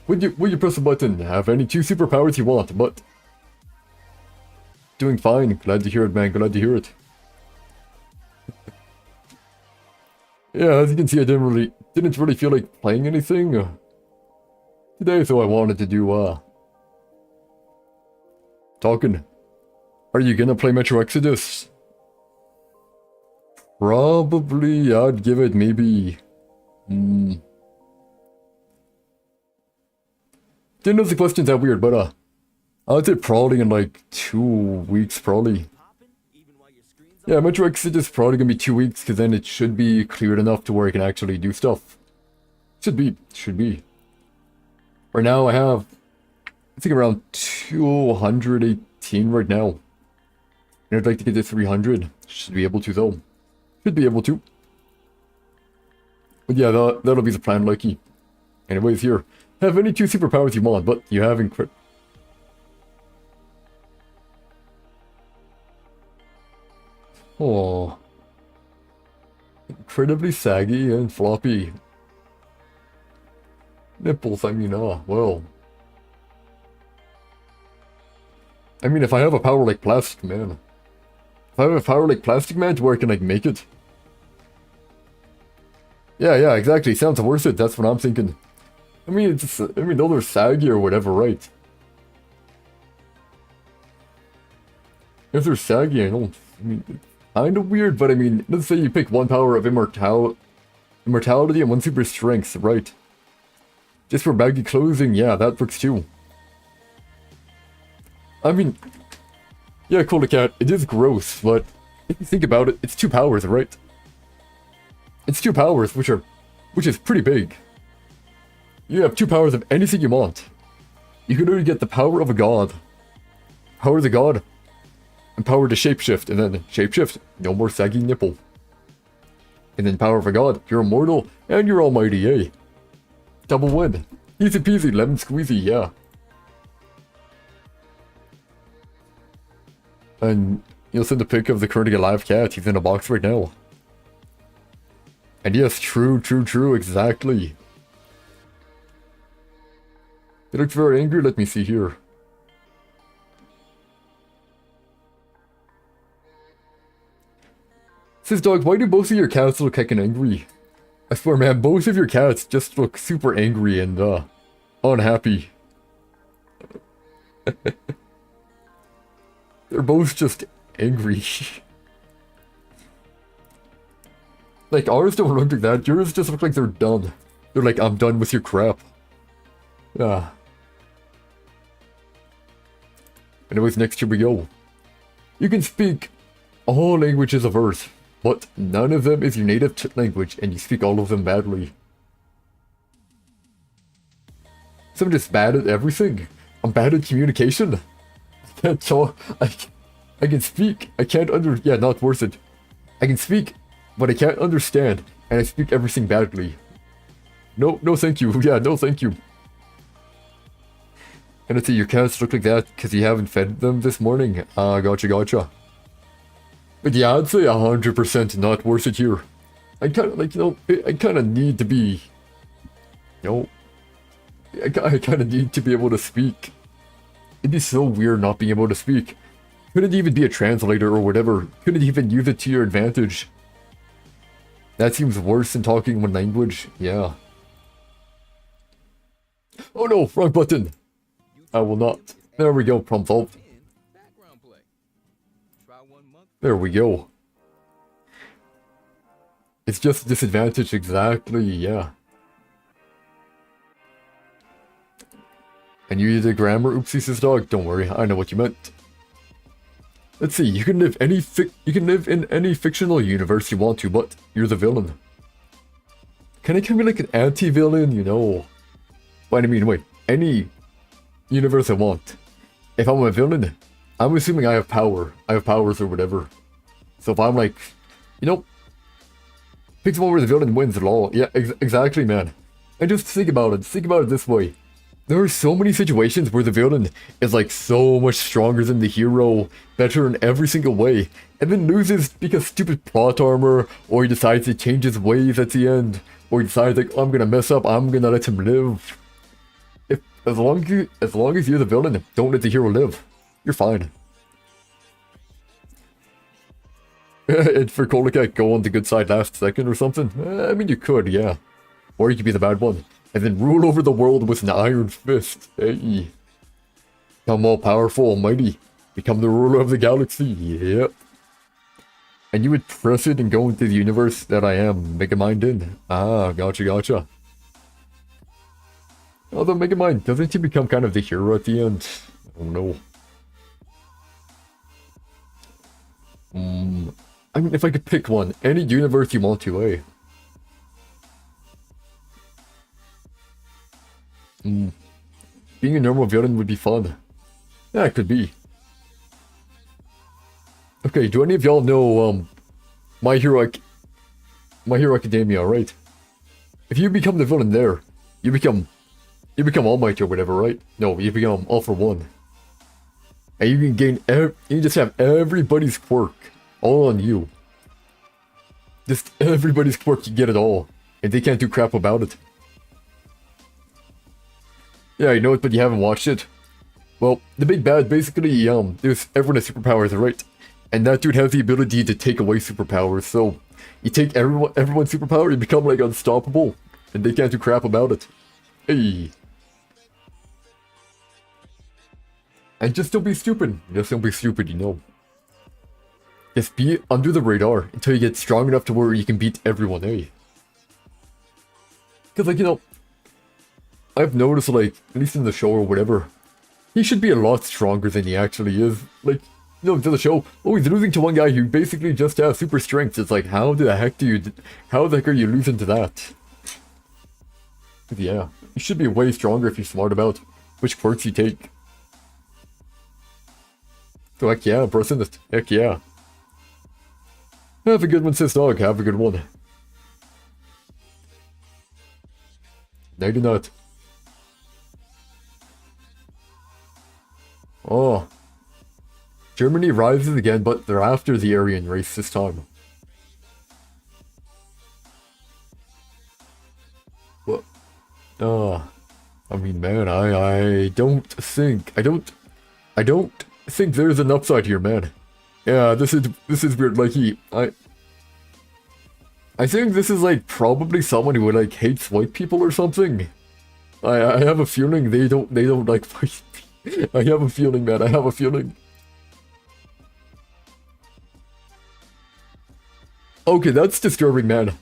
When you press a button, have any 2 superpowers you want, but... Doing fine. Glad to hear it, man. Glad to hear it. Yeah, as you can see, I didn't really feel like playing anything today, so I wanted to do, talking. Are you gonna play Metro Exodus? Probably, I'd give it maybe... Didn't know the question's that weird, but, I'd say probably in like 2 weeks, probably. Yeah, Metro Exodus is probably gonna be 2 weeks, because then it should be cleared enough to where I can actually do stuff. Should be. Right now I have, I think around 218 right now. And I'd like to get to 300. Should be able to though. Should be able to. But yeah, that'll be the plan, Lucky. Anyways, here. Have any 2 superpowers you want, but you have Oh. Incredibly saggy and floppy. Nipples, I mean, well. I mean, if I have a power like Plastic Man. If I have a power like Plastic Man to where I can, like, make it. Yeah, exactly. Sounds worth it. That's what I'm thinking. I mean, those are saggy or whatever, right? If they're saggy, I don't... I mean, it's kind of weird, but I mean, let's say you pick 1 power of immortality and 1 super strength, right? Just for baggy clothing, yeah, that works too. I mean, yeah, Cola Cat, it is gross, but if you think about it, it's 2 powers, right? It's 2 powers, which is pretty big. You have 2 powers of anything you want. You can literally get the power of a god. Power of the god. And power to shapeshift, and then shapeshift, no more saggy nipple. And then power of a god, you're immortal, and you're almighty, eh? Double win. Easy peasy, lemon squeezy, yeah. And you'll send a pic of the currently alive cat, he's in a box right now. And yes, true, exactly. He looks very angry, let me see here. Says Dog, why do both of your cats look heckin' angry? I swear, man, both of your cats just look super angry and, unhappy. They're both just angry. Like, ours don't look like that. Yours just look like they're done. They're like, I'm done with your crap. Yeah. Anyways, next here we go. You can speak all languages of Earth, but none of them is your native language, and you speak all of them badly. So I'm just bad at everything. I'm bad at communication. I can't talk. I can speak. I can't yeah, not worth it. I can speak, but I can't understand, and I speak everything badly. No thank you. Yeah, no thank you. And let's see, your cats look like that because you haven't fed them this morning. Gotcha. But yeah, I'd say 100% not worth it here. I kind of, like, I kind of need to be, I kind of need to be able to speak. It'd be so weird not being able to speak. Couldn't even be a translator or whatever. Couldn't even use it to your advantage. That seems worse than talking one language. Yeah. Oh no, wrong button. I will not. There we go, problem solved. There we go. It's just a disadvantage, exactly, yeah. And you use the grammar, oopsie says Dog. Don't worry, I know what you meant. Let's see, you can live in any fictional universe you want to, but you're the villain. Can I be like an anti-villain, you know? But I mean, wait, any universe I want. If I'm a villain, I'm assuming I have power. I have powers or whatever. So if I'm like, pick someone where the villain wins at all. Yeah, exactly, man. And just think about it. Think about it this way. There are so many situations where the villain is like so much stronger than the hero, better in every single way, and then loses because stupid plot armor, or he decides to change his ways at the end, or he decides like, I'm gonna mess up, I'm gonna let him live. as long as you're the villain, don't let the hero live. You're fine. And for Kolakak, go on the good side last second or something? I mean, you could, yeah. Or you could be the bad one. And then rule over the world with an iron fist. Hey. Become all powerful, almighty. Become the ruler of the galaxy. Yep. And you would press it and go into the universe that I am. Megamind in. Ah, gotcha, gotcha. Although Megamind, doesn't he become kind of the hero at the end? Oh no. I mean, if I could pick one, any universe you want to, eh? Being a normal villain would be fun. Yeah, it could be. Okay, do any of y'all know, My Hero Academia, right? If you become the villain there, you become All Might or whatever, right? No, you become All for One. And you can gain, you just have everybody's quirk all on you. Just everybody's quirk, you get it all. And they can't do crap about it. Yeah, you know it, but you haven't watched it. Well, the big bad basically, there's everyone has superpowers, right? And that dude has the ability to take away superpowers, so you take everyone's superpower, you become like unstoppable, and they can't do crap about it. Hey. And just don't be stupid. Just don't be stupid, you know. Just be under the radar until you get strong enough to where you can beat everyone, eh? Because, like, you know, I've noticed, like, at least in the show or whatever, he should be a lot stronger than he actually is. Like, you know, to the show, oh, he's losing to one guy who basically just has super strength. It's like, how the heck are you losing to that? Yeah, you should be way stronger if you're smart about which quirks you take. So heck yeah, pressing it. Heck yeah. Have a good one, sis dog. Have a good one. Nighty night. Oh. Germany rises again, but they're after the Aryan race this time. What? I mean, man, I don't think there's an upside here, man. Yeah, this is weird. Like I think this is like probably someone who like hates white people or something. I have a feeling they don't like white people. I have a feeling, man. I have a feeling. Okay, that's disturbing, man.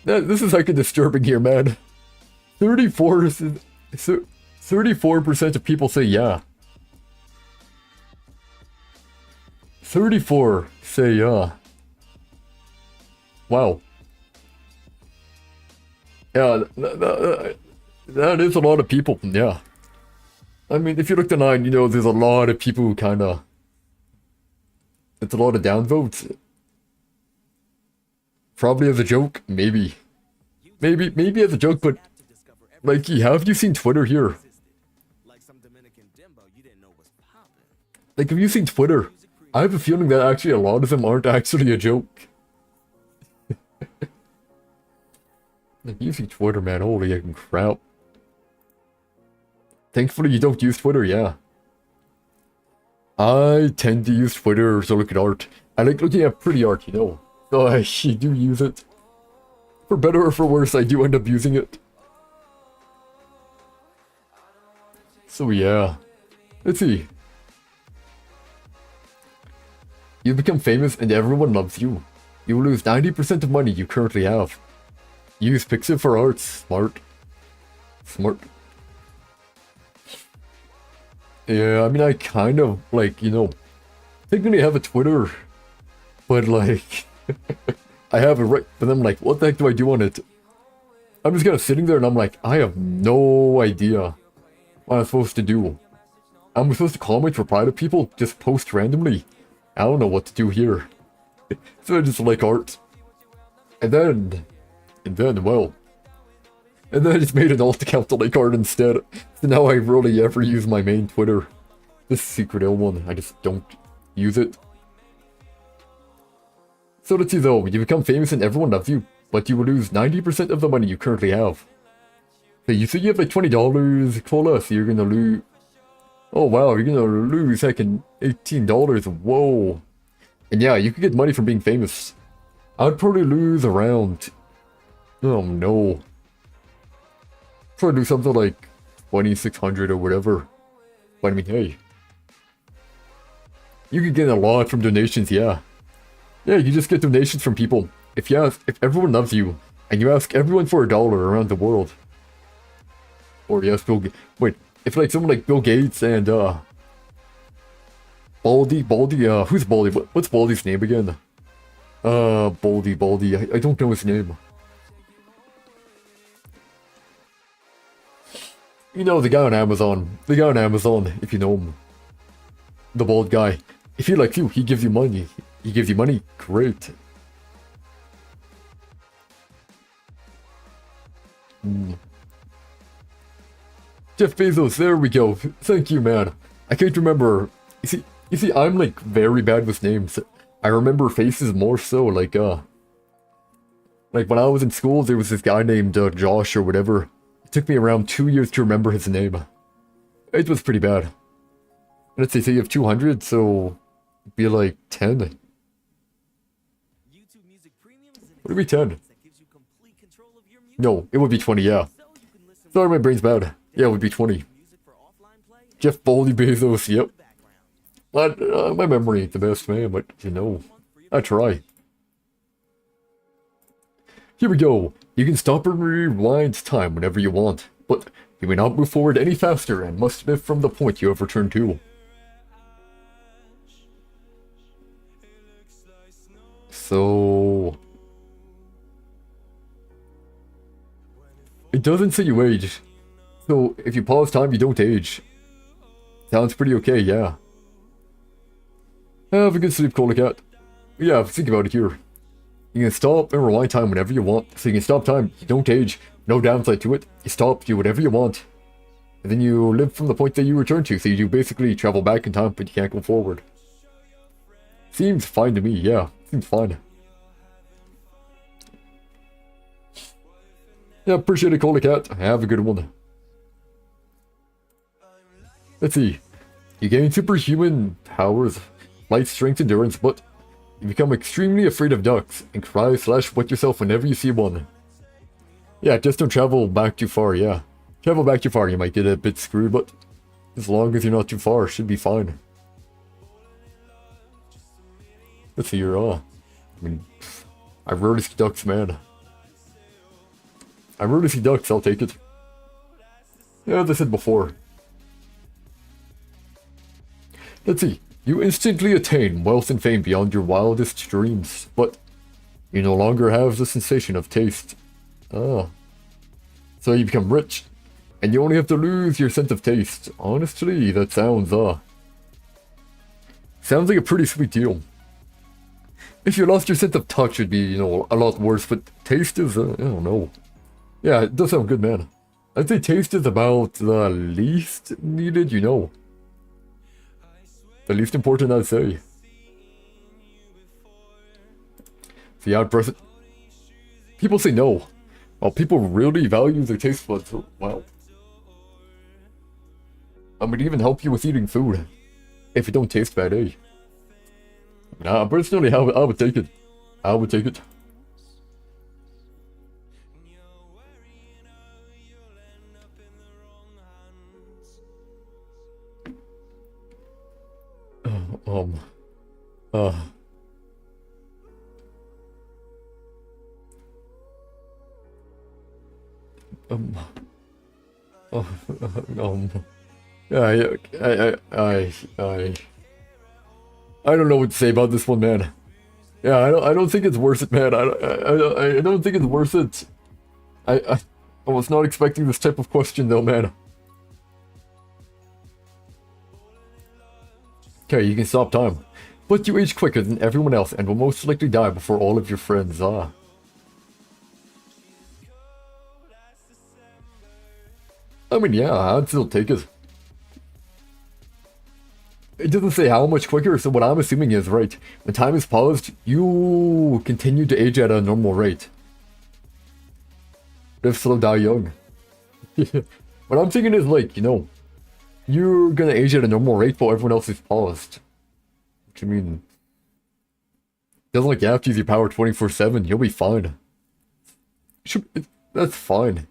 This is like a disturbing here, man. 34% of people say yeah. 34 say yeah. Wow. Yeah, that is a lot of people, yeah. I mean, if you look online, you know, there's a lot of people who kinda... It's a lot of downvotes. Probably as a joke, maybe. Maybe as a joke, but... Like, have you seen Twitter here? Like, have you seen Twitter? I have a feeling that actually a lot of them aren't actually a joke. Like, using Twitter, man, holy crap. Thankfully, you don't use Twitter, yeah. I tend to use Twitter to look at art. I like looking at pretty art, you know. So I do use it. For better or for worse, I do end up using it. So yeah. Let's see. You become famous and everyone loves you. You will lose 90% of money you currently have. Use Pixel for art. Smart. Smart. Yeah, I mean, I kind of, like, you know, technically have a Twitter, but, like, I have it right, but I'm like, what the heck do I do on it? I'm just kind of sitting there and I'm like, I have no idea what I'm supposed to do. I'm supposed to comment, reply to people, just post randomly. I don't know what to do here. So I just like art. And then, well, and then I just made an alt account to like art instead. So now I rarely ever use my main Twitter. This secret L one, I just don't use it. So let's see though, you become famous and everyone loves you, but you will lose 90% of the money you currently have. So you said you have like $20, Cola, so you're gonna lose. Oh wow, you're gonna lose heckin' $18. Whoa. And yeah, you could get money from being famous. I'd probably lose around. Oh no. Probably do something like 2,600 or whatever. But I mean, hey. You could get a lot from donations, yeah. Yeah, you just get donations from people. If everyone loves you, and you ask everyone for $1 around the world. Or yes, wait, if like someone like Bill Gates and Baldy, who's Baldy? What's Baldy's name again? Baldy, I don't know his name. You know, the guy on Amazon, if you know him. The bald guy. If he likes you, he gives you money. Great. Jeff Bezos, there we go. Thank you, man. I can't remember. You see, I'm like very bad with names. I remember faces more so, like when I was in school, there was this guy named Josh or whatever. It took me around 2 years to remember his name. It was pretty bad. Let's say you have 200, so it'd be like 10. Would it be 10? No, it would be 20, yeah. Sorry, my brain's bad. Yeah, it would be 20. Jeff Baldy Bezos, yep. My memory ain't the best, man, but you know, I try. Here we go. You can stop and rewind time whenever you want, but you may not move forward any faster and must live from the point you have returned to. So... it doesn't say you age. So, if you pause time, you don't age. Sounds pretty okay, yeah. Have a good sleep, Cola Cat. Yeah, think about it here. You can stop and rewind time whenever you want. So you can stop time, you don't age. No downside to it. You stop, do whatever you want. And then you live from the point that you return to. So you basically travel back in time, but you can't go forward. Seems fine to me, yeah. Seems fine. Yeah, appreciate it, Cola Cat. Have a good one. Let's see. You gain superhuman powers, light strength, endurance, but you become extremely afraid of ducks and cry/wet yourself whenever you see one. Yeah, just don't travel back too far, yeah. Travel back too far, you might get a bit screwed, but as long as you're not too far, should be fine. Let's see, I mean, I rarely see ducks, man. I rarely see ducks, I'll take it. Yeah, as I said before. Let's see. You instantly attain wealth and fame beyond your wildest dreams, but you no longer have the sensation of taste. Ah. So you become rich, and you only have to lose your sense of taste. Honestly, that sounds like a pretty sweet deal. If you lost your sense of touch, it'd be, you know, a lot worse, but taste is, I don't know. Yeah, it does sound good, man. I'd say taste is about the least needed, you know. The least important, I'd say. So yeah, present. People say no. Well, people really value their taste buds. Wow. I would even help you with eating food. If it don't taste bad, eh? Nah, personally, I would take it. I would take it. Yeah, I don't know what to say about this one, man. Yeah, I don't think it's worth it, man. I don't think it's worth it. I was not expecting this type of question, though, man. Okay, you can stop time. But you age quicker than everyone else and will most likely die before all of your friends. I mean, yeah, I'd still take it. It doesn't say how much quicker, so what I'm assuming is, right, when time is paused, you continue to age at a normal rate. Live slow, die young. What I'm thinking is like, you know, you're gonna age at a normal rate while everyone else is paused. Which I mean, doesn't like you have to use your power 24/7. You'll be fine. That's fine.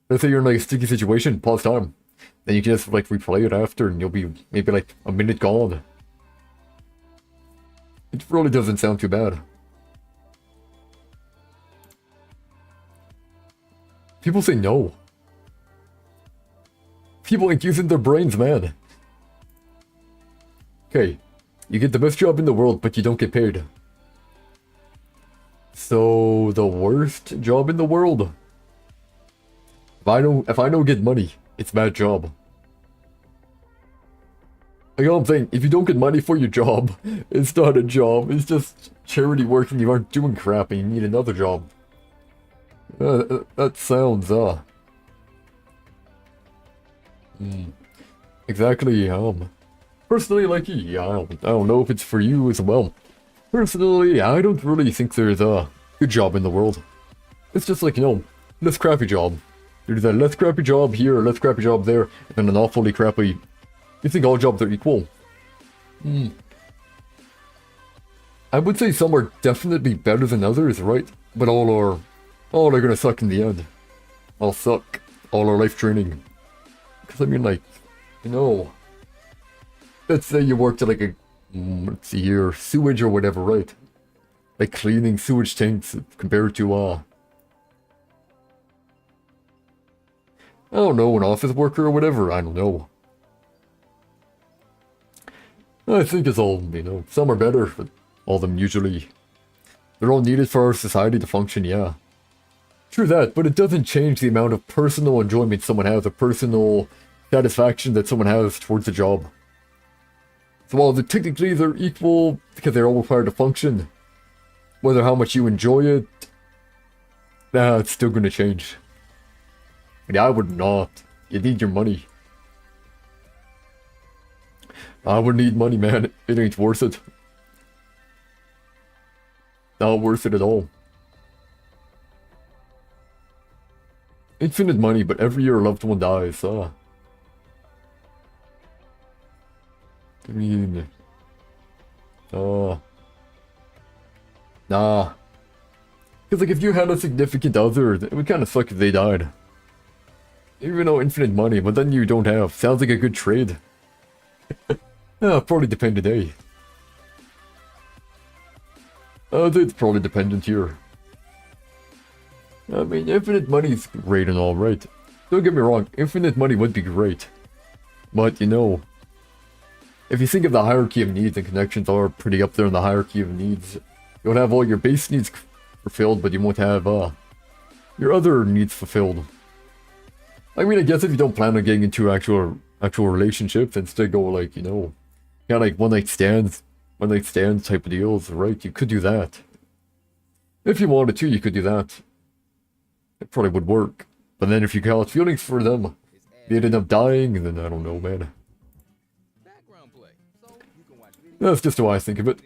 Let's say you're in like a sticky situation, pause time. Then you can just like replay it after and you'll be maybe like a minute gone. It really doesn't sound too bad. People say no. People ain't using their brains, man. Okay, you get the best job in the world, but you don't get paid. So, the worst job in the world? If I don't get money, it's a bad job. Like all I'm saying, if you don't get money for your job, it's not a job. It's just charity work and you aren't doing crap and you need another job. That sounds, exactly, personally, like, yeah, I don't know if it's for you as well. Personally, I don't really think there's a good job in the world. It's just like, you know, less crappy job. There's a less crappy job here, a less crappy job there, and then an awfully crappy... You think all jobs are equal? I would say some are definitely better than others, right? But all are gonna suck in the end. All suck. All are life draining. Because I mean, like, you know, let's say you worked at like a, let's see here, sewage or whatever, right? Like cleaning sewage tanks compared to, I don't know, an office worker or whatever, I don't know. I think it's all, you know, some are better, but all of them usually, they're all needed for our society to function, yeah. True that, but it doesn't change the amount of personal enjoyment someone has, or personal satisfaction that someone has towards the job. So while technically they're equal, because they're all required to function, whether how much you enjoy it, it's still gonna change. Yeah, I would not. You need your money. I would need money, man. It ain't worth it. Not worth it at all. Infinite money, but every year a loved one dies, I mean... nah. Because, like, if you had a significant other, it would kind of suck if they died. Even though infinite money, but then you don't have. Sounds like a good trade. Probably dependent, eh? It's probably dependent here. I mean, infinite money is great and all, right? Don't get me wrong, infinite money would be great. But, you know, if you think of the hierarchy of needs, and connections are pretty up there in the hierarchy of needs, you'll have all your base needs fulfilled, but you won't have, your other needs fulfilled. I mean, I guess if you don't plan on getting into actual relationships, instead go, like, you know, kind of like one night stands type of deals, right? You could do that. If you wanted to, you could do that. It probably would work. But then if you call it feelings for them, they end up dying, then I don't know, man. That's just how I think of it.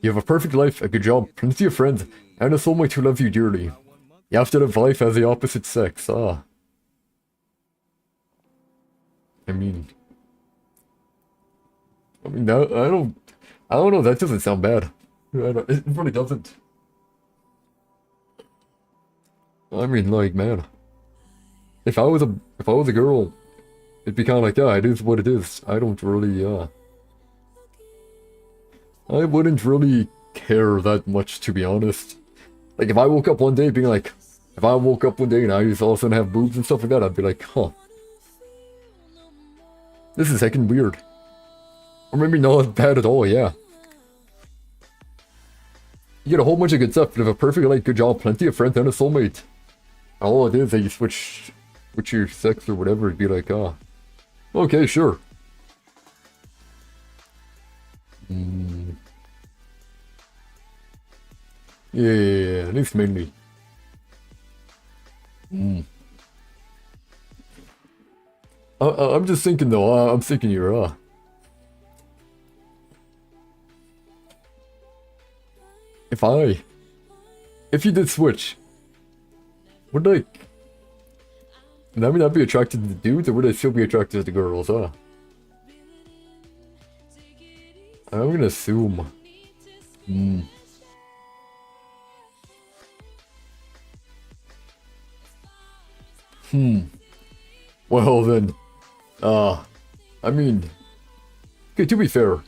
You have a perfect life, a good job, plenty of friends, and a soulmate who loves you dearly. You have to live life as the opposite sex, I mean, no, I don't know, that doesn't sound bad. It really doesn't. I mean, like, man, if I was a girl, it'd be kind of like, yeah, it is what it is. I don't really, I wouldn't really care that much, to be honest. Like, if I woke up one day being like, if I woke up one day and I just all of a sudden have boobs and stuff like that, I'd be like, huh. This is heckin' weird. Or maybe not bad at all, yeah. You get a whole bunch of good stuff. You have a perfect life, good job, plenty of friends, and a soulmate. All it is that you switch your sex or whatever, it'd be like, okay, sure. Yeah, at least mainly. I'm just thinking though, I'm thinking you're, if you did switch, Would I not be attracted to the dudes, or would I still be attracted to the girls, huh? I'm gonna assume. Well then, I mean, okay, to be fair,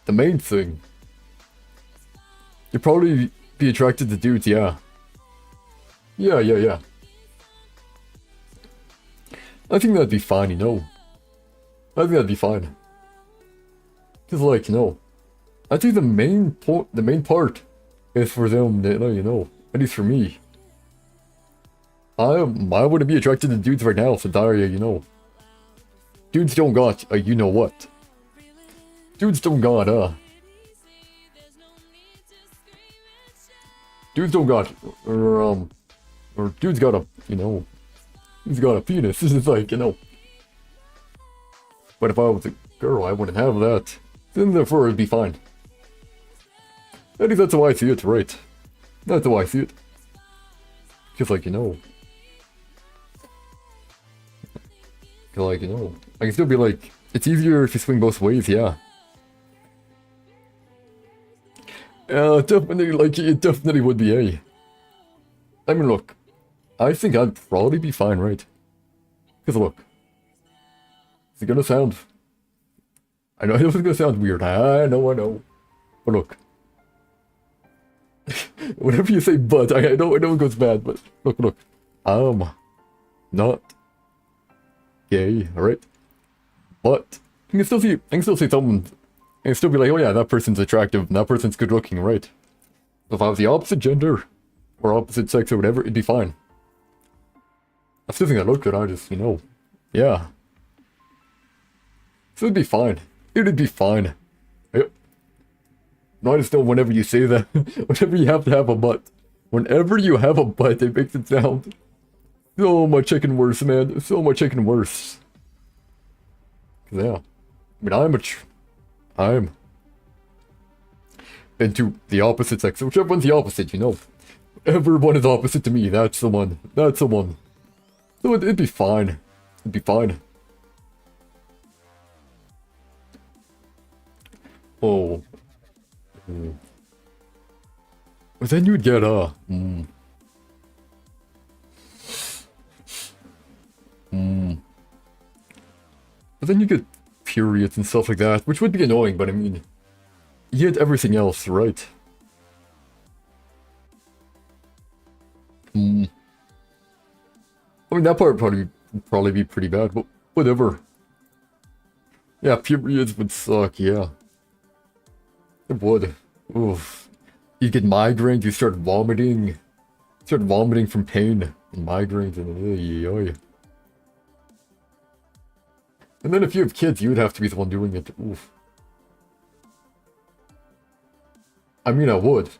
the main thing, you'd probably be attracted to dudes, yeah. Yeah. I think that'd be fine, you know. I think that'd be fine. Cause like, you know, I think the main part is for them, you know, at least for me. I wouldn't be attracted to dudes right now, so Daria, you know. Dudes don't got, you know what. Dudes don't got, dudes don't got, or dudes got a, you know, dudes got a penis. This is like, you know. But if I was a girl, I wouldn't have that. Then therefore it'd be fine. At least that's how I see it, right? That's how I see it. Just like, you know. Like, you know, I can still be like, it's easier if you swing both ways, yeah. Definitely, like, it definitely would be, eh? I mean, look, I think I'd probably be fine, right? Because look, it's gonna sound, I know it's gonna sound weird, I know. But look, whenever you say but, I know it goes bad, but look, not gay, alright? But I can still say someone, I can still be like, oh yeah, that person's attractive, and that person's good looking, right? If I was the opposite gender, or opposite sex or whatever, it'd be fine. I still think I look good, I just, you know, yeah. So it'd be fine. It'd be fine. Yep. No, I just know whenever you say that, whenever you have to have a butt, whenever you have a butt, it makes it sound so much chicken worse, man. So much chicken worse. Yeah. I mean, I'm into the opposite sex. Whichever one's the opposite, you know. Everyone is opposite to me. That's the one. That's the one. So it'd be fine. It'd be fine. Oh. But then you'd get, But then you get periods and stuff like that, which would be annoying, but I mean, you get everything else, right? I mean, that part would probably be pretty bad, but whatever. Yeah, periods would suck, yeah. It would. Oof. You get migraines, you start vomiting. Start vomiting from pain and migraines and And then if you have kids, you would have to be the one doing it. Oof. I mean, I would.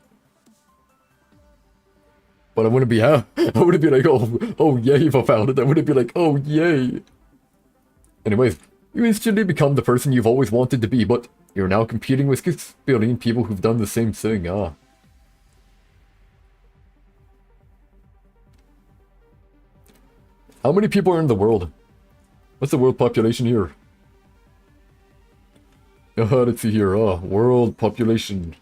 But I wouldn't be I wouldn't be like, oh yay if I found it. I wouldn't be like, oh yay. Anyways, you instantly become the person you've always wanted to be, but you're now competing with 6 billion people who've done the same thing, How many people are in the world? What's the world population here? Let's see here. World population.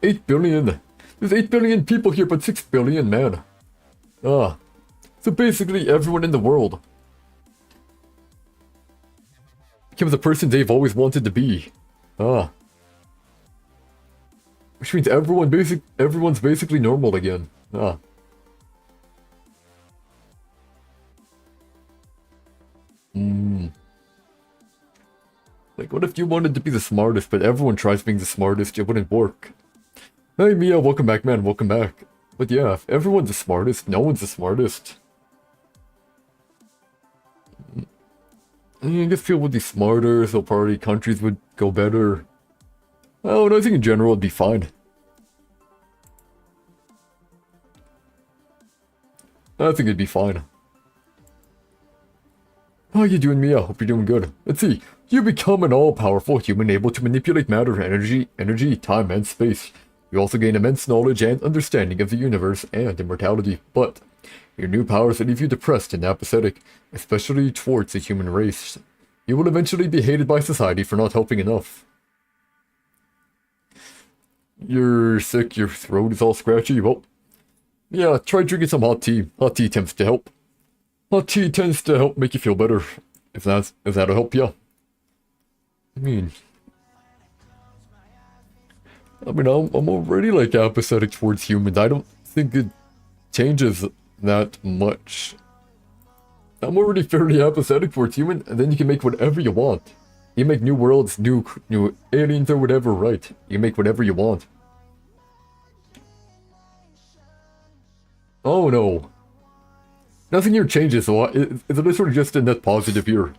8 billion. There's 8 billion people here, but 6 billion, man. So basically everyone in the world became the person they've always wanted to be. Which means everyone's basically normal again. Like, what if you wanted to be the smartest, but everyone tries being the smartest? It wouldn't work. Hey, Mia, welcome back, man. Welcome back. But yeah, if everyone's the smartest, no one's the smartest. I guess people would be smarter, so probably countries would go better. Oh, no, I think in general it'd be fine. I think it'd be fine. How you doing, Mia? Hope you're doing good. Let's see. You become an all-powerful human able to manipulate matter, energy, time, and space. You also gain immense knowledge and understanding of the universe and immortality, but your new powers leave you depressed and apathetic, especially towards the human race. You will eventually be hated by society for not helping enough. You're sick, your throat is all scratchy. Well, yeah, try drinking some hot tea. Hot tea tends to help. Hot tea tends to help make you feel better. If that'll help you. I mean, I'm already like apathetic towards humans. I don't think it changes that much. I'm already fairly apathetic towards human, and then you can make whatever you want. You make new worlds, new aliens or whatever, right? You make whatever you want. Oh no. Nothing here changes, so it's literally just a net positive here.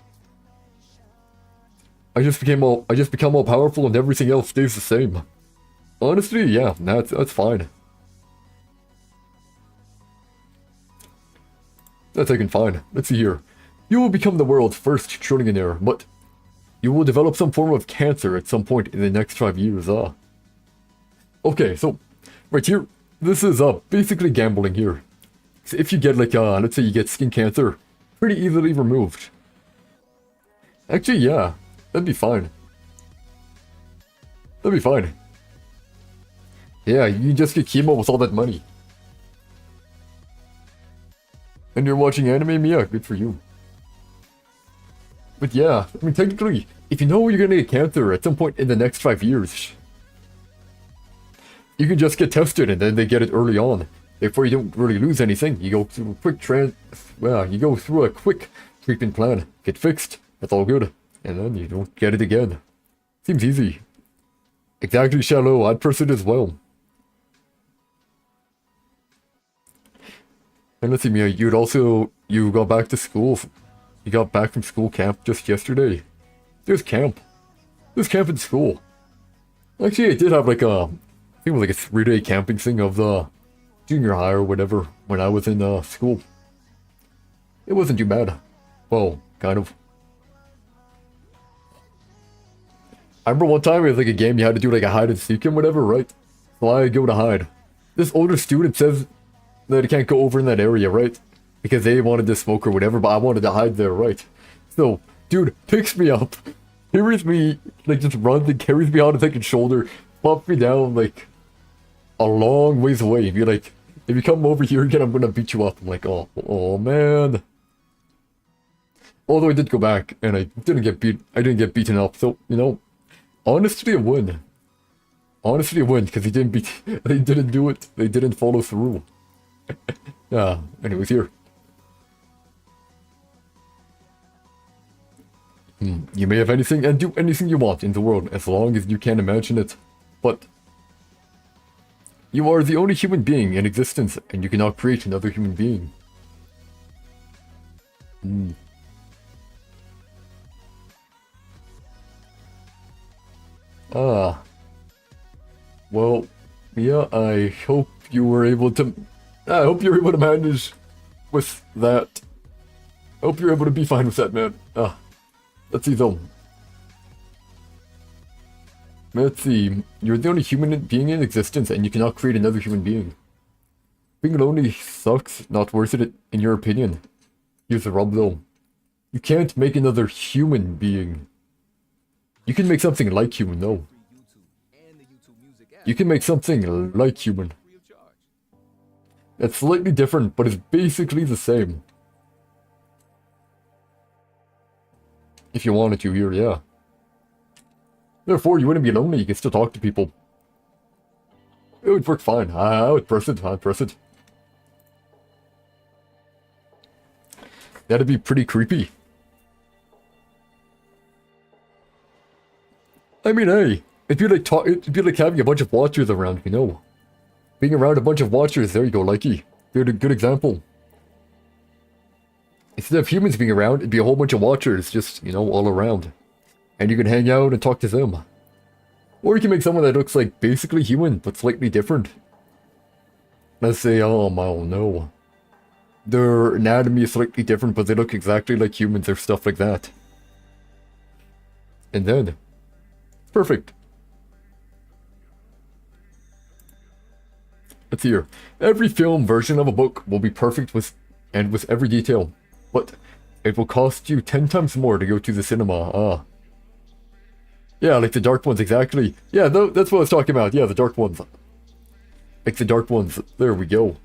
I just become all powerful and everything else stays the same. Honestly, yeah, that's fine. That's taken fine. Let's see here. You will become the world's first trillionaire, but you will develop some form of cancer at some point in the next 5 years, Okay, so, right here, this is, basically gambling here. So if you get, like, let's say you get skin cancer, pretty easily removed. Actually, yeah, that'd be fine. That'd be fine. Yeah, you just get chemo with all that money. And you're watching anime? Yeah, good for you. But yeah, I mean, technically, if you know you're gonna get cancer at some point in the next 5 years, you can just get tested and then they get it early on. Therefore, you don't really lose anything. You go through a quick treatment plan, get fixed, that's all good, and then you don't get it again. Seems easy. Exactly, Shallow, I'd press it as well. And let's see, Mia, you got back to school. You got back from school camp just yesterday. There's camp in school. Actually, I did have like I think it was like a 3-day camping thing of the junior high or whatever when I was in school. It wasn't too bad. Well, kind of. I remember one time it was like a game you had to do like a hide and seek and whatever, right? So I go to hide. This older student says that he can't go over in that area, right? Because they wanted to smoke or whatever, but I wanted to hide there, right? So, dude picks me up, carries me, like just runs and carries me on his second shoulder, pops me down like a long ways away. And be like, if you come over here again, I'm gonna beat you up. I'm like, oh man. Although I did go back and I didn't get beaten up, so you know, honestly a win. Honestly a win, because they didn't do it. They didn't follow through. Yeah, anyways, here. You may have anything and do anything you want in the world, as long as you can imagine it. But you are the only human being in existence, and you cannot create another human being. Well, yeah, I hope you were able to manage with that. I hope you're able to be fine with that, man. Let's see though. Let's see. You're the only human being in existence and you cannot create another human being. Being lonely sucks, not worth it in your opinion. Here's the rub though. You can't make another human being. You can make something like human though. You can make something like human. It's slightly different, but it's basically the same. If you wanted to here, yeah. Therefore, you wouldn't be lonely, you can still talk to people. It would work fine. I would press it, I'd press it. That'd be pretty creepy. I mean, hey, it'd be like having a bunch of watchers around, you know. Being around a bunch of watchers, there you go, likey. Good example. Instead of humans being around, it'd be a whole bunch of watchers, just, you know, all around. And you can hang out and talk to them. Or you can make someone that looks like basically human, but slightly different. Let's say, I don't know. their anatomy is slightly different, but they look exactly like humans or stuff like that. And then, perfect. Let's see here. Every film version of a book will be perfect with every detail, but it will cost you 10 times more to go to the cinema. Ah. Yeah, like the dark ones, exactly. Yeah, that's what I was talking about. Yeah, the dark ones. Like the dark ones. There we go.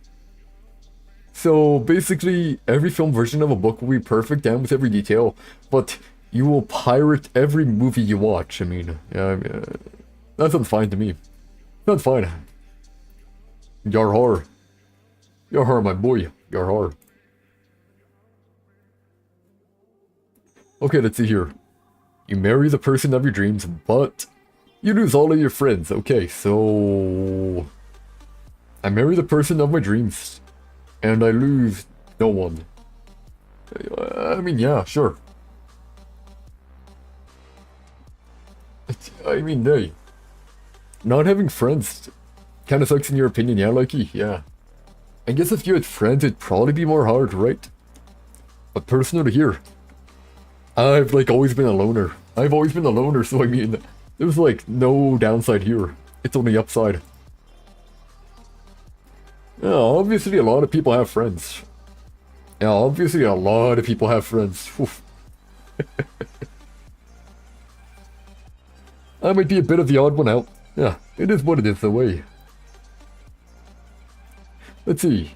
So basically, every film version of a book will be perfect and with every detail, but you will pirate every movie you watch. I mean, yeah, that sounds fine to me. That's fine. Yar har. Yar har, my boy. Yar har. Okay, let's see here. You marry the person of your dreams, but you lose all of your friends. Okay, so I marry the person of my dreams, and I lose no one. I mean, yeah, sure. I mean, hey, not having friends kind of sucks in your opinion, yeah, Likey? Yeah. I guess if you had friends, it'd probably be more hard, right? But personally here, I've like always been a loner. I've always been a loner, so I mean, there's like no downside here. It's only upside. Yeah, obviously a lot of people have friends. Yeah, obviously a lot of people have friends. I might be a bit of the odd one out. Yeah, it is what it is, the way. Let's see.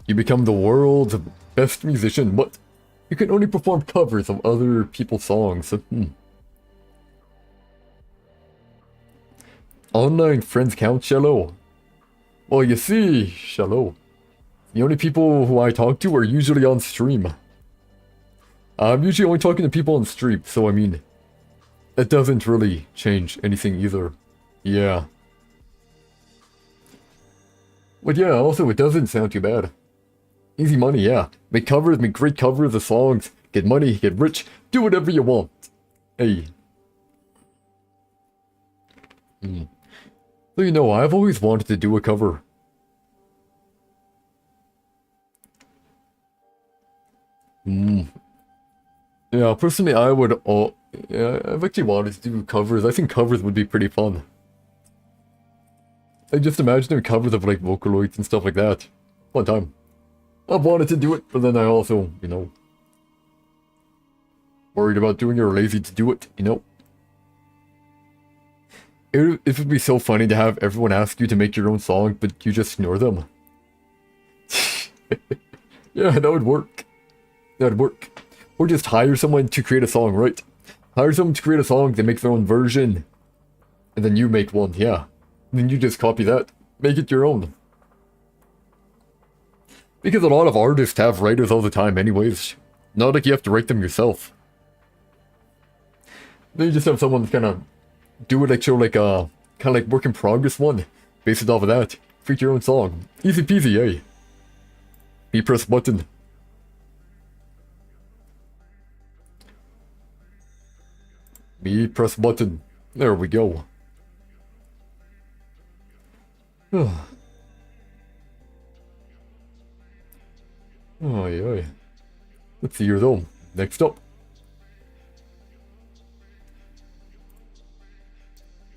You become the world's best musician, but you can only perform covers of other people's songs. Online friends count, Shallow? Well, you see, Shallow, the only people who I talk to are usually on stream. I'm usually only talking to people on stream, so I mean, that doesn't really change anything either. Yeah. But yeah, also it doesn't sound too bad. Easy money, yeah. Make covers, make great covers of songs, get money, get rich, do whatever you want. Hey. So you know, I've always wanted to do a cover. Yeah, personally I would, yeah, I've actually wanted to do covers. I think covers would be pretty fun. I just imagine doing covers of like Vocaloids and stuff like that. Fun time. I've wanted to do it, but then I also, you know, worried about doing it or lazy to do it, you know. It would be so funny to have everyone ask you to make your own song, but you just ignore them. Yeah, that would work. That'd work. Or just hire someone to create a song, right? Hire someone to create a song, they make their own version, and then you make one, yeah. And then you just copy that, make it your own. Because a lot of artists have writers all the time anyways. Not like you have to write them yourself. Then you just have someone kind of do it like show like a kind of like work in progress one. Base it off of that. Create your own song. Easy peasy, eh? Me press button. Me press button. There we go. Oy. Let's see here though. Next up.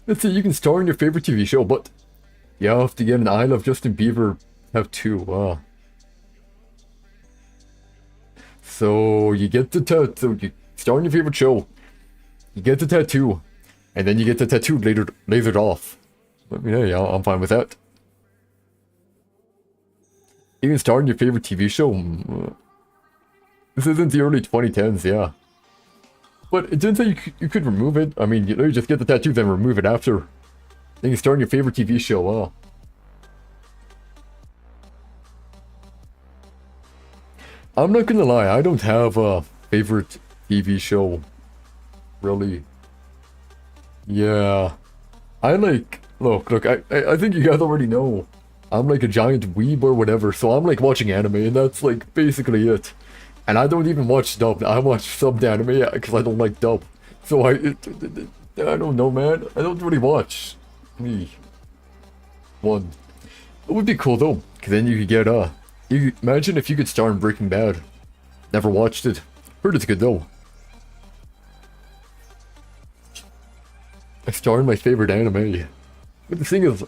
Let's see, you can star in your favorite TV show, but you have to get an I Love Justin Bieber have two. So you get the so you star in your favorite show. You get the tattoo, and then you get the tattoo lasered off. I mean, hey, I'm fine with that. You can star in your favorite TV show. This isn't the early 2010s, yeah. But it didn't say you could remove it. I mean, you just get the tattoo, then remove it after. Then you star in your favorite TV show. I'm not gonna lie, I don't have a favorite TV show. Really. Yeah. I like... Look, I think you guys already know. I'm like a giant weeb or whatever, so I'm like watching anime, and that's like basically it. And I don't even watch dub, I watch subbed anime because I don't like dub. So I don't know, man. I don't really watch one. It would be cool though, because then you could get Imagine if you could star in Breaking Bad. Never watched it. Heard it's good though. I star in my favorite anime. But the thing is,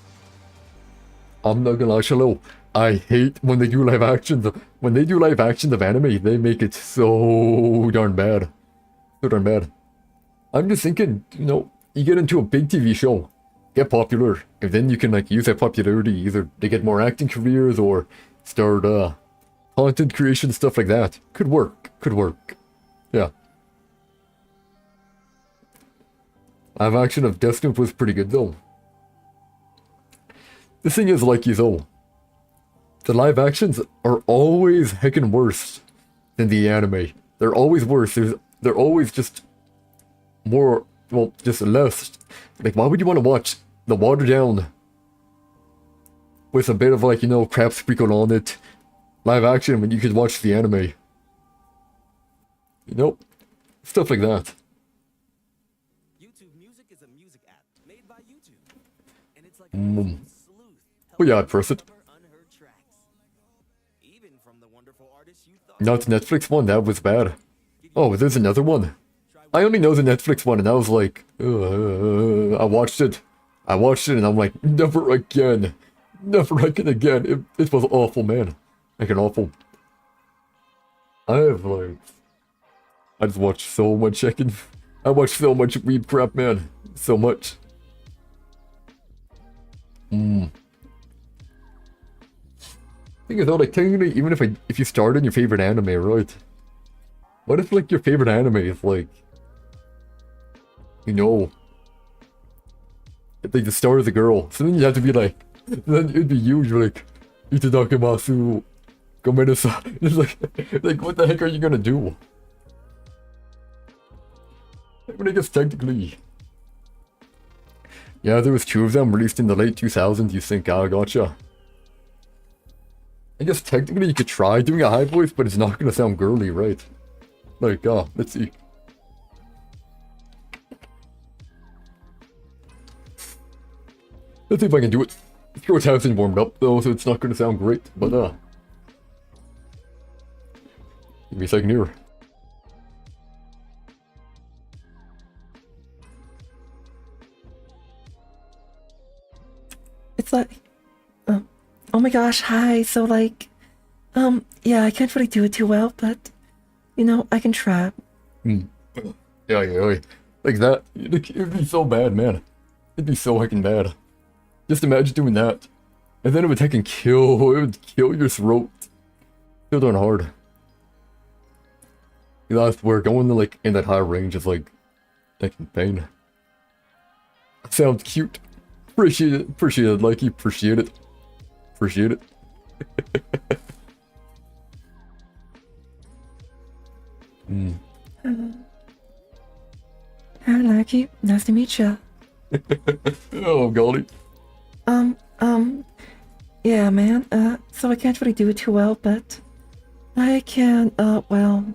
I'm not gonna lie, Shallow. I hate when they do live actions. When they do live actions of anime, they make it so darn bad. So darn bad. I'm just thinking, you know, you get into a big TV show, get popular, and then you can like use that popularity either to get more acting careers or start content creation, stuff like that. Could work. Could work. Yeah. Live action of Death Note was pretty good though. The thing is, like you though, the live actions are always heckin' worse than the anime. They're always worse. They're always just more, well, just less. Like, why would you want to watch the watered down with a bit of like, you know, crap sprinkled on it live action when you could watch the anime? You know, stuff like that. YouTube Music is a music app made by YouTube, and it's like sleuth. Oh yeah, I'd press it. Unheard tracks, even from the wonderful artists you thought. Not the Netflix one, that was bad. Oh, there's another one. I only know the Netflix one, and I was like, I watched it. And I'm like, never again. Never again. It was awful, man. Like an awful. I just watched so much I watched so much weeb crap, man. So much. Thing is though, like technically, even if you start in your favorite anime, right? What if like your favorite anime is like, you know, like the star is a girl, so then you have to be like, then it'd be huge, like, Itadakimasu Gomenasa. It's like what the heck are you gonna do? I mean, I guess technically, yeah, there was 2 of them released in the late 2000s. You think, ah, gotcha. I guess technically you could try doing a high voice, but it's not gonna sound girly, right? Like, let's see. Let's see if I can do it. Throat hasn't warmed up though, so it's not gonna sound great, but give me a second here. It's like, oh my gosh, hi. So like, yeah, I can't really do it too well, but, you know, I can try. Yeah. Like that, it'd be so bad, man. It'd be so heckin' bad. Just imagine doing that. And then it would heckin' kill, it would kill your throat. So darn hard. You know, I swear, going to like, in that high range is like, heckin' pain. Sounds cute. Appreciate it, Likey, appreciate it. Hi, Lucky. Nice to meet you. Oh, golly. Yeah, man. So I can't really do it too well, but I can, well,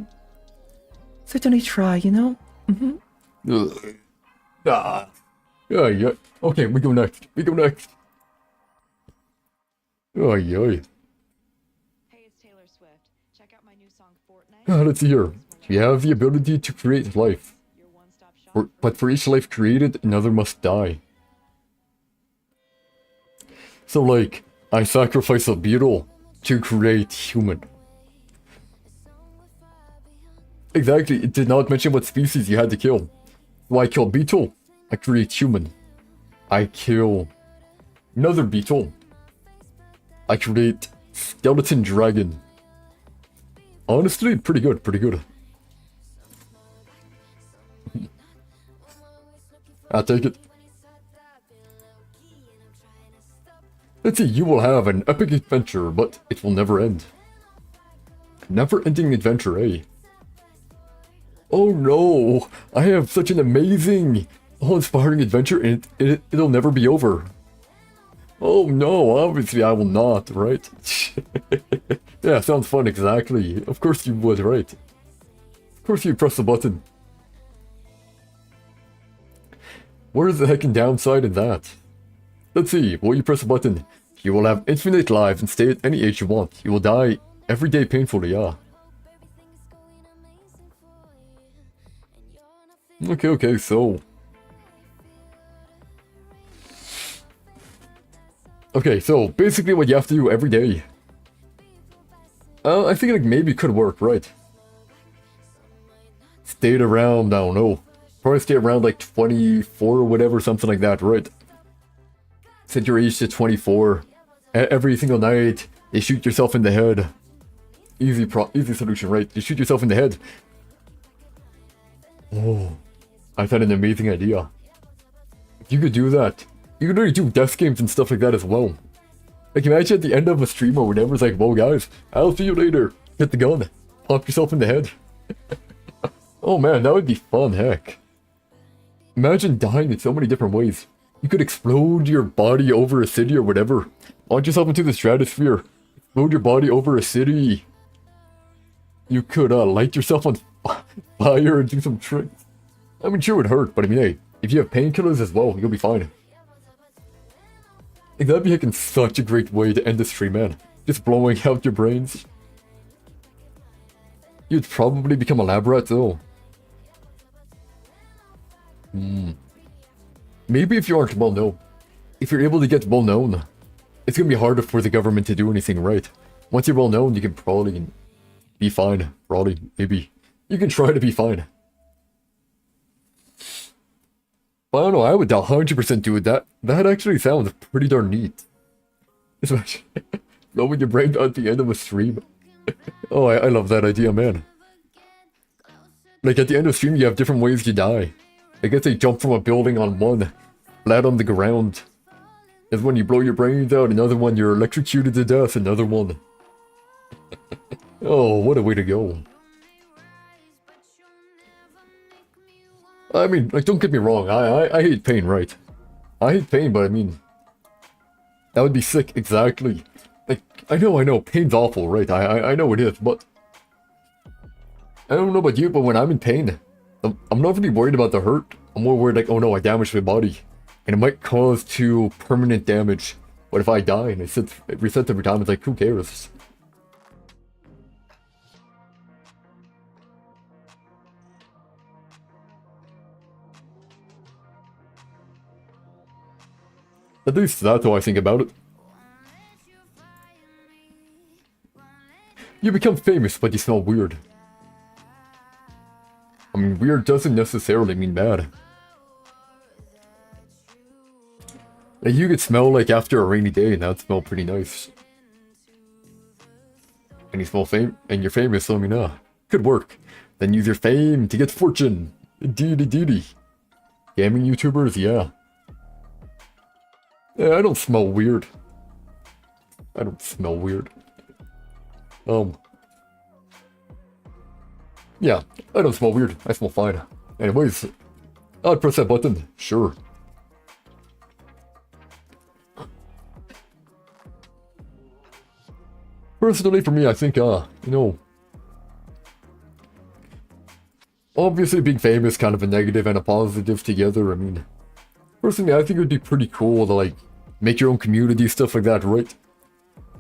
certainly try, you know? Yeah. Okay, we go next. Oh, yeah. Hey, it's Taylor Swift. Check out my new song Fortnite. Let's see here. You have the ability to create life. Your one-stop shop. But for each life created, another must die. So like, I sacrifice a beetle to create human. Exactly, it did not mention what species you had to kill. So I kill beetle, I create human. I kill another beetle, I create skeleton dragon. Honestly, pretty good. I'll take it. Let's see, you will have an epic adventure, but it will never end. Never-ending adventure, eh? Oh no! I have such an amazing, inspiring adventure, and it'll never be over. Oh no, obviously I will not, right? Yeah, sounds fun, exactly. Of course you would, right? Of course you press the button. Where's the heckin' downside in that? Let's see, will you press a button You will have infinite lives and stay at any age you want. You will die every day painfully, yeah. Okay, so... Okay, so basically what you have to do every day. I think like maybe it could work, right? Stay at around, I don't know. Probably stay around like 24 or whatever, something like that, right? Set your age to 24. Every single night, you shoot yourself in the head. Easy solution, right? You shoot yourself in the head. Oh, I've had an amazing idea. If you could do that, you could really do death games and stuff like that as well. Like imagine at the end of a stream or whatever, it's like, whoa guys, I'll see you later. Hit the gun. Pop yourself in the head. Oh man, that would be fun, heck. Imagine dying in so many different ways. You could explode your body over a city or whatever. Launch yourself into the stratosphere. Explode your body over a city. You could light yourself on fire and do some tricks. I mean, sure it would hurt, but I mean, hey, if you have painkillers as well, you'll be fine. Like, that'd be like such a great way to end the stream, man. Just blowing out your brains. You'd probably become a lab rat, though. Maybe if you aren't well known. If you're able to get well known, it's gonna be harder for the government to do anything right. Once you're well known, you can probably be fine. Probably, maybe. You can try to be fine. But I don't know, I would 100% do it. That actually sounds pretty darn neat. Especially blowing your brain out at the end of a stream. Oh, I love that idea, man. Like at the end of the stream, you have different ways you die. I guess they jump from a building on one, flat on the ground. There's one you blow your brains out, another one you're electrocuted to death, another one. Oh, what a way to go. I mean, like, don't get me wrong, I hate pain, right? I hate pain, but I mean, that would be sick, exactly. Like, I know, pain's awful, right? I know it is, but I don't know about you, but when I'm in pain, I'm not really worried about the hurt. I'm more worried like, oh no, I damaged my body. And it might cause to permanent damage. But if I die and it resets every time, it's like, who cares? At least that's how I think about it. You become famous, but you smell weird. I mean, weird doesn't necessarily mean bad. Like, you could smell like after a rainy day, and that'd smell pretty nice. And you smell and you're famous, so I mean, could work. Then use your fame to get fortune. Indeedy. Gaming YouTubers, yeah. Yeah, I don't smell weird. I don't smell weird. Yeah, I don't smell weird. I smell fine. Anyways, I'd press that button. Sure. Personally, for me, I think, you know, obviously being famous is kind of a negative and a positive together. I mean, personally, I think it would be pretty cool to, like, make your own community, stuff like that, right?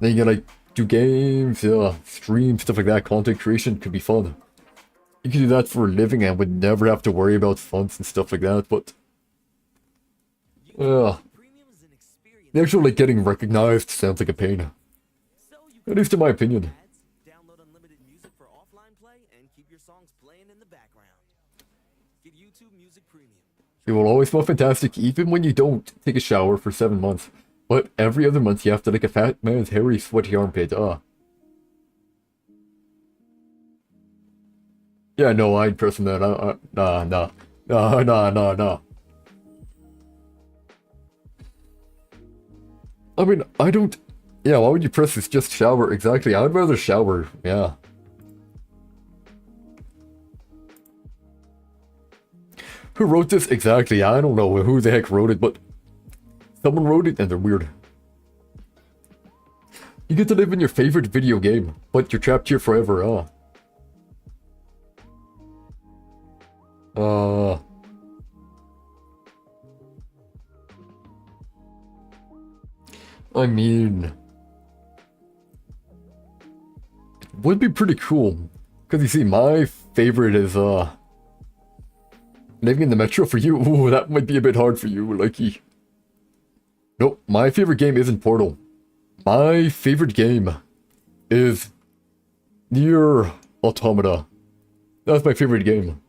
Then you can, like, do games, stream, stuff like that. Content creation could be fun. You could do that for a living and would never have to worry about funds and stuff like that, but... the actual, like, getting recognized sounds like a pain. At least in my opinion. Download unlimited music for offline play and keep your songs playing in the background. Get YouTube Music Premium. It will always smell fantastic even when you don't take a shower for 7 months. But every other month you have to lick a fat man's hairy, sweaty armpit. Yeah, no, I ain't pressing that. Nah. I mean, I don't... Yeah, why would you press this? Just shower. Exactly. I would rather shower. Yeah. Who wrote this? Exactly. I don't know who the heck wrote it, but someone wrote it and they're weird. You get to live in your favorite video game, but you're trapped here forever, I mean, it would be pretty cool. Because you see, my favorite is, living in the metro for you. Ooh, that might be a bit hard for you, likey. Nope, my favorite game isn't Portal. My favorite game is Nier Automata. That's my favorite game.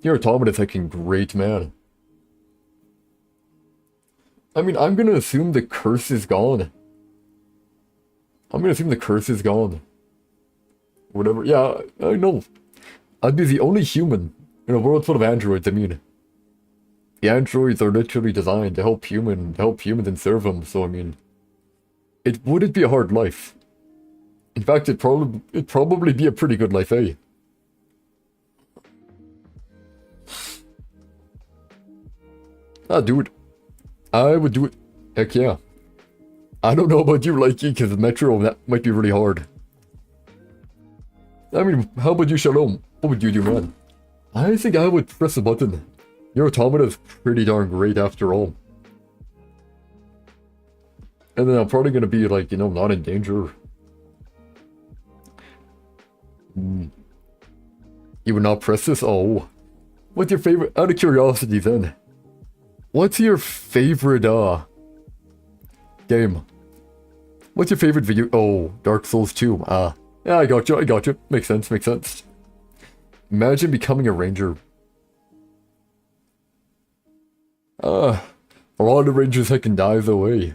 Nier Automata is fucking great, man. I mean, I'm gonna assume the curse is gone. Whatever. Yeah, I know. I'd be the only human in a world full of androids. I mean, the androids are literally designed to help humans and serve them. So I mean, it wouldn't be a hard life. In fact, it'd probably be a pretty good life, eh? Ah, dude. I would do it. Heck yeah. I don't know about you, likey, because Metro, that might be really hard. I mean, how about you, Shalom? What would you do, man? I think I would press a button. Your automata is pretty darn great after all. And then I'm probably gonna be like, you know, not in danger. You would not press this? Oh. What's your favorite? Out of curiosity then. What's your favorite, game? What's your favorite video? Oh, Dark Souls 2. Yeah, I got you. Makes sense. Imagine becoming a ranger. A lot of rangers that can die though, eh?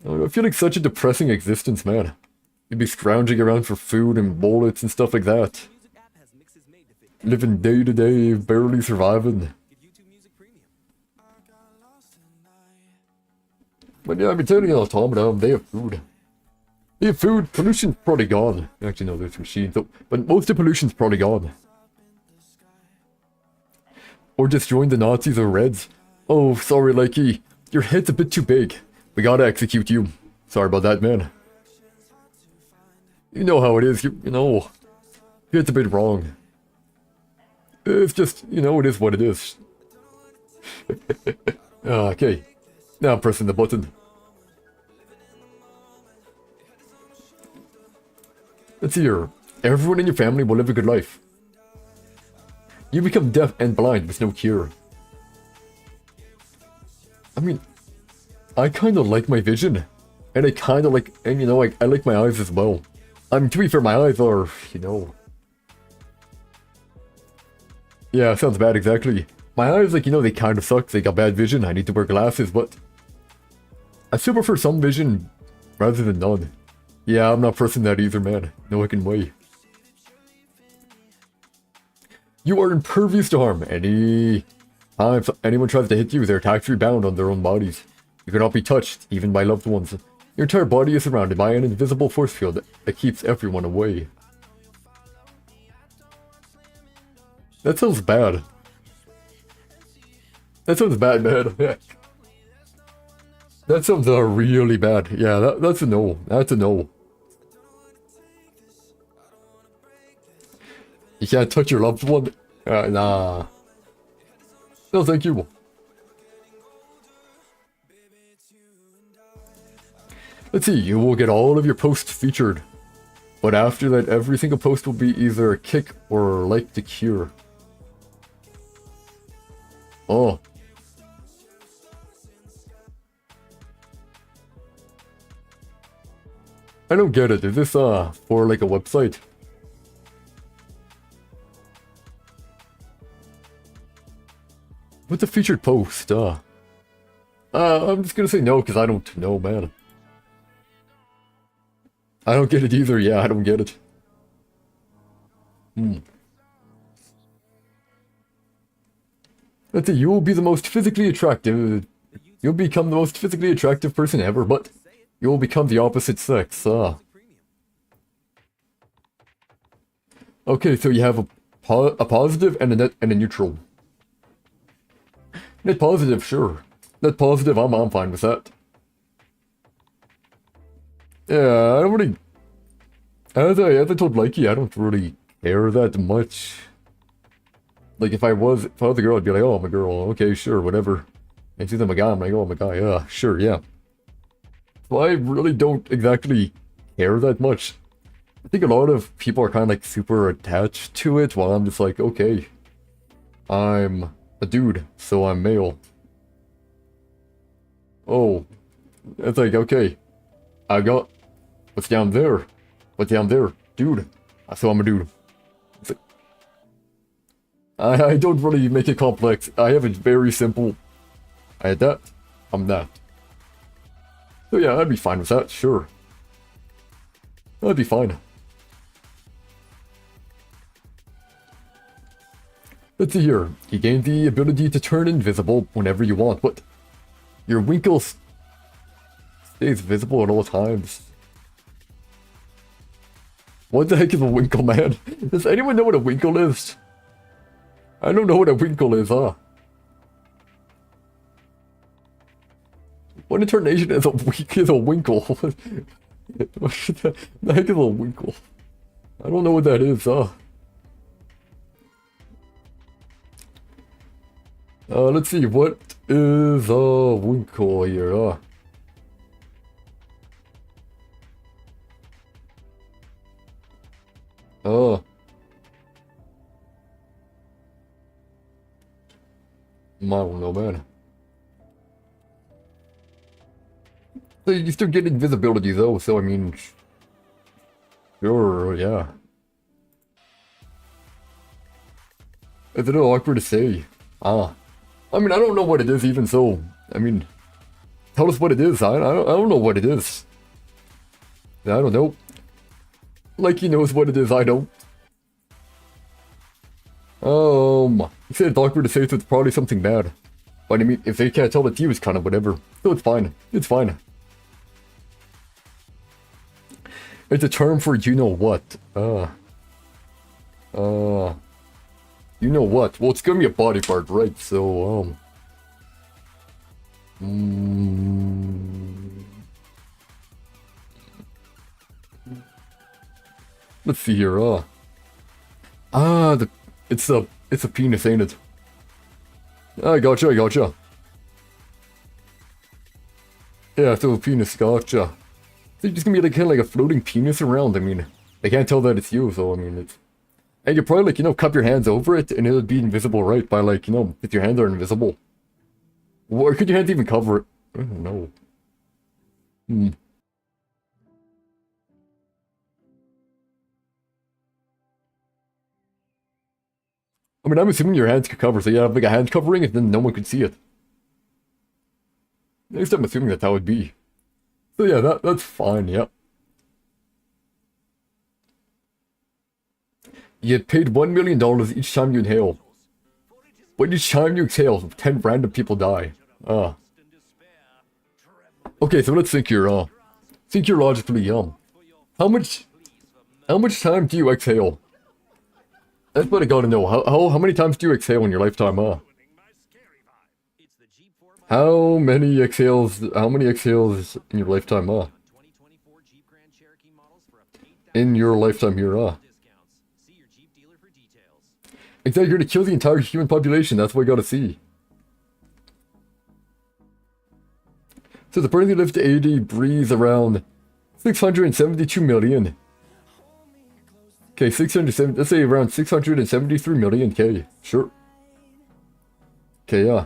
I feel like such a depressing existence, man. You'd be scrounging around for food and bullets and stuff like that. Music app has mixes made to fit Living day to day, barely surviving. Give YouTube Music Premium. But yeah, I've been telling you, Automata, they have food. Pollution's probably gone. Actually, no, there's machines, though. But most of pollution's probably gone. Or just join the Nazis or Reds. Oh, sorry, Likey. Your head's a bit too big. We gotta execute you. Sorry about that, man. You know how it is, you know. It's a bit wrong. It's just, you know, it is what it is. Okay. Now I'm pressing the button. Let's see here. Everyone in your family will live a good life. You become deaf and blind with no cure. I mean, I kind of like my vision. And I kind of like, and you know, I like my eyes as well. I mean, to be fair, my eyes are, you know. Yeah, sounds bad, exactly. My eyes, like, you know, they kind of suck. They got bad vision. I need to wear glasses, but I still prefer some vision rather than none. Yeah, I'm not pressing that either, man. No fucking way. You are impervious to harm. If anyone tries to hit you, their attacks rebound on their own bodies. You cannot be touched, even by loved ones. Your entire body is surrounded by an invisible force field that keeps everyone away. That sounds bad. That sounds bad, man. That sounds really bad. Yeah, that's a no. That's a no. You can't touch your loved one? Nah. No, thank you. Let's see, you will get all of your posts featured. But after that, every single post will be either a kick or like to cure. Oh. I don't get it. Is this, for like a website? What's a featured post? I'm just gonna say no, because I don't know, man. I don't get it either. Yeah, I don't get it. Let's see, you will be the most physically attractive. You'll become the most physically attractive person ever, but you will become the opposite sex. Okay, so you have a positive and a neutral. Net positive, sure. Net positive, I'm fine with that. Yeah, I don't really... As I told Likey, I don't really care that much. Like, if I was a girl, I'd be like, oh, I'm a girl. Okay, sure, whatever. And she's like, my guy. I'm like, oh my god, yeah, sure, yeah. So I really don't exactly care that much. I think a lot of people are kind of like super attached to it, while I'm just like, okay, I'm a dude, so I'm male. Oh, it's like, okay, I got what's down there, dude, so I'm a dude. It's like, I don't really make it complex. I have it very simple. I had that, I'm that. So yeah, I'd be fine with that, sure. That'd be fine. Let's see here. You gain the ability to turn invisible whenever you want, but your winkle stays visible at all times. What the heck is a winkle, man? Does anyone know what a winkle is? I don't know what a winkle is, huh? What intonation is a winkle? What the heck is a winkle? I don't know what that is, huh? Let's see, what is a winkle here, I don't know, man. So you still get invisibility though, so I mean, sure, yeah. It's a little awkward to say. I mean, I don't know what it is even so. I mean, tell us what it is. I don't know what it is. I don't know. Like he knows what it is, I don't. He said it's awkward to say, so it's probably something bad. But I mean, if they can't tell it's you, it's kind of whatever. So it's fine. It's fine. It's a term for you know what. You know what? Well, it's gonna be a body part, right? So, let's see here, it's a penis, ain't it? I gotcha. Yeah, so a penis, gotcha. So you're just gonna be like kind of like a floating penis around. I mean, they can't tell that it's you, so I mean, it's... And you probably, like, you know, cup your hands over it, and it'll be invisible, right? By, like, you know, if your hands are invisible. Or could your hands even cover it? I don't know. I mean, I'm assuming your hands could cover, so you have, like, a hand covering, and then no one could see it. At least I'm assuming that's how it'd be. So yeah, that's fine, yeah. You get paid $1 million each time you inhale. But each time you exhale, 10 random people die. Okay, so let's think here, think here logically, How much time do you exhale? That's what I gotta know. How many times do you exhale in your lifetime, How many exhales in your lifetime, In your lifetime here, Exactly, you're gonna kill the entire human population, that's what I gotta see. So the person who lived to 80 breathes around 672 million. Okay, 670, let's say around 673 million, okay, sure. Okay, yeah.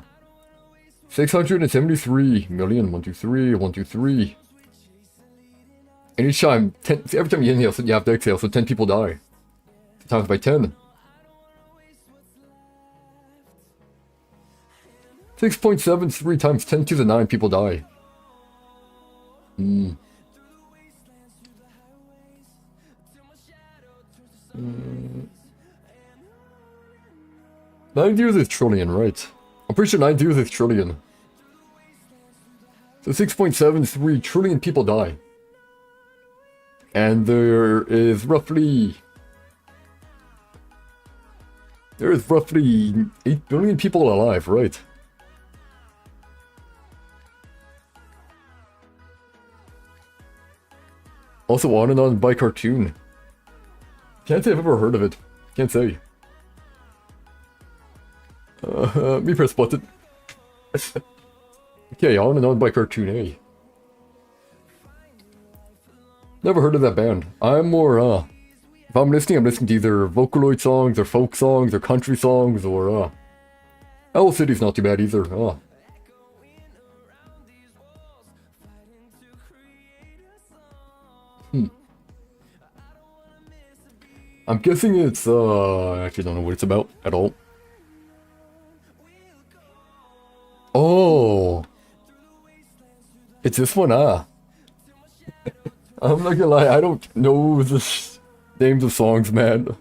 673 million, 1, 2, 3, 1, 2, 3. And each time, every time you inhale, so you have to exhale, so 10 people die. Times by 10. 6.73 times 10 to the 9 people die. 9 zeros is trillion, right? I'm pretty sure 9 zeros is trillion. So 6.73 trillion people die. And there is roughly 8 billion people alive, right? Also on and on by cartoon. Can't say I've ever heard of it. Can't say. Me press button. Okay, On and On by Cartoon A. Never heard of that band. I'm more, if I'm listening to either Vocaloid songs, or folk songs, or country songs, or, Owl City's not too bad either, I'm guessing it's, I actually don't know what it's about at all. Oh! It's this one, I'm not gonna lie, I don't know the names of songs, man.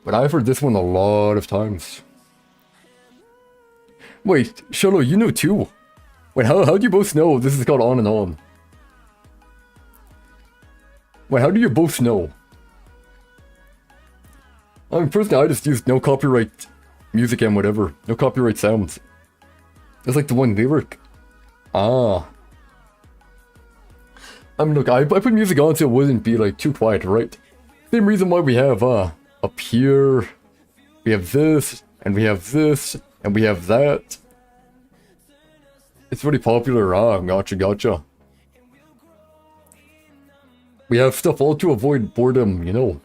But I've heard this one a lot of times. Wait, Sholo, you know too? Wait, how do you both know this is called On and On? Wait, how do you both know? I mean, personally, I just used no copyright music and whatever. No copyright sounds. It's like the one lyric. Ah. I mean, look, I put music on so it wouldn't be, like, too quiet, right? Same reason why we have, up here, we have this, and we have this, and we have that. It's really popular, gotcha. We have stuff all to avoid boredom, you know.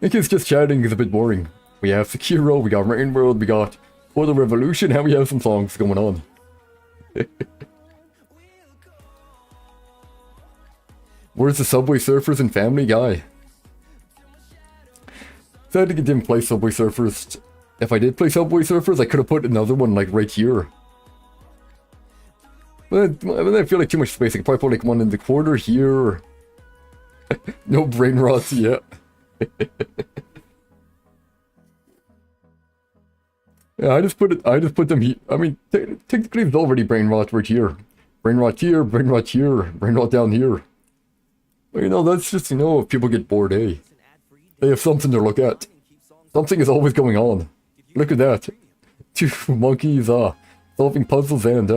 In case just chatting is a bit boring. We have Sekiro, we got Rain World, we got Photo Revolution, and we have some songs going on. Where's the Subway Surfers and Family Guy? Sad I didn't play Subway Surfers. If I did play Subway Surfers, I could have put another one like right here. But I feel like too much space. I could probably put like one in the corner here. No brain rot yet. Yeah, I just put them here. I mean, technically it's already brain rot right here. Brain rot here, brain rot here, brain rot down here. But you know, that's just, you know, if people get bored, eh? They have something to look at. Something is always going on. Look at that. Two monkeys, solving puzzles and,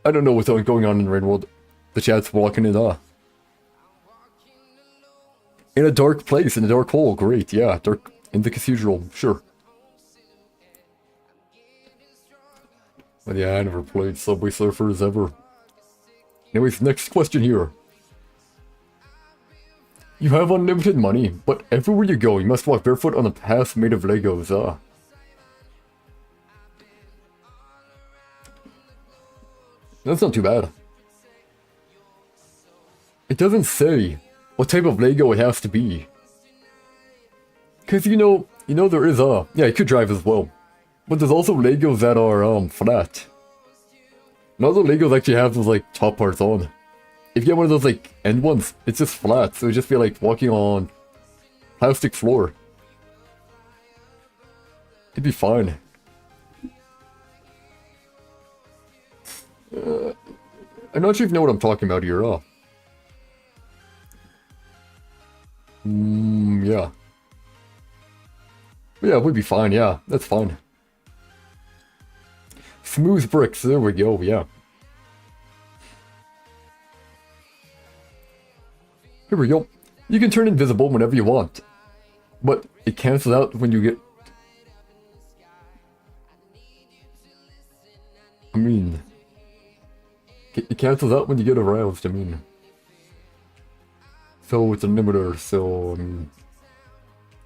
I don't know what's going on in Rain World. The chat's walking in, in a dark place, in a dark hole, great, yeah, dark, in the cathedral, sure. But yeah, I never played Subway Surfers ever. Anyways, next question here. You have unlimited money, but everywhere you go, you must walk barefoot on a path made of Legos, That's not too bad. It doesn't say what type of Lego it has to be. Cause you know there is, yeah, you could drive as well. But there's also Legos that are, flat. And other Legos actually have those, like, top parts on. If you get one of those, like, end ones, it's just flat, so it just feel like walking on plastic floor. It'd be fine. I'm not sure if you know what I'm talking about here, yeah. Yeah, it would be fine, yeah, that's fine. Smooth bricks, there we go, yeah. Here we go. You can turn invisible whenever you want, but it cancels out when you get... I mean... It cancels out when you get aroused, I mean. So it's a limiter, so...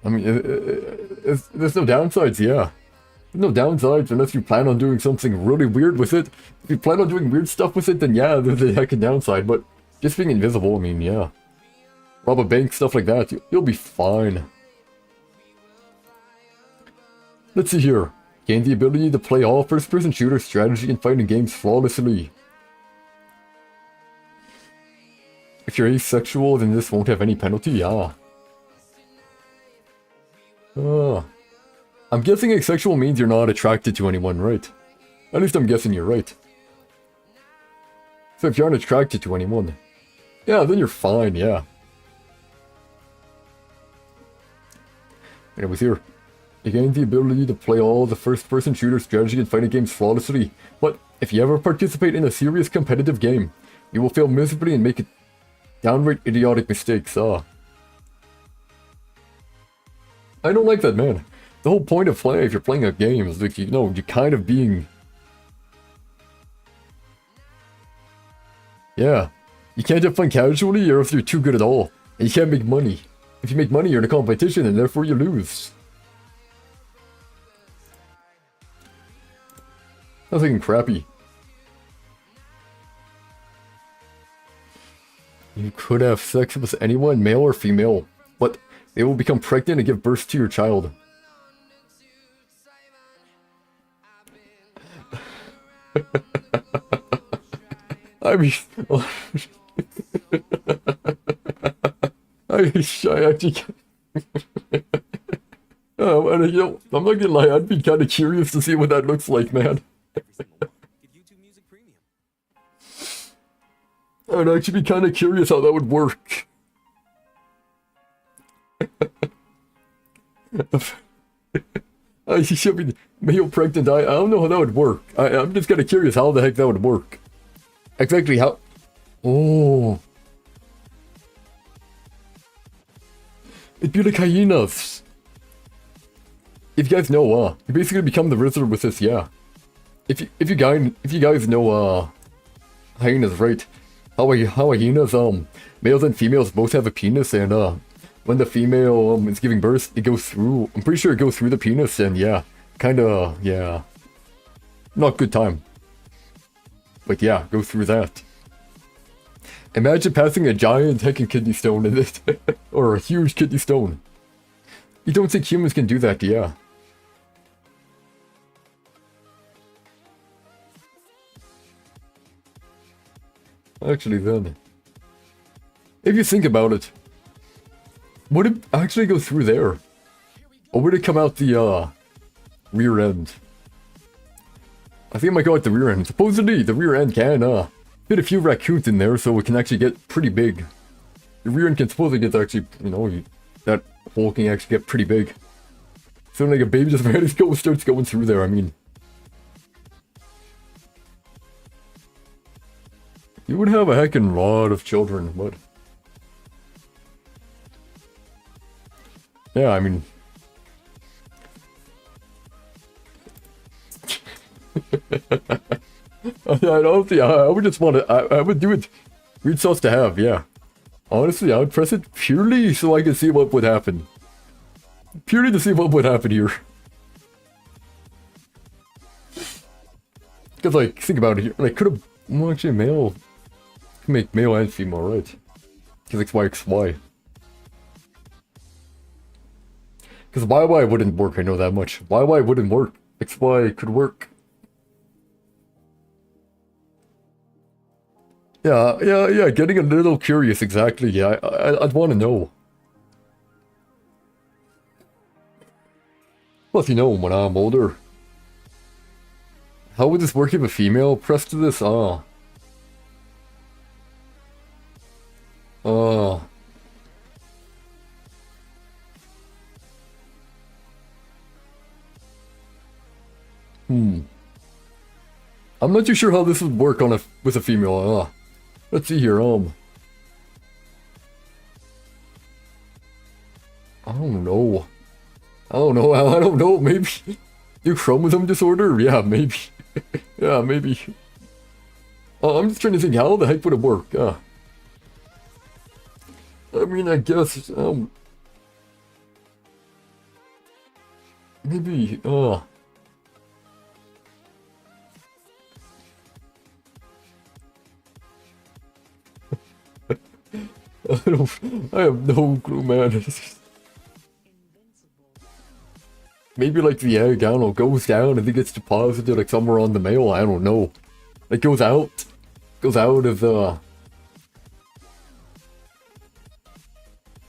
there's no downsides, yeah. There's no downsides unless you plan on doing something really weird with it. If you plan on doing weird stuff with it, then yeah, there's a heckin' downside, but just being invisible, I mean, yeah. Rob a bank, stuff like that, you'll be fine. Let's see here. Gain the ability to play all first-person shooter strategy and fighting games flawlessly. If you're asexual, then this won't have any penalty, yeah. I'm guessing asexual means you're not attracted to anyone, right? At least I'm guessing you're right. So if you aren't attracted to anyone, yeah, then you're fine, yeah. Anyways, here. You gain the ability to play all the first-person shooter strategy and fighting games flawlessly, but if you ever participate in a serious competitive game, you will fail miserably and make downright idiotic mistakes, I don't like that, man. the whole point of play if you're playing a game is like, you know, you're kind of being... Yeah. You can't have fun casually or if you're too good at all. And you can't make money. If you make money, you're in a competition and therefore you lose. That's fucking crappy. You could have sex with anyone, male or female, but they will become pregnant and give birth to your child. I mean... I actually can't... you know, I'm not gonna lie, I'd be kind of curious to see what that looks like, man. Every single month. Get YouTube Music Premium. I'd actually be kind of curious how that would work. I should be male pregnant. I don't know how that would work. I'm just kind of curious how the heck that would work. Exactly how... Oh. It'd be like hyenas. If you guys know, you basically become the Rizzler with this, yeah. If you guys know, hyenas, right? How hyenas, males and females both have a penis, and when the female is giving birth, it goes through. I'm pretty sure it goes through the penis, and yeah, kinda, yeah, not good time. But yeah, go through that. Imagine passing a giant heckin' kidney stone in it, or a huge kidney stone. You don't think humans can do that, yeah? Actually then, if you think about it, would it actually go through there? Or would it come out the rear end? I think it might go out the rear end. Supposedly the rear end can fit a few raccoons in there so it can actually get pretty big. The rear end can supposedly get actually, you know, that hole can actually get pretty big. So like a baby just ready to go starts going through there, I mean. You would have a heckin' lot of children, but... Yeah, I mean... I don't think... I would just want to... I would do it... Read sauce to have, yeah. Honestly, I would press it purely so I could see what would happen. Purely to see what would happen here. Because, like, think about it here. Like, could have... Well, actually, male... Make male and female, right? Because XY. Because YY wouldn't work, I know that much. YY wouldn't work. XY could work. Yeah, getting a little curious, exactly. Yeah, I'd want to know. Plus, you know, when I'm older. How would this work if a female pressed this? I'm not too sure how this would work on with a female. Let's see here. I don't know. I don't know. Maybe do chromosome disorder? Yeah, maybe. Yeah, maybe. I'm just trying to think how the heck would it work. I mean, I guess, maybe, I have no clue, man. Maybe like the egg, I don't know, goes down and then gets deposited like somewhere on the male, I don't know. It goes out of the...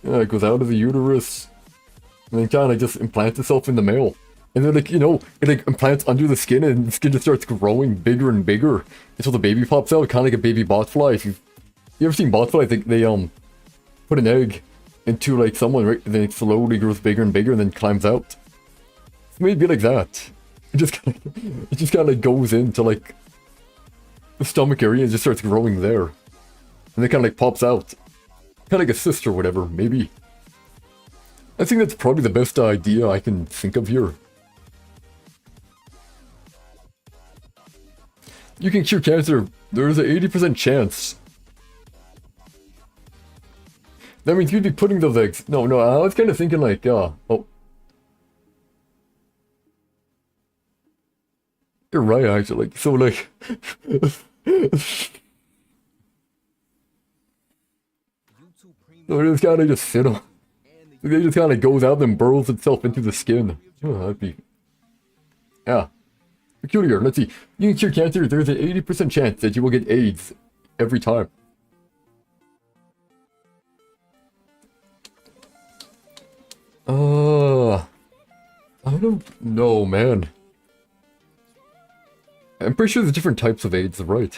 Yeah, it goes out of the uterus, and then kind of just implants itself in the male. And then, like, you know, it like implants under the skin, and the skin just starts growing bigger and bigger until the baby pops out, kind of like a baby botfly. If you ever seen botfly, I think they put an egg into like someone, right? And then it slowly grows bigger and bigger, and then climbs out. So maybe like that. It just kind of like goes into like the stomach area and just starts growing there, and then kind of like pops out. Kind of like a cyst or whatever, maybe. I think that's probably the best idea I can think of here. You can cure cancer. There's an 80% chance. That means you'd be putting those eggs. No, I was kind of thinking like, oh. You're right, actually. Like, so, like... So it just kind of just sit on... It just kind of goes out and burrows itself into the skin. Oh, that'd be... Yeah. Peculiar. Let's see. You can cure cancer. There's an 80% chance that you will get AIDS every time. I don't know, man. I'm pretty sure there's different types of AIDS, right?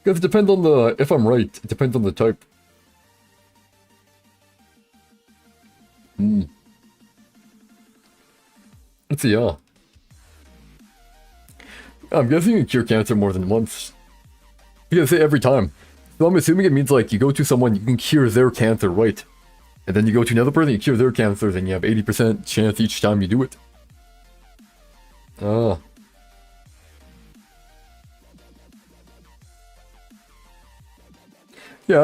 Because it depends on the... If I'm right, it depends on the type. Let's see, yeah. I'm guessing you can cure cancer more than once. You gotta say every time. So I'm assuming it means like you go to someone, you can cure their cancer, right? And then you go to another person, you cure their cancer, then you have 80% chance each time you do it. Ah. Yeah,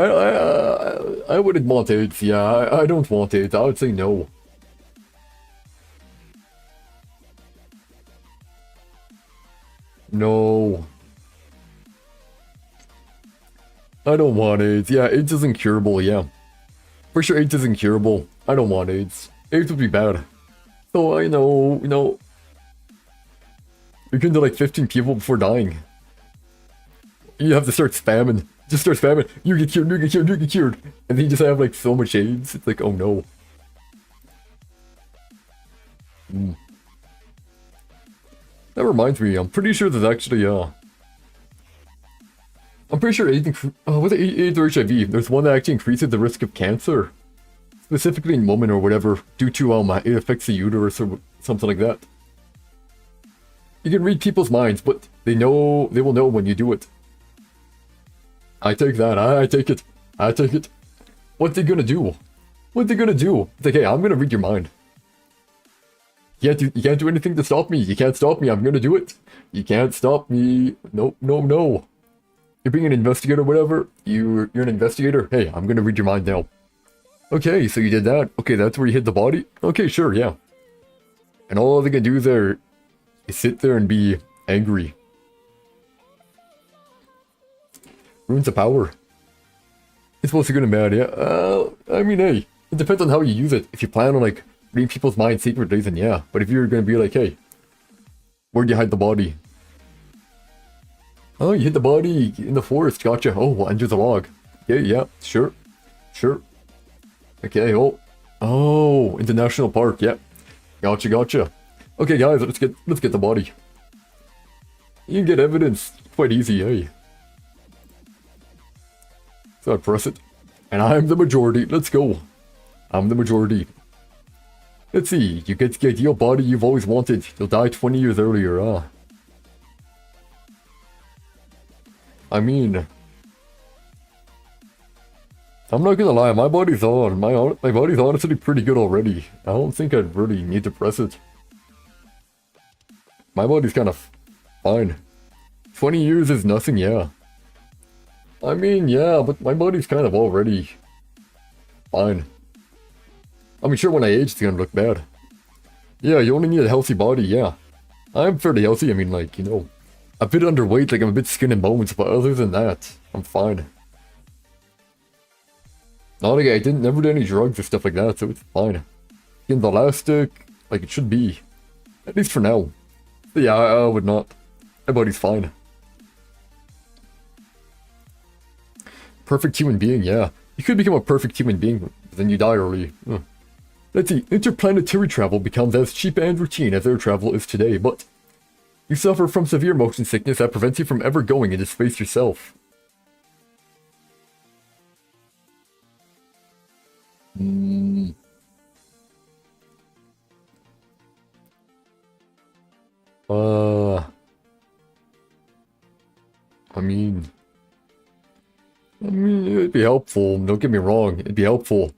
I wouldn't want AIDS. Yeah, I don't want AIDS. I would say no. No. I don't want AIDS. Yeah, AIDS is incurable, yeah. For sure AIDS is incurable. I don't want AIDS. AIDS would be bad. So I know, you can do like 15 people before dying. You have to start spamming. Just start spamming. You get cured, you get cured, you get cured. And then you just have like so much AIDS. It's like, oh no. That reminds me, I'm pretty sure there's actually, I'm pretty sure AIDS, was it AIDS or HIV? There's one that actually increases the risk of cancer. Specifically in women or whatever, due to, it affects the uterus or something like that. You can read people's minds, but they will know when you do it. I take that, I take it. I take it. What's they gonna do? What's they gonna do? It's like, hey, I'm gonna read your mind. You can't do anything to stop me. You can't stop me. I'm gonna do it. You can't stop me. No. You're being an investigator or whatever. You're an investigator. Hey, I'm gonna read your mind now. Okay, so you did that. Okay, that's where you hit the body? Okay, sure, yeah. And all they can do there is sit there and be angry. Runes of power. It's supposed to go to mad, yeah. I mean, hey, it depends on how you use it. If you plan on, like, reading people's minds secretly, then yeah. But if you're gonna be like, hey, where'd you hide the body? Oh, you hid the body in the forest, gotcha. Oh, under the log. Yeah, sure. Okay, oh, in the national park, yeah. Gotcha. Okay, guys, let's get the body. You can get evidence quite easy, hey. So I press it, and I'm the majority. Let's go. I'm the majority. Let's see. You get the ideal body you've always wanted. You'll die 20 years earlier, I mean, I'm not gonna lie, my body's honestly pretty good already. I don't think I'd really need to press it. My body's kind of fine. 20 years is nothing, yeah. I mean, yeah, but my body's kind of already fine. I mean, sure, when I age, it's gonna look bad. Yeah, you only need a healthy body, yeah. I'm fairly healthy, I mean, like, a bit underweight, like I'm a bit skin and bones, but other than that, I'm fine. Not like I never did any drugs or stuff like that, so it's fine. Skin's elastic, like it should be. At least for now. But yeah, I would not. My body's fine. Perfect human being, yeah. You could become a perfect human being, but then you die early. Let's see, interplanetary travel becomes as cheap and routine as air travel is today, but you suffer from severe motion sickness that prevents you from ever going into space yourself. I mean, it'd be helpful. Don't get me wrong. It'd be helpful.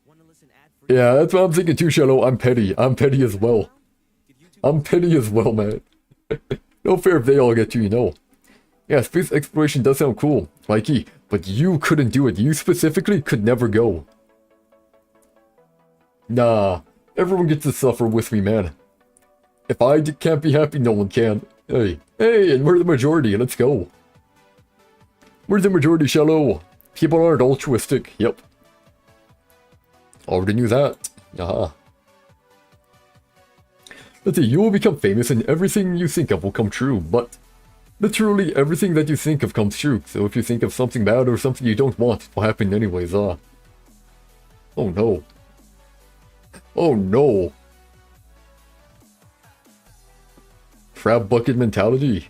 Wanna listen ad-free? Yeah, that's what I'm thinking too, Shallow. I'm petty. I'm petty as well. Give YouTube I'm petty as well, man. No fair if they all get you, you know. Yeah, space exploration does sound cool, Mikey, but you couldn't do it. You specifically could never go. Nah, everyone gets to suffer with me, man. If I can't be happy, no one can. Hey, and we're the majority, let's go. We're the majority, Shallow. People aren't altruistic, yep. Already knew that. Aha. Let's see, you will become famous and everything you think of will come true, but literally everything that you think of comes true. So if you think of something bad or something you don't want, it will happen anyways, Oh no. Oh no. Crab bucket mentality.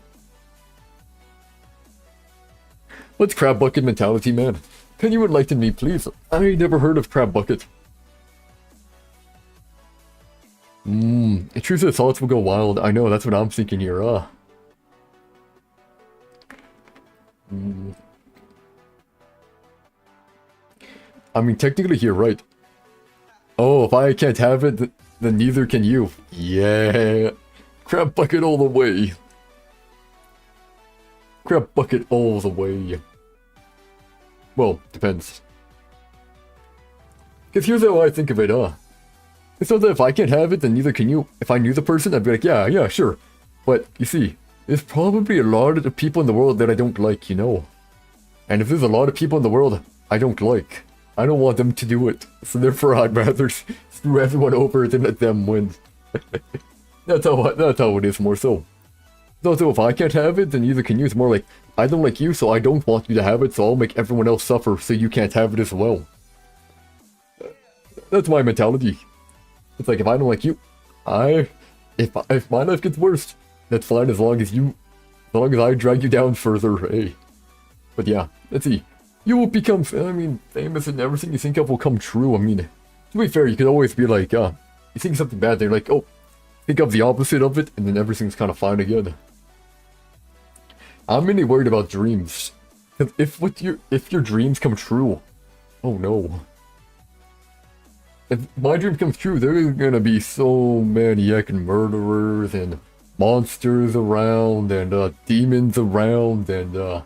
What's crab bucket mentality, man? Can you enlighten me, please? I never heard of crab bucket. Intrusive thoughts will go wild. I know, that's what I'm thinking here, I mean, technically you're right. Oh, if I can't have it, then neither can you. Yeah. Crab bucket all the way. Crab bucket all the way. Well, depends. Because here's how I think of it, It's not that if I can't have it, then neither can you. If I knew the person, I'd be like, yeah, sure. But, you see, there's probably a lot of the people in the world that I don't like, you know. And if there's a lot of people in the world I don't like, I don't want them to do it. So therefore, I'd rather screw everyone over than let them win. That's how it is, more so. So if I can't have it, then neither can you. It's more like, I don't like you, so I don't want you to have it, so I'll make everyone else suffer so you can't have it as well. That's my mentality. It's like, if I don't like you, if my life gets worse, that's fine as long as I drag you down further, hey. But yeah, let's see. You will become, famous and everything you think of will come true. I mean, to be fair, you could always be like, you think something bad, they're like, oh, think of the opposite of it, and then everything's kind of fine again. I'm really worried about dreams. Because if your dreams come true, oh no. If my dream comes true, there's gonna be so many heckin' murderers and monsters around and demons around and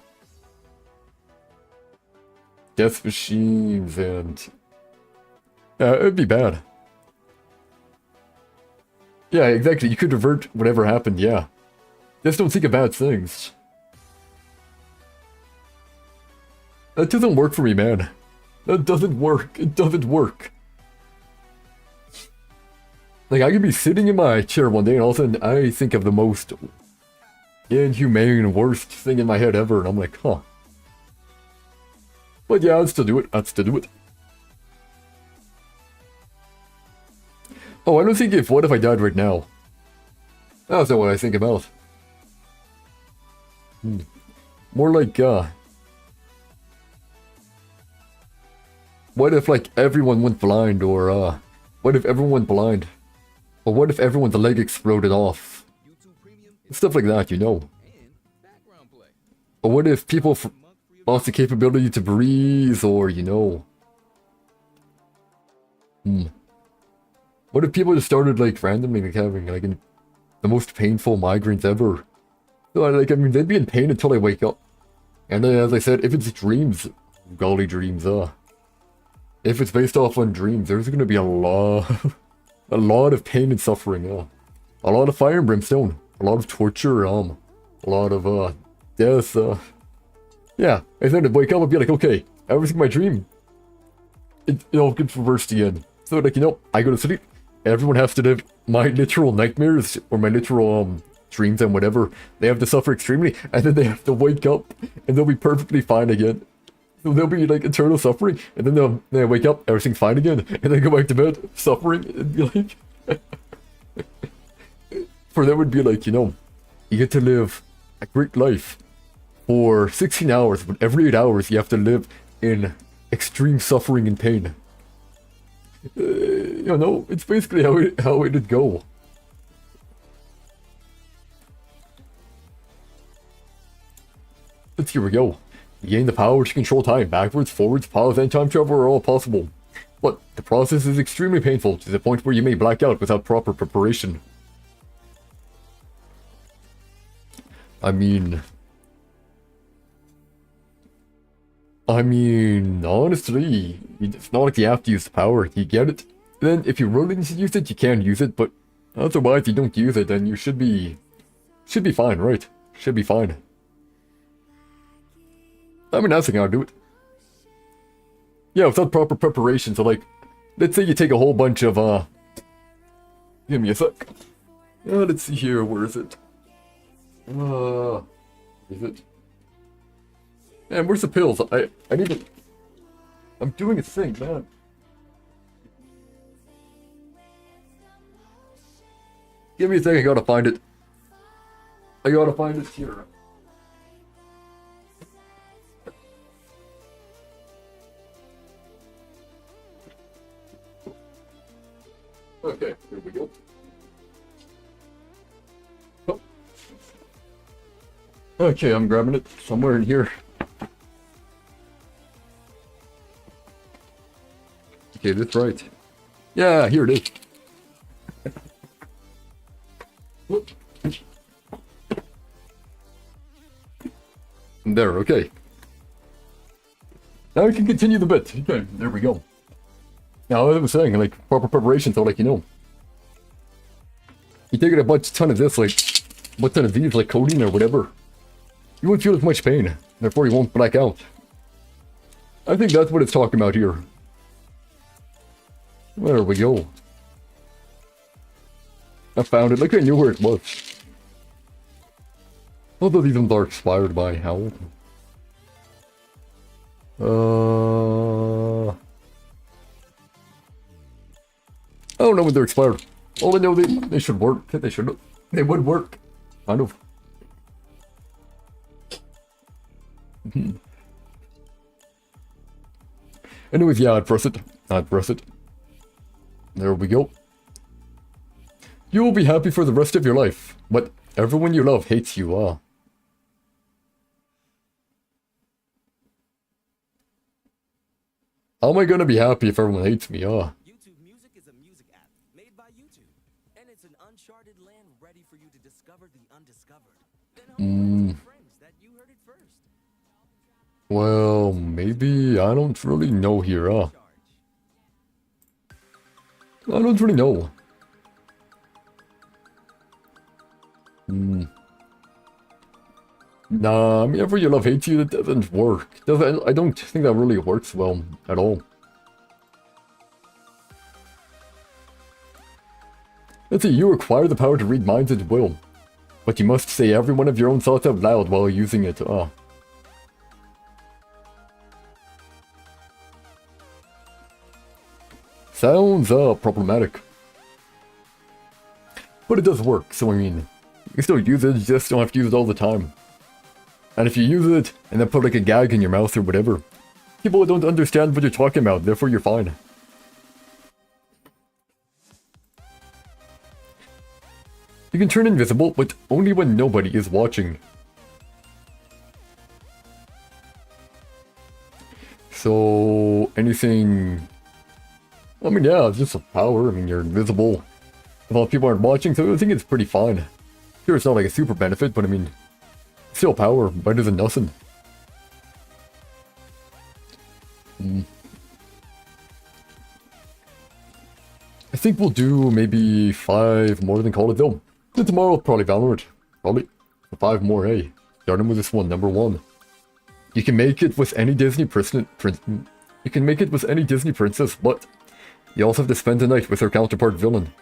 death machines and it'd be bad. Yeah, exactly. You could avert whatever happened, yeah. Just don't think of bad things. That doesn't work for me, man. That doesn't work. It doesn't work. Like, I could be sitting in my chair one day and all of a sudden I think of the most inhumane, worst thing in my head ever, and I'm like, huh. But yeah, I'd still do it. I'd still do it. Oh, I don't think what if I died right now? That's not what I think about. More like, what if, like, everyone went blind, or, what if everyone went blind? Or what if everyone's leg exploded off? Stuff like that, you know. Or what if people lost the capability to breathe, or, you know. What if people just started, like, randomly, like, having, like, the most painful migraines ever? So, like, I mean, they'd be in pain until they wake up. And then, as I said, if it's dreams, golly dreams, if it's based off on dreams, there's gonna be a lot of pain and suffering, a lot of fire and brimstone, a lot of torture, a lot of, death, yeah. And then I'd wake up and be like, okay, everything in my dream, it all gets reversed again. So, like, you know, I go to sleep, everyone has to live my literal nightmares, or my literal, dreams and whatever. They have to suffer extremely, and then they have to wake up, and they'll be perfectly fine again. So they'll be, like, eternal suffering, and then they'll wake up, everything's fine again, and then go back to bed, suffering, and be like... For them it would be like, you know, you get to live a great life for 16 hours, but every 8 hours you have to live in extreme suffering and pain. You know, it's basically how it'd go. But here we go. You gain the power to control time. Backwards, forwards, pause, and time travel are all possible. But the process is extremely painful to the point where you may black out without proper preparation. I mean, honestly, it's not like you have to use the power. You get it. Then, if you really need to use it, you can use it, but otherwise you don't use it, then you should be fine, right? Should be fine. I mean, that's how I do it. Yeah, without proper preparation, so like, let's say you take a whole bunch of, give me a sec. Let's see here, where is it? Is it? Man, where's the pills? I need to... I'm doing a thing, man. Give me a second, I gotta find it. I gotta find it here. Okay, here we go. Oh. Okay, I'm grabbing it somewhere in here. Okay, that's right. Yeah, here it is. Whoop. There, okay. Now we can continue the bit. Okay, there we go. Now, as I was saying, like, proper preparation, so, like, you know. You take a ton of this, like, what ton of these, like codeine or whatever. You won't feel as much pain, therefore you won't black out. I think that's what it's talking about here. There we go. I found it, like I knew where it was. Although these ones are expired by how? I don't know when they're expired. All I know, they should work. They would work. Kind of. Anyways, yeah, I'd press it. There we go. You will be happy for the rest of your life, but everyone you love hates you, How am I gonna be happy if everyone hates me, YouTube Music is a music app made by YouTube, and it's an uncharted land ready for you to discover the undiscovered. Then help your friends that you heard it first. Well, maybe I don't really know here, I don't really know. Nah, I mean, ever you love hates you, that doesn't work. I don't think that really works well at all. Let's see, you acquire the power to read minds at will, but you must say every one of your own thoughts out loud while using it. Sounds problematic. But it does work, so I mean, you can still use it, you just don't have to use it all the time. And if you use it, and then put like a gag in your mouth or whatever, people don't understand what you're talking about, therefore you're fine. You can turn invisible, but only when nobody is watching. So, anything... I mean, yeah, it's just a power. I mean, you're invisible if all people aren't watching, so I think it's pretty fine. Sure, it's not like a super benefit, but I mean, still power, better than nothing. I think we'll do maybe 5 more than call it though. Then tomorrow, probably Valorant. Probably 5 more, hey. Starting with this one, number 1. You can make it with any Disney princess, but you also have to spend the night with her counterpart villain.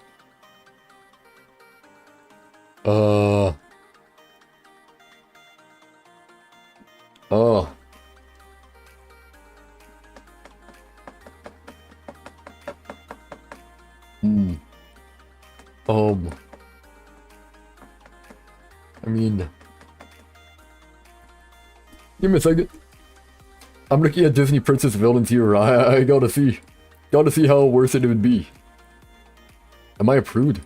I mean... Give me a second. I'm looking at Disney princess villains here. I gotta see how worth it would be. Am I a prude?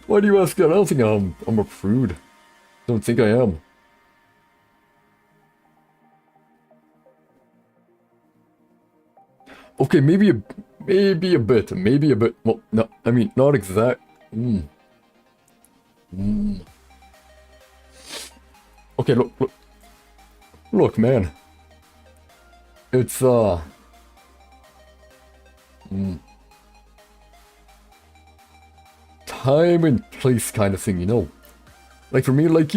Why do you ask that? I don't think I'm a prude. Don't think I am. Okay, maybe a bit. Maybe a bit. Well, no, I mean, not exact. Okay, look, man. It's, time and place kind of thing, you know? Like, for me, like,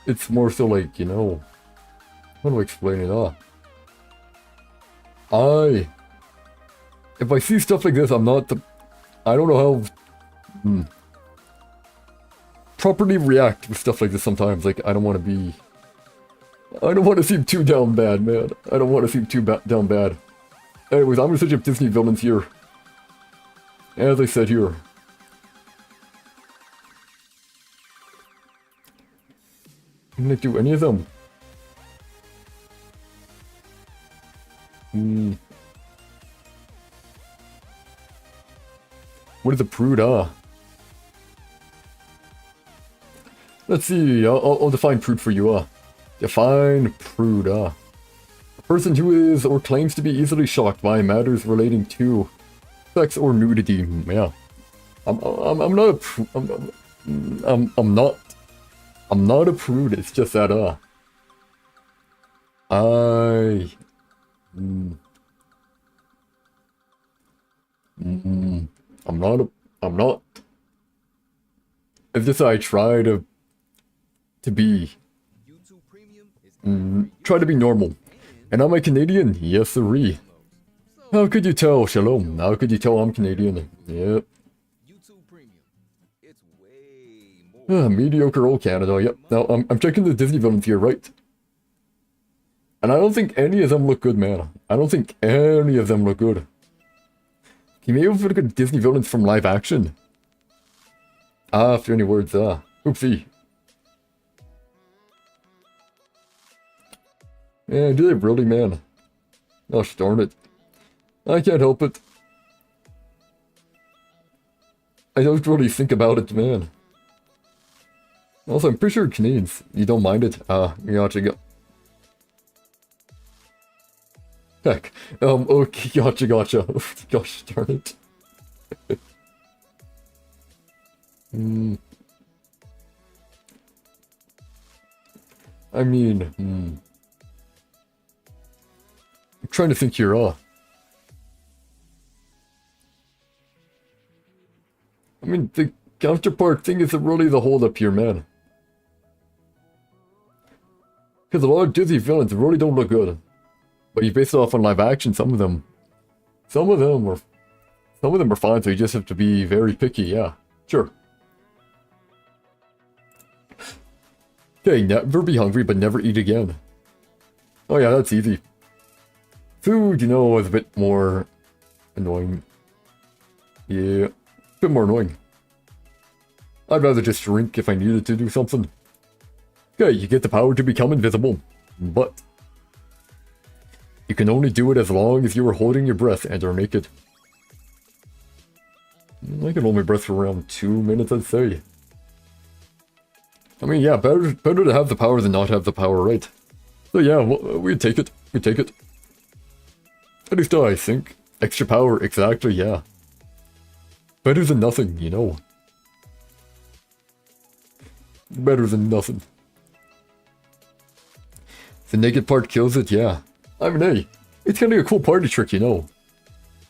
it's more so like, you know... How do I explain it? If I see stuff like this, I'm not the... I don't know how... properly react with stuff like this sometimes. Like, I don't want to be... I don't want to seem too down bad, man. I don't want to seem too down bad. Anyways, I'm gonna search up Disney villains here. As I said here. I'm gonna do any of them. What is a prude? Let's see. I'll define prude for you. Define prude. A person who is or claims to be easily shocked by matters relating to sex or nudity. Yeah. I'm not a prude. I'm not a prude. It's just that I'm not. It's just I try to be, YouTube Premium is ad-free. try to be normal. And am I Canadian? Yes, sirree. How could you tell? Shalom. How could you tell I'm Canadian? Yep. YouTube Premium. It's way more. Mediocre old Canada. Yep. Now I'm checking the Disney villains here, right? And I don't think any of them look good, man. I don't think any of them look good. Can you maybe look at Disney villains from live action? After any words, oopsie. Yeah, do they really, man? Oh, darn it. I can't help it. I don't really think about it, man. Also, I'm pretty sure Canadians, you don't mind it. Gotcha. Heck. Okay, gotcha. Gosh darn it. I mean, I'm trying to think here, I mean, the counterpart thing isn't really the hold up here, man. Because a lot of Disney villains really don't look good. But you base it off on live action, some of them are fine, so you just have to be very picky, yeah. Sure. Okay, never be hungry, but never eat again. Oh yeah, that's easy. Food, you know, is a bit more annoying. Yeah, a bit more annoying. I'd rather just drink if I needed to do something. Okay, you get the power to become invisible, but you can only do it as long as you are holding your breath and are naked. I can hold my breath for around 2 minutes, I'd say. I mean, yeah, better to have the power than not have the power, right? So yeah, we'd take it. We'd take it. At least I think. Extra power, exactly, yeah. Better than nothing, you know. Better than nothing. The naked part kills it, yeah. I mean, hey, it's kind of a cool party trick, you know.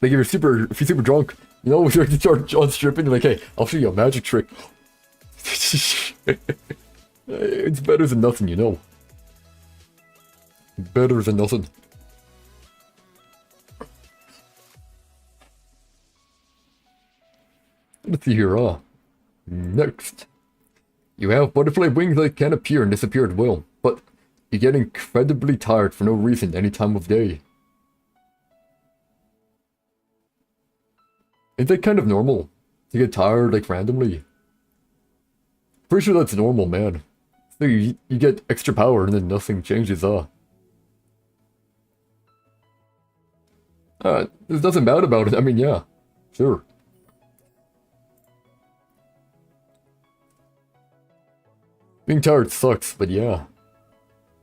Like if you're super drunk, you know, if you start on stripping, you're like, hey, I'll show you a magic trick. It's better than nothing, you know. Better than nothing. Let's see here, next. You have butterfly wings that can appear and disappear at will, but you get incredibly tired for no reason any time of day. Is that kind of normal? To get tired, like, randomly? Pretty sure that's normal, man. So you get extra power and then nothing changes, There's nothing bad about it. I mean, yeah. Sure. Being tired sucks, but yeah.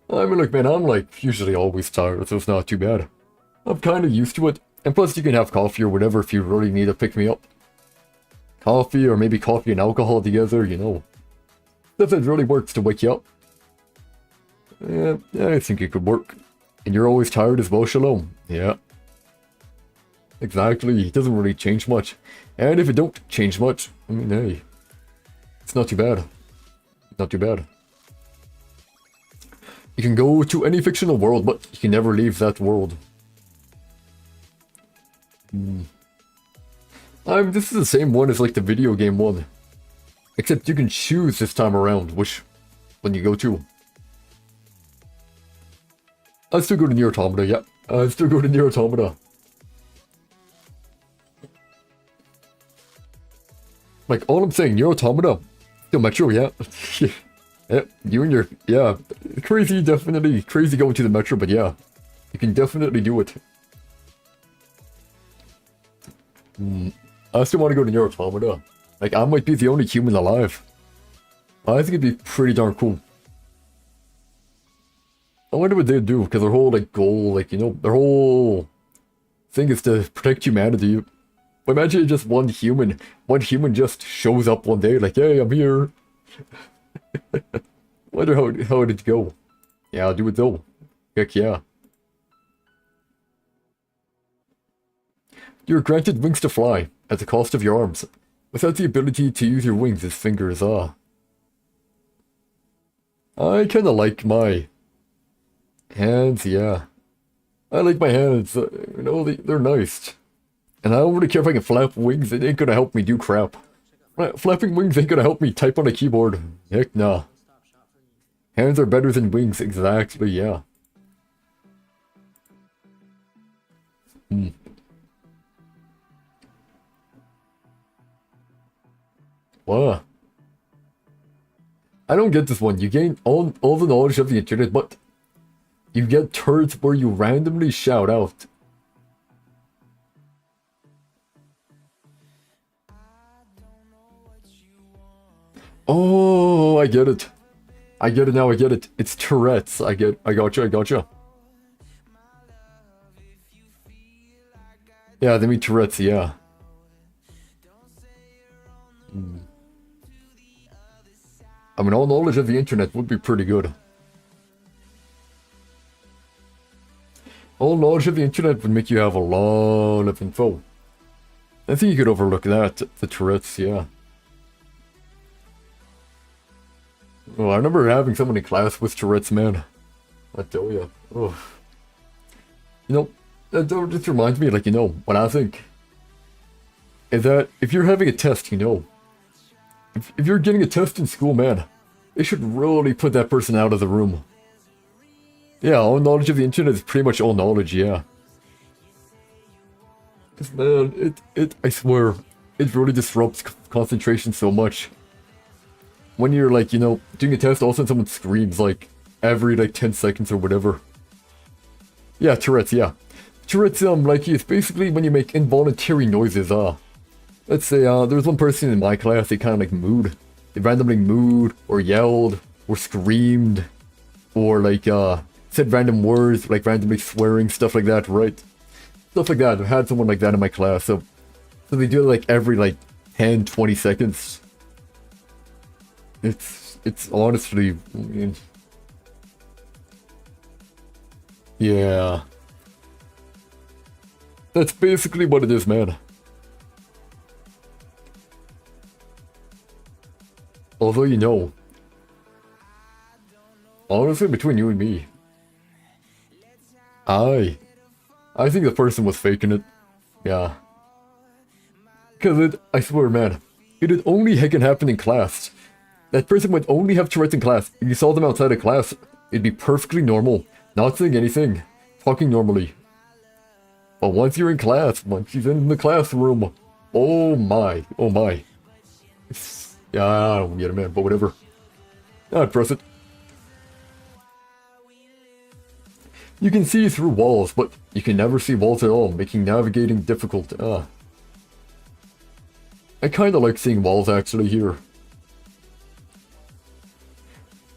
I mean, look, man, I'm like usually always tired, so it's not too bad. I'm kind of used to it. And plus, you can have coffee or whatever if you really need to pick me up. Coffee, or maybe coffee and alcohol together, you know. Stuff that really works to wake you up. Yeah, I think it could work. And you're always tired as well, Shalom. Yeah. Exactly, it doesn't really change much. And if it don't change much, I mean, hey, it's not too bad. Not too bad. You can go to any fictional world, but you can never leave that world. This is the same one as like the video game one. Except you can choose this time around which one you go to. I still go to Nier Automata, yeah. I still go to Nier Automata. Like, all I'm saying, Nier Automata. Still Metro, yeah. Yeah, you and your... Yeah, crazy, definitely. Crazy going to the Metro, but yeah. You can definitely do it. I still want to go to Nier Automata. Like, I might be the only human alive. I think it'd be pretty darn cool. I wonder what they'd do, because their whole, like, goal, like, you know, their whole thing is to protect humanity. But imagine just one human just shows up one day, like, hey, I'm here. Wonder how it'd go. Yeah, I'll do it though. Heck yeah. You're granted wings to fly, at the cost of your arms. Without the ability to use your wings as fingers, I kinda like my hands, yeah. I like my hands, you know, they're nice. And I don't really care if I can flap wings, it ain't gonna help me do crap. Flapping wings ain't gonna help me type on a keyboard. Heck nah. Hands are better than wings, exactly, yeah. What? I don't get this one. You gain all the knowledge of the internet, but you get turds where you randomly shout out. Oh, I get it. I get it now, I get it. It's Tourette's. I gotcha. Yeah, they mean Tourette's, yeah. I mean, all knowledge of the internet would be pretty good. All knowledge of the internet would make you have a lot of info. I think you could overlook that, the Tourette's, yeah. Oh, I remember having someone in class with Tourette's, man. I tell ya. Oh. You know, that just reminds me, like, you know, what I think is that if you're having a test, you know, if you're getting a test in school, man, they should really put that person out of the room. Yeah, all knowledge of the internet is pretty much all knowledge, yeah. Because, man, I swear, it really disrupts concentration so much. When you're, like, you know, doing a test, all of a sudden someone screams, like, every, like, 10 seconds or whatever. Yeah, Tourette's, yeah. Tourette's, like, it's basically when you make involuntary noises, let's say, there's one person in my class, they kind of, like, mooed. They randomly mooed, or yelled, or screamed, or, like, said random words, like, randomly swearing, stuff like that, right? Stuff like that. I had someone like that in my class, so they do it, like, every, like, 10, 20 seconds. It's honestly, I mean, yeah. That's basically what it is, man. Although, you know, honestly, between you and me, I think the person was faking it. Yeah. Because I swear, man, it'd only heckin' happen in class. That person would only have Tourette's in class. If you saw them outside of class, it'd be perfectly normal. Not saying anything. Talking normally. But once you're in class, once she's in the classroom, oh my, oh my. Yeah, I don't get it, man, but whatever. I'd press it. You can see through walls, but you can never see walls at all, making navigating difficult. I kinda like seeing walls actually here.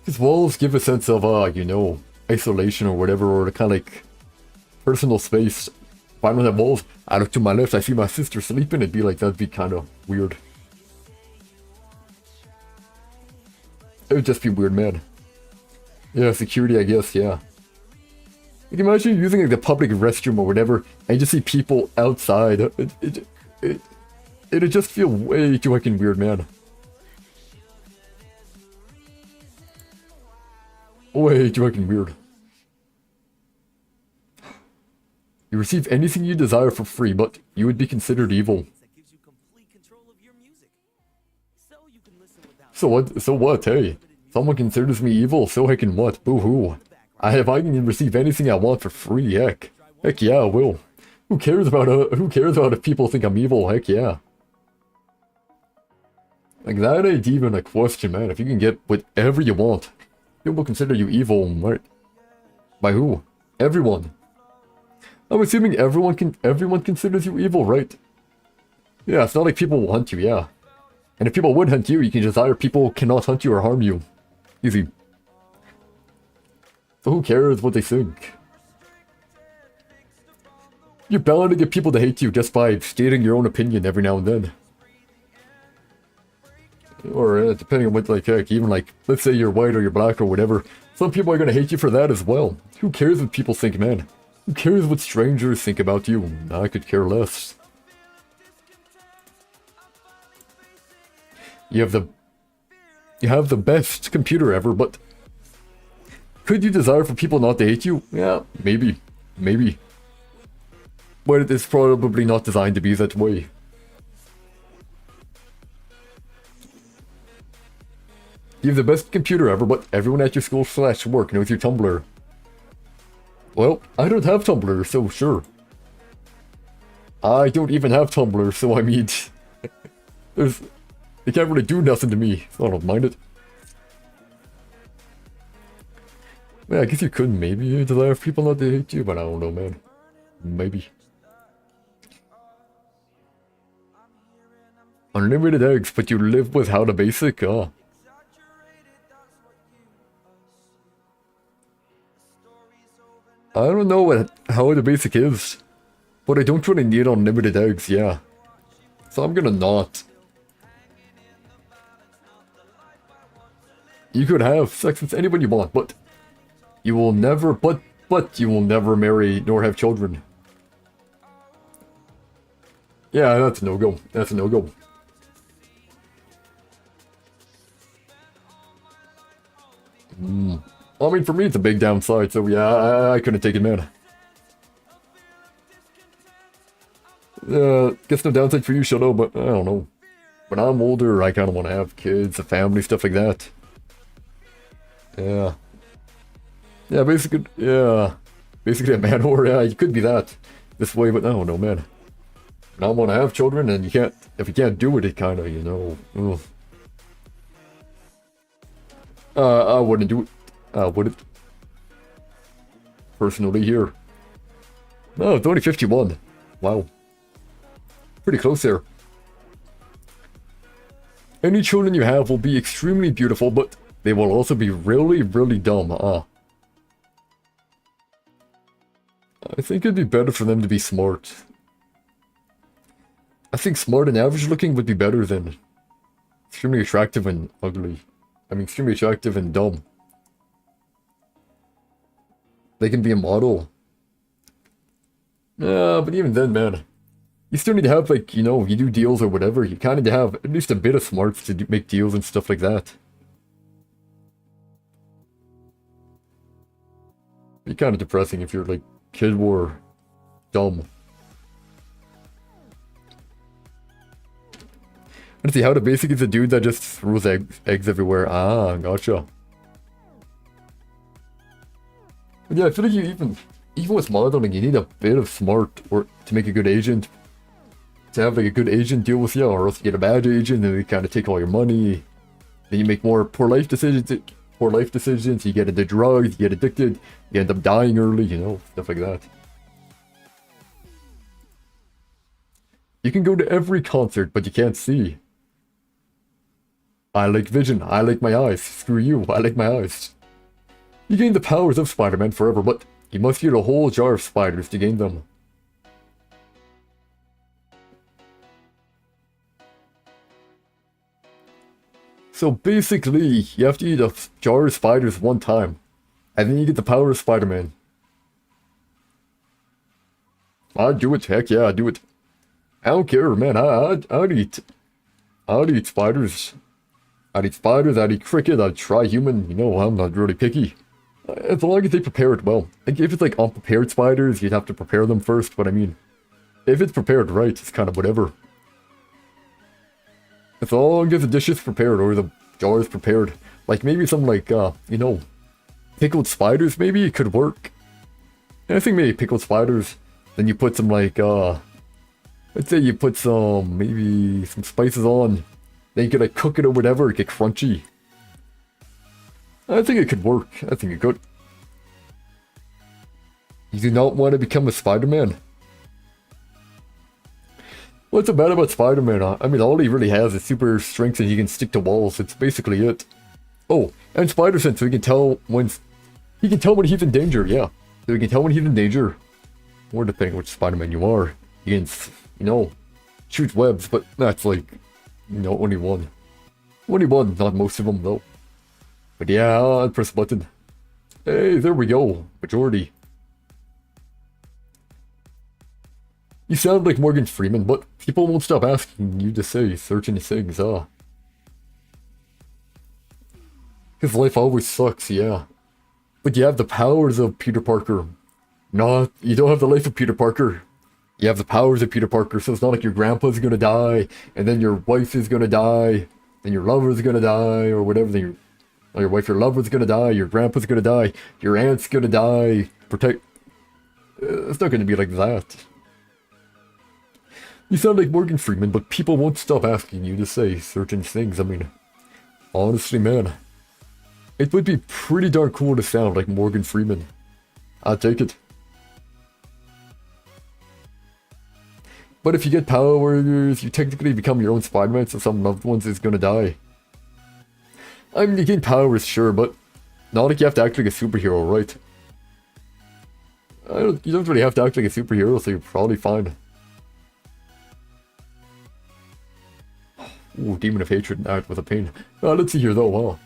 Because walls give a sense of, you know, isolation or whatever, or kind of like personal space. If I don't have walls, I look to my left, I see my sister sleeping, it'd be like, that'd be kind of weird. It would just be weird, man. Yeah, security, I guess, yeah. Like, imagine using like the public restroom or whatever, and you just see people outside. It'd just feel way too fucking weird, man. Way too fucking weird. You receive anything you desire for free, but you would be considered evil. That gives you complete control of your music. So you can listen without So what? So what? Hey, someone considers me evil. So heckin' what? Boo hoo. I can receive anything I want for free. Heck yeah, I will. Who cares about if people think I'm evil? Heck yeah. Like that ain't even a question, man. If you can get whatever you want, people will consider you evil, right? By who? Everyone. I'm assuming everyone considers you evil, right? Yeah, it's not like people will hunt you, yeah. And if people would hunt you, you can desire people cannot hunt you or harm you. Easy. So who cares what they think? You're bound to get people to hate you just by stating your own opinion every now and then. Or depending on what, like, heck, even like, let's say you're white or you're black or whatever, some people are gonna hate you for that as well. Who cares what people think, man? Who cares what strangers think about you? I could care less. You have the best computer ever, but could you desire for people not to hate you? Yeah, maybe. Maybe. But it's probably not designed to be that way. You have the best computer ever, but everyone at your school/work knows your Tumblr. Well, I don't have Tumblr, so sure. I don't even have Tumblr, so I mean... They can't really do nothing to me, so I don't mind it. Yeah, I guess you could maybe desire for people not to hate you, but I don't know, man. Maybe. Unlimited eggs, but you live with how the basic? Ah. I don't know how the basic is, but I don't really need unlimited eggs, yeah. So I'm gonna not. You could have sex with anyone you want, but you will never, but you will never marry nor have children. Yeah, that's a no-go. That's a no-go. I mean, for me, it's a big downside, so yeah, I couldn't take it, man. Guess no downside for you, Shadow, but I don't know. When I'm older, I kind of want to have kids, a family, stuff like that. Yeah. Yeah, basically a man whore, yeah, you could be that this way, but I don't know, man. When I want to have children, and if you can't do it, it kind of, you know, ugh. I wouldn't do it. I wouldn't. Personally here. No, it's only 51. Wow. Pretty close there. Any children you have will be extremely beautiful, but they will also be really, really dumb. I think it'd be better for them to be smart. I think smart and average looking would be better than extremely attractive and ugly. I mean, extremely attractive and dumb. They can be a model. Yeah, but even then, man, you still need to have, like, you know, you do deals or whatever, you kind of need to have at least a bit of smarts to make deals and stuff like that. Be kind of depressing if you're, like, kid or dumb. Let's see, how the basic is a dude that just throws eggs everywhere. Ah, gotcha. But yeah, I feel like you even with modeling, you need a bit of smart or to make a good agent. To have like a good agent deal with you, or else you get a bad agent and they kind of take all your money. Then you make more poor life decisions. You get into drugs, you get addicted, you end up dying early, you know, stuff like that. You can go to every concert, but you can't see. I like vision. I like my eyes. Screw you. I like my eyes. You gain the powers of Spider-Man forever, but you must eat a whole jar of spiders to gain them. So basically, you have to eat a jar of spiders one time, and then you get the power of Spider-Man. I'd do it, heck yeah, I'd do it. I don't care, man, I'd eat spiders. I'd eat spiders, I'd eat cricket, I'd try human, you know, I'm not really picky. As long as they prepare it well. Like, if it's like unprepared spiders, you'd have to prepare them first, but I mean, if it's prepared right, it's kind of whatever. As long as the dish is prepared, or the jar is prepared. Like, maybe some, like, you know, pickled spiders, maybe it could work. And I think maybe pickled spiders, then you put some, like, let's say you put some, maybe some spices on. Then you could, like, cook it or whatever, it get crunchy. I think it could work. I think it could. You do not want to become a Spider-Man? What's so bad about Spider-Man? I mean, all he really has is super strength and he can stick to walls. It's basically it. Oh, and spider sense, so he can tell when he's in danger. Yeah, so he can tell when he's in danger. Or depending which Spider-Man you are, he can, you know, shoot webs. But that's like, you know, only one. Only one, not most of them though. But yeah, I'll press a button. Hey, there we go. Majority. You sound like Morgan Freeman, but people won't stop asking you to say certain things, His life always sucks, yeah. But you have the powers of Peter Parker. No, you don't have the life of Peter Parker. You have the powers of Peter Parker, so it's not like your grandpa's gonna die, and then your wife is gonna die, and your lover's gonna die, or whatever. Your wife, your lover's gonna die, your grandpa's gonna die, your aunt's gonna die. It's not gonna be like that. You sound like Morgan Freeman, but people won't stop asking you to say certain things. I mean, honestly, man, it would be pretty darn cool to sound like Morgan Freeman. I'd take it. But if you get powers, you technically become your own Spider-Man, so some loved ones is gonna die. I mean, you gain powers, sure, but not like you have to act like a superhero, right? You don't really have to act like a superhero, so you're probably fine. Ooh, Demon of Hatred, act with a pain. Let's see here though, wow.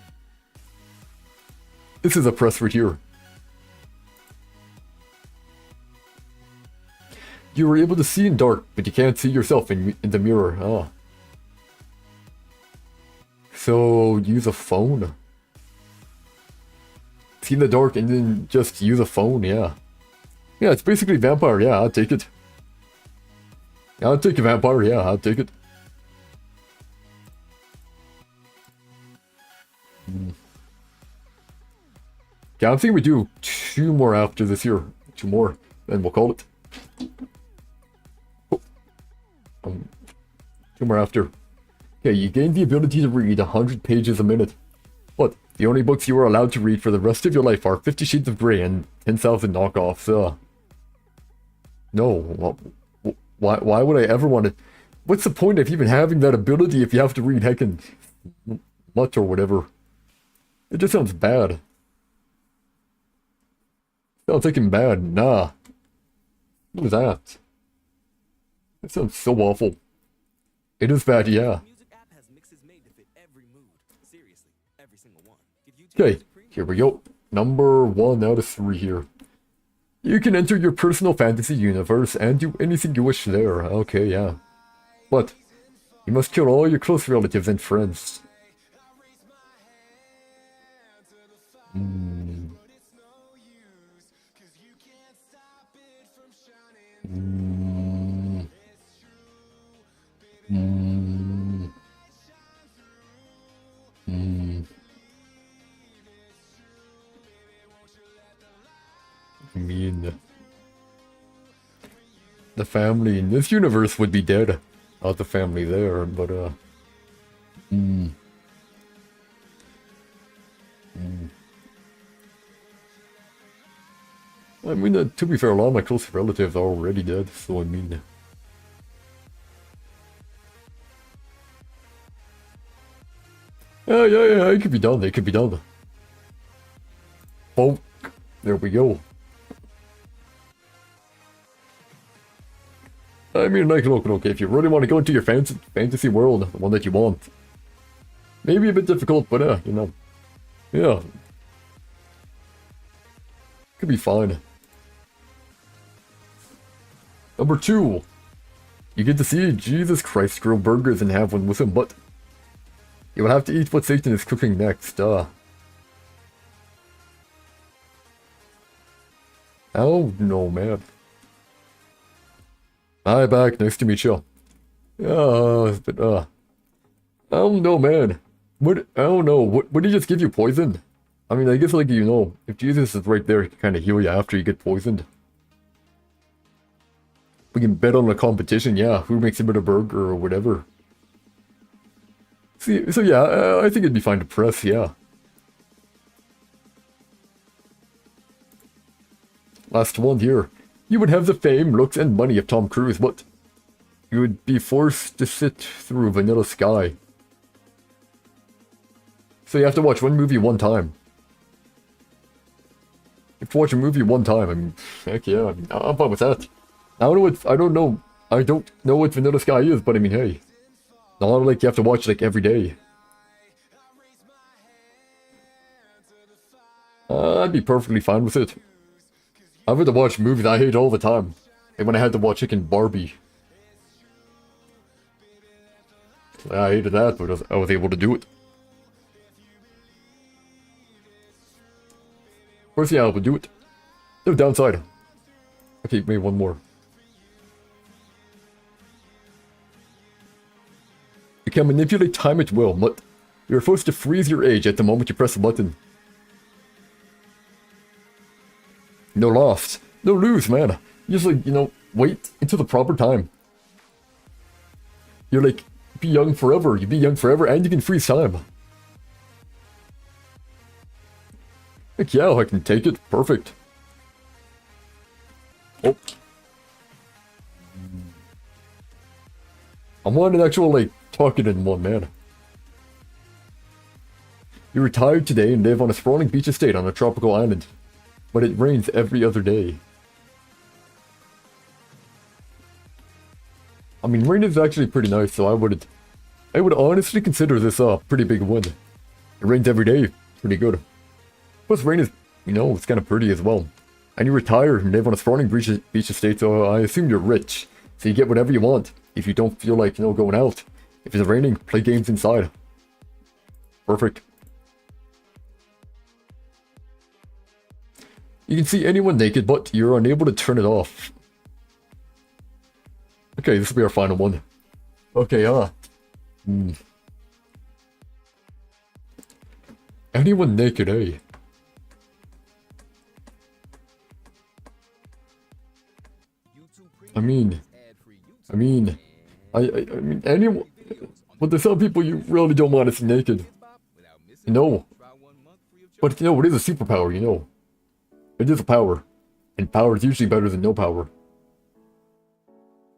This is a press right here. You were able to see in dark, but you can't see yourself in the mirror, So, use a phone. See in the dark and then just use a phone, yeah. Yeah, it's basically vampire, yeah, I'll take it. Yeah, I'll take a vampire, yeah, I'll take it. Yeah, I'm thinking we do 2 more after this here. 2 more, then we'll call it. Oh. 2 more after. Okay, you gain the ability to read 100 pages a minute. But the only books you are allowed to read for the rest of your life are 50 Shades of Grey and 10,000 knockoffs. No, why would I ever want to... What's the point of even having that ability if you have to read heckin' much or whatever? It just sounds bad. Sounds heckin' bad. Nah. What is that? That sounds so awful. It is bad, yeah. Okay, here we go. Number 1 out of 3 here. You can enter your personal fantasy universe and do anything you wish there. Okay, yeah. But you must kill all your close relatives and friends. I mean, the family in this universe would be dead. Not the family there, but I mean, to be fair, a lot of my close relatives are already dead, so I mean... Yeah, it could be done, it could be done. Oh, there we go. I mean, like, look, if you really want to go into your fantasy world, the one that you want. Maybe a bit difficult, but you know. Yeah. Could be fine. Number 2. You get to see Jesus Christ grill burgers and have one with him, but you will have to eat what Satan is cooking next. Oh no, man. Hi, back. Nice to meet you. But I don't know, man. What? I don't know. What? Would he just give you poison? I mean, I guess, like, you know, if Jesus is right there, he can kind of heal you after you get poisoned. We can bet on a competition, yeah. Who makes a better burger or whatever. See, so yeah, I think it'd be fine to press, yeah. Last one here. You would have the fame, looks, and money of Tom Cruise, but you would be forced to sit through Vanilla Sky. So you have to watch one movie one time. You have to watch a movie one time. I mean, heck yeah, I mean, I'm fine with that. I don't know what Vanilla Sky is, but I mean, hey. Not like you have to watch like every day. I'd be perfectly fine with it. I've had to watch movies I hate all the time. Like when I had to watch Barbie. I hated that, but I was able to do it. Of course, yeah, I would do it. No downside. Okay, maybe one more. You can manipulate time at will, but you're forced to freeze your age at the moment you press the button. No loss. No lose, man. You just, like, you know, wait until the proper time. You're like, be young forever. You be young forever and you can freeze time. Heck yeah, I can take it. Perfect. Oh. I want an actual, like, talking in one, man. You retired today and live on a sprawling beach estate on a tropical island. But it rains every other day. I mean, rain is actually pretty nice, so I would honestly consider this a pretty big win. It rains every day, pretty good. Plus, rain is, you know, it's kind of pretty as well. And you retire and live on a sprawling beach estate, so I assume you're rich. So you get whatever you want if you don't feel like, you know, going out. If it's raining, play games inside. Perfect. You can see anyone naked, but you're unable to turn it off. Okay, this will be our final one. Okay, Anyone naked, eh? I mean, anyone... But there's some people you really don't want to see naked. No. But, you know, it is a superpower, you know. It is a power. And power is usually better than no power.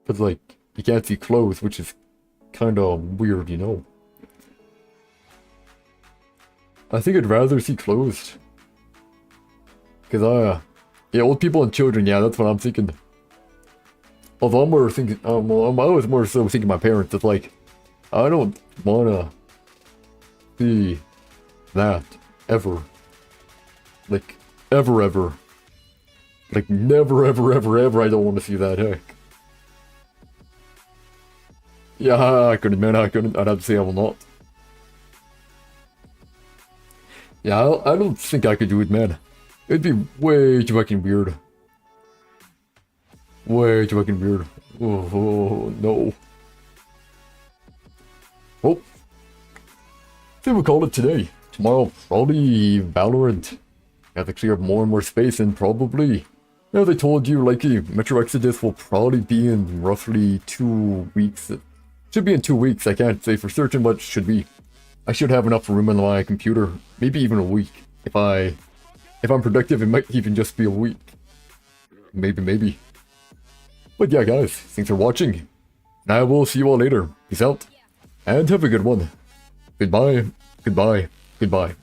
But, like, you can't see clothes, which is kind of weird, you know. I think I'd rather see clothes. Because, yeah, old people and children, yeah, that's what I'm thinking. Although I'm more thinking, well, I was more so thinking my parents, it's like, I don't wanna see that, ever. Like, ever. Like, never, ever, I don't want to see that, heck. Yeah, I couldn't, man, I couldn't. I'd have to say I will not. Yeah, I don't think I could do it, man. It'd be way too fucking weird. Way too fucking weird. Oh, no. Well, I think we'll call it today. Tomorrow, probably Valorant. Have to clear up more and more space, and probably, as I told you, like, Metro Exodus will probably be in roughly 2 weeks. It should be in 2 weeks, I can't say for certain, but it should be. I should have enough room on my computer, maybe even a week. If I'm productive, it might even just be a week. Maybe. But yeah, guys, thanks for watching. And I will see you all later. Peace out, and have a good one. Goodbye. Goodbye. Goodbye.